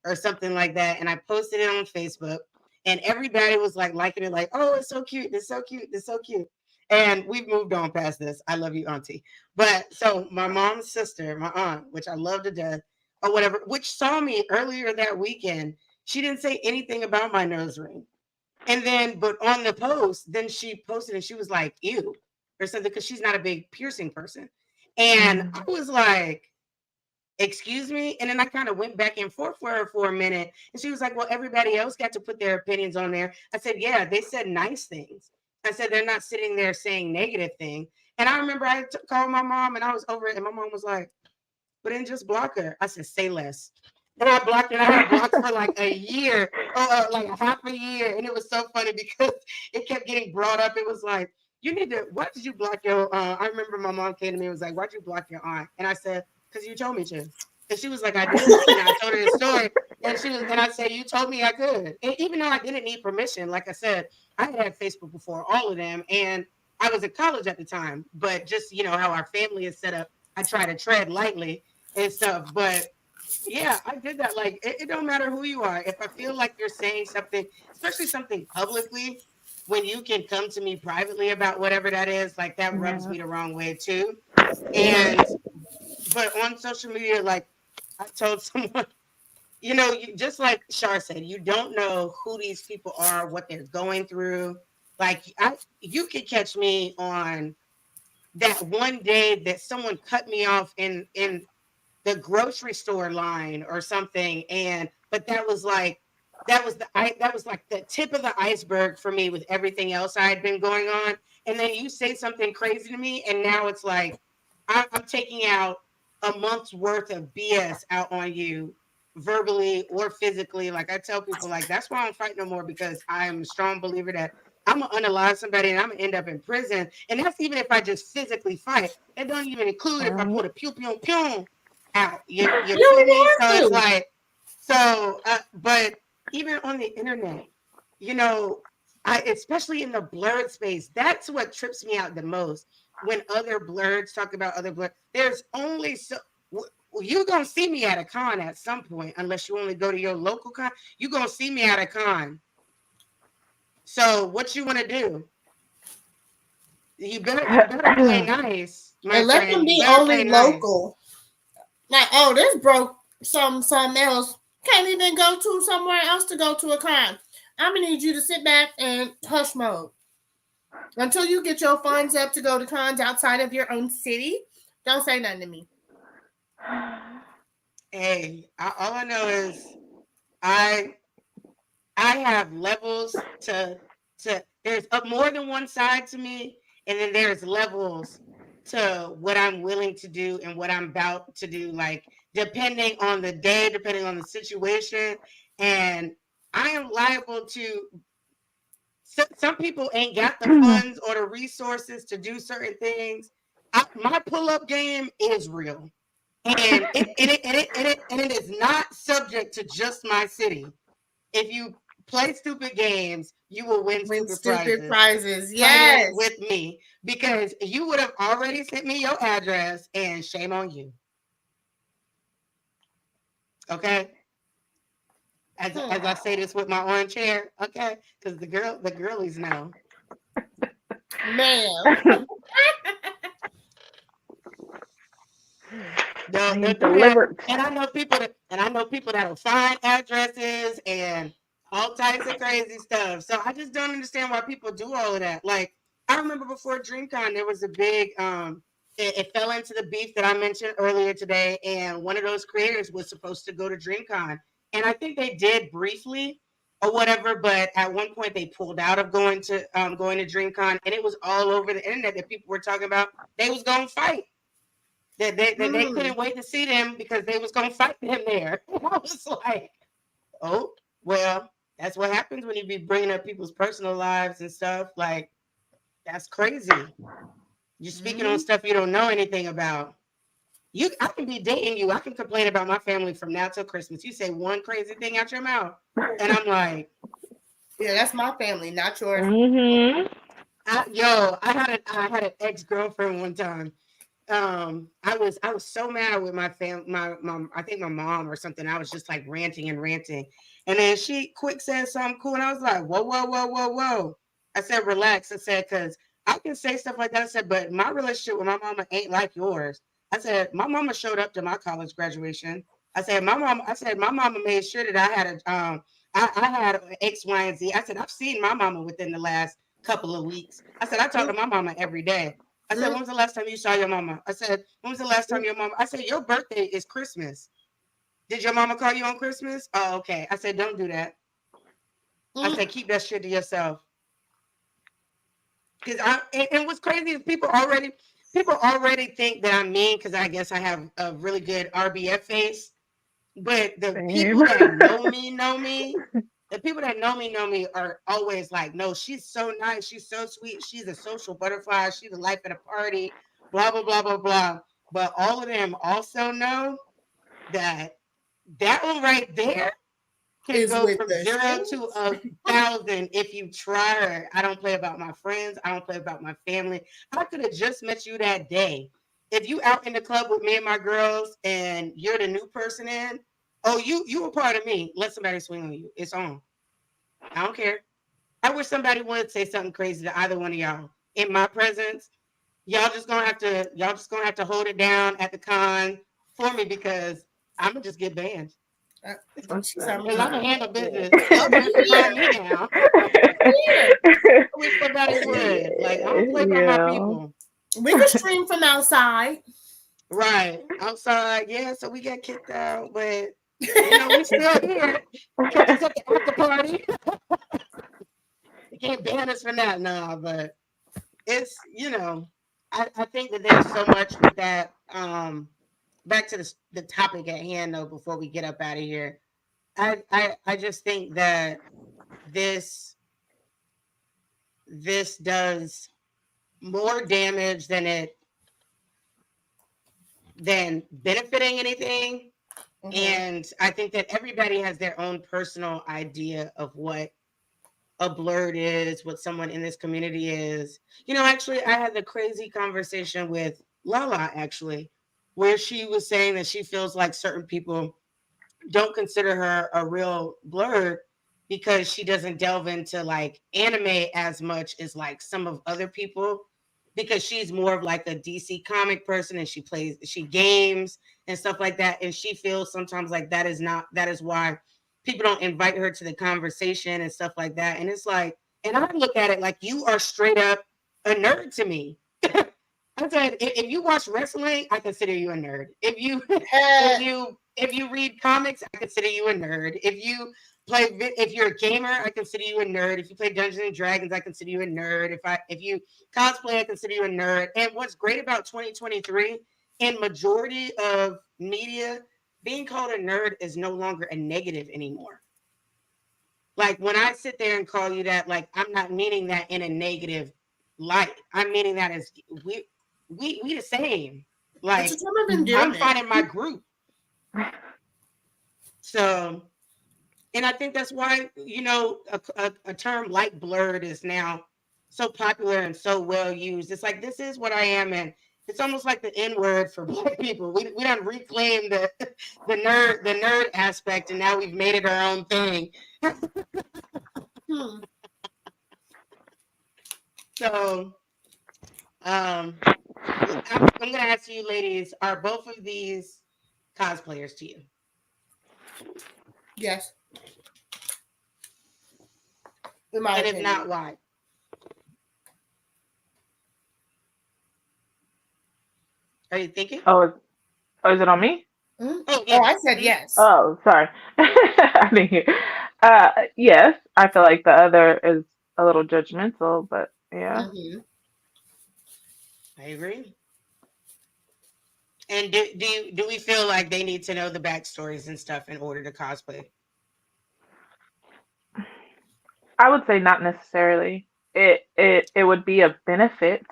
Speaker 2: or something like that, and I posted it on Facebook, and everybody was like liking it, like, "Oh, it's so cute! It's so cute! It's so cute!" And we've moved on past this. I love you, Auntie. But so my mom's sister, my aunt, which I love to death, or whatever, which saw me earlier that weekend, she didn't say anything about my nose ring. And then, but on the post, then she posted and she was like, ew, or something, because she's not a big piercing person. And I
Speaker 4: Mm.
Speaker 2: was like, excuse me. And then I kind of went back and forth with her for a minute. And she was like, well, everybody else got to put their opinions on there. I said, yeah, they said nice things. I said, they're not sitting there saying negative things. And I remember called my mom and I was over it. And my mom was like, but then just block her. I said, say less. And I blocked her. And I had blocked for like a year, or like a half a year. And it was so funny because it kept getting brought up. It was like, you need to, why did you block your, I remember my mom came to me and was like, why'd you block your aunt? And I said, because you told me to. And she was like, I did. And I told her the story. And I said, you told me I could. And even though I didn't need permission, like I said, I had Facebook before all of them. And I was in college at the time. But just, how our family is set up, I try to tread lightly and stuff. But yeah, I did that. Like, it don't matter who you are. If I feel like you're saying something, especially something publicly, when you can come to me privately about whatever that is, like that rubs
Speaker 4: Yeah.
Speaker 2: me the wrong way too.
Speaker 4: Yeah.
Speaker 2: And but on social media, like I told someone, just like Shar said, you don't know who these people are, what they're going through. Like you could catch me on that one day that someone cut me off in the grocery store line or something, but that was like the tip of the iceberg for me with everything else I had been going on. And then you say something crazy to me and now it's like I'm taking out a month's worth of BS out on you, verbally or physically. Like I tell people, like that's why I don't fight no more, because I'm a strong believer that I'm gonna unalive somebody and I'm gonna end up in prison. And that's even if I just physically fight. It don't even include if I
Speaker 4: Right.
Speaker 2: put a pew pew pew out. You
Speaker 3: You don't
Speaker 2: feel me?
Speaker 3: even
Speaker 2: So
Speaker 3: have
Speaker 2: it's
Speaker 3: to.
Speaker 2: like, but even on the internet, you know, Especially in the blerd space, that's what trips me out the most. When other blerds talk about other blerd, there's only so you're gonna see me at a con at some point, unless you only go to your local con. You're gonna see me at a con. So what you want to do? You better play nice, my
Speaker 3: And let
Speaker 2: friend.
Speaker 3: them
Speaker 2: You
Speaker 3: be
Speaker 2: better
Speaker 3: only
Speaker 2: play nice.
Speaker 3: local. Like, oh, this broke something else. Can't even go to somewhere else to go to a con. I'm gonna need you to sit back and hush mode until you get your funds up to go to cons outside of your own city. Don't say nothing to me.
Speaker 2: Hey, all I know is I have levels to there's more than one side to me, and then there's levels to what I'm willing to do and what I'm about to do, like depending on the day, depending on the situation. And I am liable to some people ain't got the funds or the resources to do certain things. My pull-up game is real. And it is not subject to just my city. If you play stupid games, you will win stupid prizes.
Speaker 3: Yes.
Speaker 2: Playing with me, because you would have already sent me your address, and shame on you. Okay. As I say this with my orange hair, okay, because the girlies know.
Speaker 3: Man.
Speaker 2: They'll do that. And I know people that'll find addresses and all types of crazy stuff. So I just don't understand why people do all of that. Like, I remember before DreamCon, there was a big it fell into the beef that I mentioned earlier today, and one of those creators was supposed to go to DreamCon, and I think they did briefly or whatever, but at one point they pulled out of going to DreamCon, and it was all over the internet that people were talking about they was gonna fight. That they couldn't wait to see them because they was gonna fight them there. And I was like, oh, well, that's what happens when you be bringing up people's personal lives and stuff. Like, that's crazy. You're speaking on stuff you don't know anything about. I can be dating you. I can complain about my family from now till Christmas. You say one crazy thing out your mouth, and I'm like,
Speaker 3: yeah, that's my family, not yours.
Speaker 4: Mm-hmm.
Speaker 2: I had an ex-girlfriend one time. I was so mad with my mom. I think my mom or something. I was just like ranting, and then she quick said something cool, and I was like, whoa. I said, relax. I said, because I can say stuff like that. I said, but my relationship with my mama ain't like yours. I said, my mama showed up to my college graduation. I said, my mama made sure that I had I had X, Y, and Z. I said, I've seen my mama within the last couple of weeks. I said, I talk to my mama every day. I said, when was the last time you saw your mama? I said, when was the last time your mama? I said, your birthday is Christmas. Did your mama call you on Christmas? Oh, okay. I said, don't do that. I said, keep that shit to yourself. Because and what's crazy is people already think that I'm mean because I guess I have a really good RBF face. But the people that know me. The people that know me are always like, no, she's so nice. She's so sweet. She's a social butterfly. She's the life of the party, blah, blah, blah, blah, blah. But all of them also know that one right there can go from 0 to 1,000 if you try her. I don't play about my friends. I don't play about my family. I could have just met you that day. If you out in the club with me and my girls and you're the new person in, oh, you were part of me. Let somebody swing on you. It's on. I don't care. I wish somebody would say something crazy to either one of y'all in my presence. Y'all just gonna have to hold it down at the con for me because I'm gonna just get banned. Because I'm gonna handle business. Y'all better calm me down. I wish somebody would. Like, I don't play by my people.
Speaker 3: We can stream from outside.
Speaker 2: Right. Outside, yeah, so we got kicked out, but we still here. Catch us at the after party. You can't ban us for that, nah, but it's, I think that there's so much with that. Back to the topic at hand, though, before we get up out of here. I just think that this does more damage than benefiting anything. Mm-hmm. And I think that everybody has their own personal idea of what a Blerd is, what someone in this community is. You know, actually, I had the crazy conversation with Lala, actually, where she was saying that she feels like certain people don't consider her a real Blerd because she doesn't delve into like anime as much as like some of other people, because she's more of like a DC comic person and she games and stuff like that, and she feels sometimes like that is why people don't invite her to the conversation and stuff like that. And it's like, and I look at it like, you are straight up a nerd to me. I said, if you watch wrestling, I consider you a nerd. If you read comics, I consider you a nerd. If you're a gamer, I consider you a nerd. If you play Dungeons and Dragons, I consider you a nerd. If you cosplay, I consider you a nerd. And what's great about 2023, in majority of media, being called a nerd is no longer a negative anymore. Like when I sit there and call you that, like I'm not meaning that in a negative light. I'm meaning that as we the same. Like I'm finding my group. So, and I think that's why, you know, a term like Blerd is now so popular and so well used. It's like, this is what I am, and it's almost like the N word for Black people. We done reclaimed the nerd aspect, and now we've made it our own thing. So, I'm gonna ask you, ladies, are both of these cosplayers to you?
Speaker 3: Yes.
Speaker 2: And opinion. If not, why? Are you thinking?
Speaker 4: Oh, is it on me?
Speaker 3: Mm-hmm. Oh, yes. I said yes.
Speaker 4: Oh, sorry. I didn't hear. Yes, I feel like the other is a little judgmental, but yeah.
Speaker 3: Mm-hmm.
Speaker 2: I agree. And do we feel like they need to know the backstories and stuff in order to cosplay?
Speaker 4: I would say not necessarily. It would be a benefit.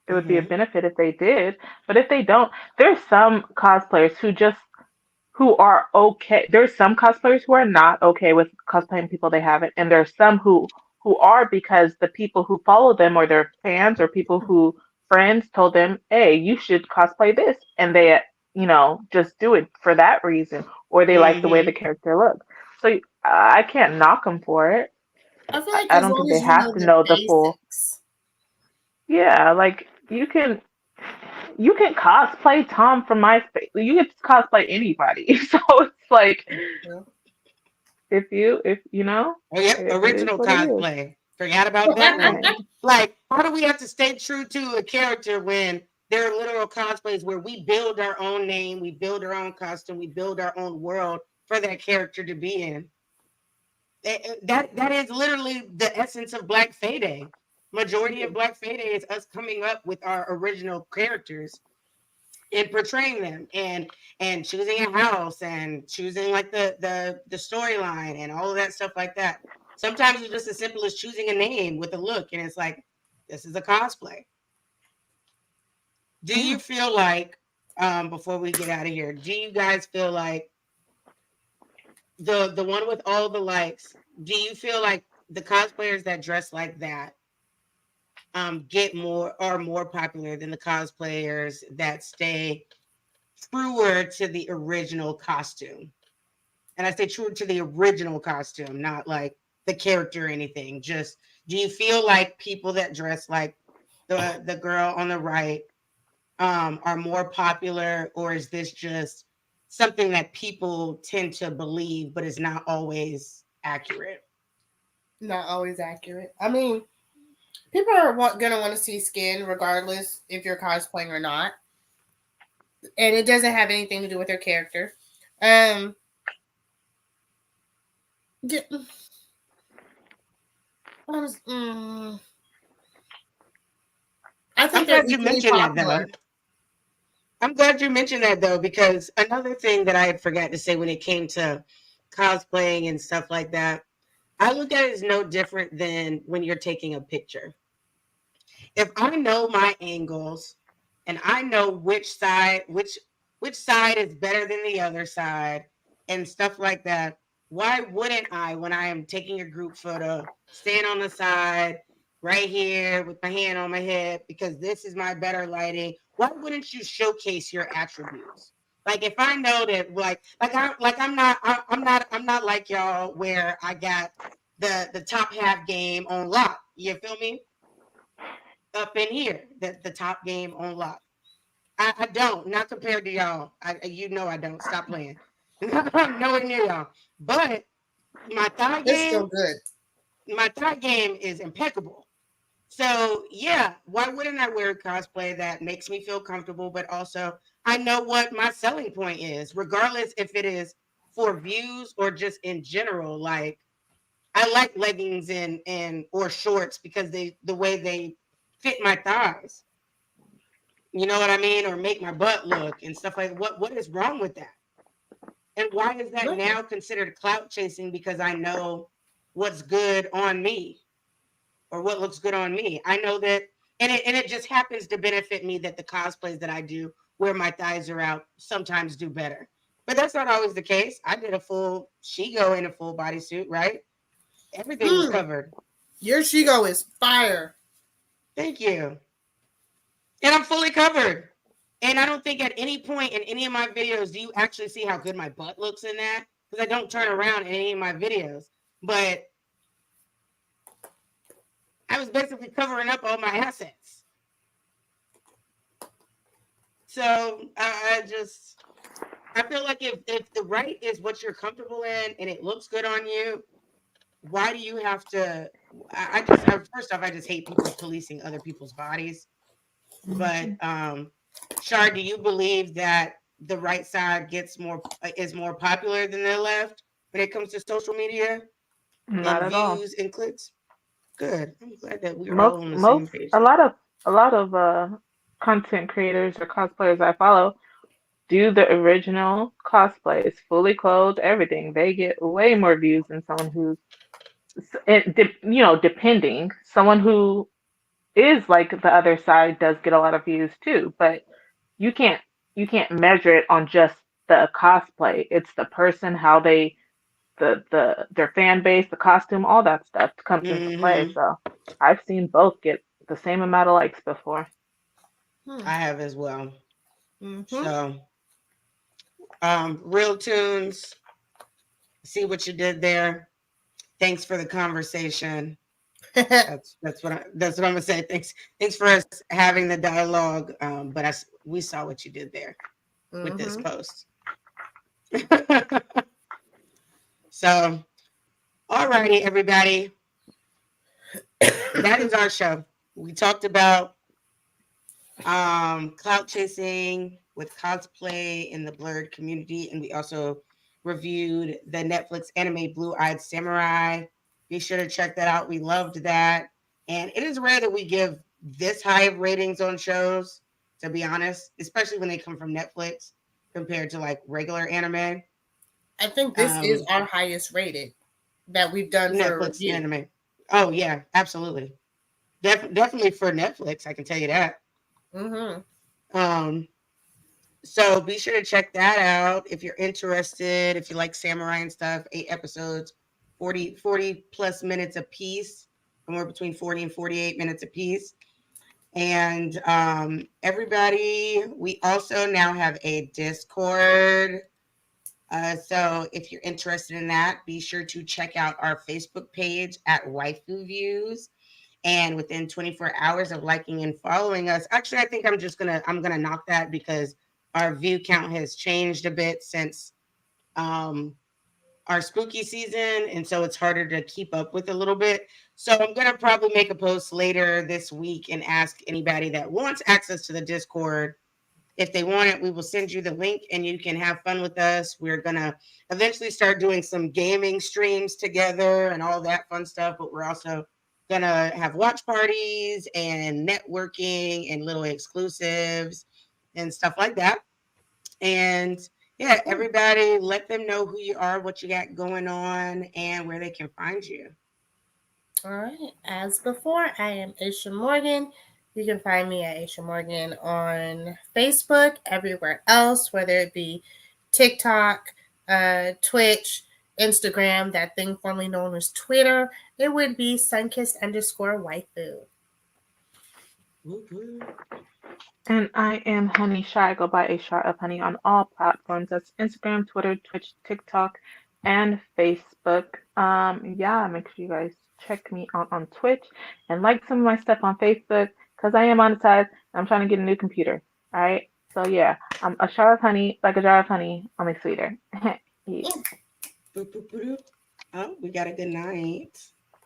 Speaker 4: It would be a benefit if they did, but if they don't, there's some cosplayers who are okay. There's some cosplayers who are not okay with cosplaying people they haven't, and there's some who are, because the people who follow them or their fans or people who friends told them, hey, you should cosplay this, and they just do it for that reason, or they like the way the character looks. So I can't knock them for it.
Speaker 3: I feel like
Speaker 4: I don't think they have to know the full. Yeah, like you can cosplay Tom from MySpace. You can cosplay anybody. So it's like, if you know.
Speaker 2: Oh, yep, original cosplay. Forgot about that one. Like, how do we have to stay true to a character when there are literal cosplays where we build our own name, we build our own costume, we build our own world for that character to be in? That is literally the essence of Black Fayday. Majority of Black Fayday is us coming up with our original characters and portraying them, and choosing a house and choosing like the storyline and all of that stuff like that. Sometimes it's just as simple as choosing a name with a look, and it's like, this is a cosplay. Do you feel like, before we get out of here, do you guys feel like the one with all the likes, do you feel like the cosplayers that dress like that are more popular than the cosplayers that stay truer to the original costume? And I say true to the original costume, not like the character or anything. Just, do you feel like people that dress like the girl on the right are more popular, or is this just something that people tend to believe but is not always accurate?
Speaker 3: Not always accurate. I mean, people are going to want to see skin regardless if you're cosplaying or not. And it doesn't have anything to do with their character. I think
Speaker 2: I'm glad you mentioned that, though. I'm glad you mentioned that, though, because another thing that I had forgot to say when it came to cosplaying and stuff like that, I look at it as no different than when you're taking a picture. If I know my angles and I know which side is better than the other side and stuff like that, Why wouldn't I, when I am taking a group photo, stand on the side right here with my hand on my hip because this is my better lighting? Why wouldn't you showcase your attributes? Like if I know that, I'm not like y'all where I got the top half game on lock. You feel me? Up in here, the top game on lock. I don't, not compared to y'all. I don't. Stop playing. I'm nowhere near y'all. But my thigh
Speaker 3: It's still
Speaker 2: game,
Speaker 3: good.
Speaker 2: my thigh game is impeccable. So yeah, why wouldn't I wear cosplay that makes me feel comfortable, but also I know what my selling point is, regardless if it is for views or just in general. Like I like leggings and or shorts because the way they fit my thighs. You know what I mean? Or make my butt look and stuff like what is wrong with that? And why is that now considered clout chasing because I know what's good on me or what looks good on me? I know that and it just happens to benefit me that the cosplays that I do where my thighs are out sometimes do better. But that's not always the case. I did a full Shigo in a full bodysuit, right? Everything was covered.
Speaker 3: Your Shigo is fire.
Speaker 2: Thank you. And I'm fully covered. And I don't think at any point in any of my videos do you actually see how good my butt looks in that. Because I don't turn around in any of my videos. But I was basically covering up all my assets. So I feel like if the right is what you're comfortable in and it looks good on you, why do you have to? First off, I just hate people policing other people's bodies. But Shar, do you believe that the right side is more popular than the left when it comes to social media
Speaker 4: Not
Speaker 2: and
Speaker 4: at all.
Speaker 2: views and clicks? Good. I'm glad that we're all
Speaker 4: Most
Speaker 2: on the same
Speaker 4: most
Speaker 2: page.
Speaker 4: a lot of content creators or cosplayers I follow do the original cosplays, fully clothed, everything. They get way more views than someone who's, depending. Someone who is like the other side does get a lot of views too, but you can't you can't measure it on just the cosplay. It's the person, how they their fan base, the costume, all that stuff comes into play.
Speaker 2: Mm-hmm.
Speaker 4: So I've seen both get the same amount of likes before.
Speaker 2: I have as well.
Speaker 3: Mm-hmm.
Speaker 2: So, Real Tunes, see what you did there. Thanks for the conversation. That's what I'm gonna say. Thanks for us having the dialogue. But we saw what you did there with this post. So, alrighty, everybody. That is our show. We talked about clout chasing with cosplay in the Blerd community, and we also reviewed the Netflix anime Blue Eyed Samurai. Be sure to check that out. We loved that. And it is rare that we give this high of ratings on shows, to be honest, especially when they come from Netflix compared to like regular anime.
Speaker 3: I think this is our highest rated that we've done for
Speaker 2: Netflix
Speaker 3: review.
Speaker 2: anime. Oh yeah, absolutely. Definitely for Netflix, I can tell you that. So be sure to check that out if you're interested, if you like samurai and stuff. 8 episodes, 40 plus minutes a piece, somewhere between 40 and 48 minutes a piece. And everybody, we also now have a Discord. So if you're interested in that, be sure to check out our Facebook page at Waifu Views. And within 24 hours of liking and following us, actually, I think I'm gonna knock that because our view count has changed a bit since our spooky season, and so it's harder to keep up with a little bit. So I'm gonna probably make a post later this week and ask anybody that wants access to the Discord. If they want it, we will send you the link and you can have fun with us. We're going to eventually start doing some gaming streams together and all that fun stuff, but we're also going to have watch parties and networking and little exclusives and stuff like that. And yeah, everybody, let them know who you are, what you got going on, and where they can find you.
Speaker 3: All right. As before, I am Aisha Morgan. You can find me at Aisha Morgan on Facebook, everywhere else, whether it be TikTok, Twitch, Instagram, that thing formerly known as Twitter, it would be sunkissed_waifu.
Speaker 4: And I am Honey Shy. I go by a shot of honey on all platforms. That's Instagram, Twitter, Twitch, TikTok, and Facebook. Yeah, make sure you guys check me out on Twitch and like some of my stuff on Facebook because I am monetized. I'm trying to get a new computer. All right. So yeah, I'm a shot of honey, like a jar of honey, only sweeter. Yeah.
Speaker 2: Boop, boop, boop, boop. Oh, we got a good night.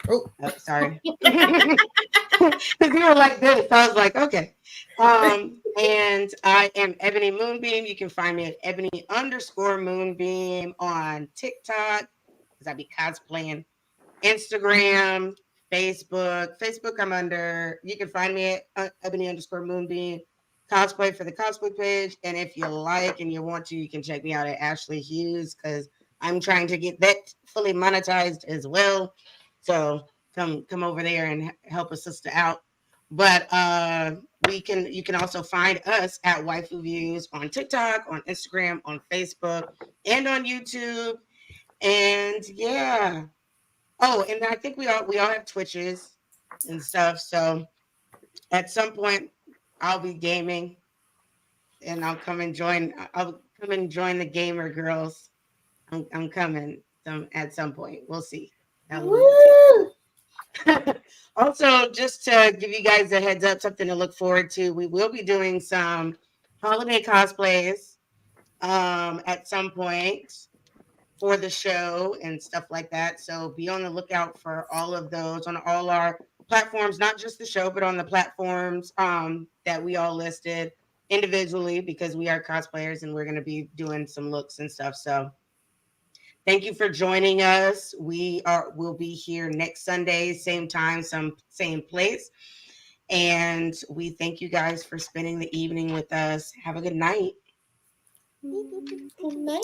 Speaker 3: Oh,
Speaker 2: sorry. Because you were like this. I was like, okay. And I am Ebony Moonbeam. You can find me at Ebony_Moonbeam on TikTok because I be cosplaying. Instagram, Facebook. Facebook, I'm under. You can find me at Ebony_Moonbeam. Cosplay for the cosplay page. And if you like and you want to, you can check me out at Ashley Hughes because I'm trying to get that fully monetized as well. So come over there and help a sister out. But you can also find us at Waifu Views on TikTok, on Instagram, on Facebook, and on YouTube. And yeah. Oh, and I think we all have Twitches and stuff. So at some point I'll be gaming and I'll come and join the gamer girls. I'm coming at some point. We'll see. Also, just to give you guys a heads up, something to look forward to, we will be doing some holiday cosplays at some point for the show and stuff like that. So be on the lookout for all of those on all our platforms, not just the show, but on the platforms that we all listed individually because we are cosplayers and we're going to be doing some looks and stuff. So thank you for joining us. We'll be here next Sunday, same time, same place. And we thank you guys for spending the evening with us. Have a good night.
Speaker 3: good night.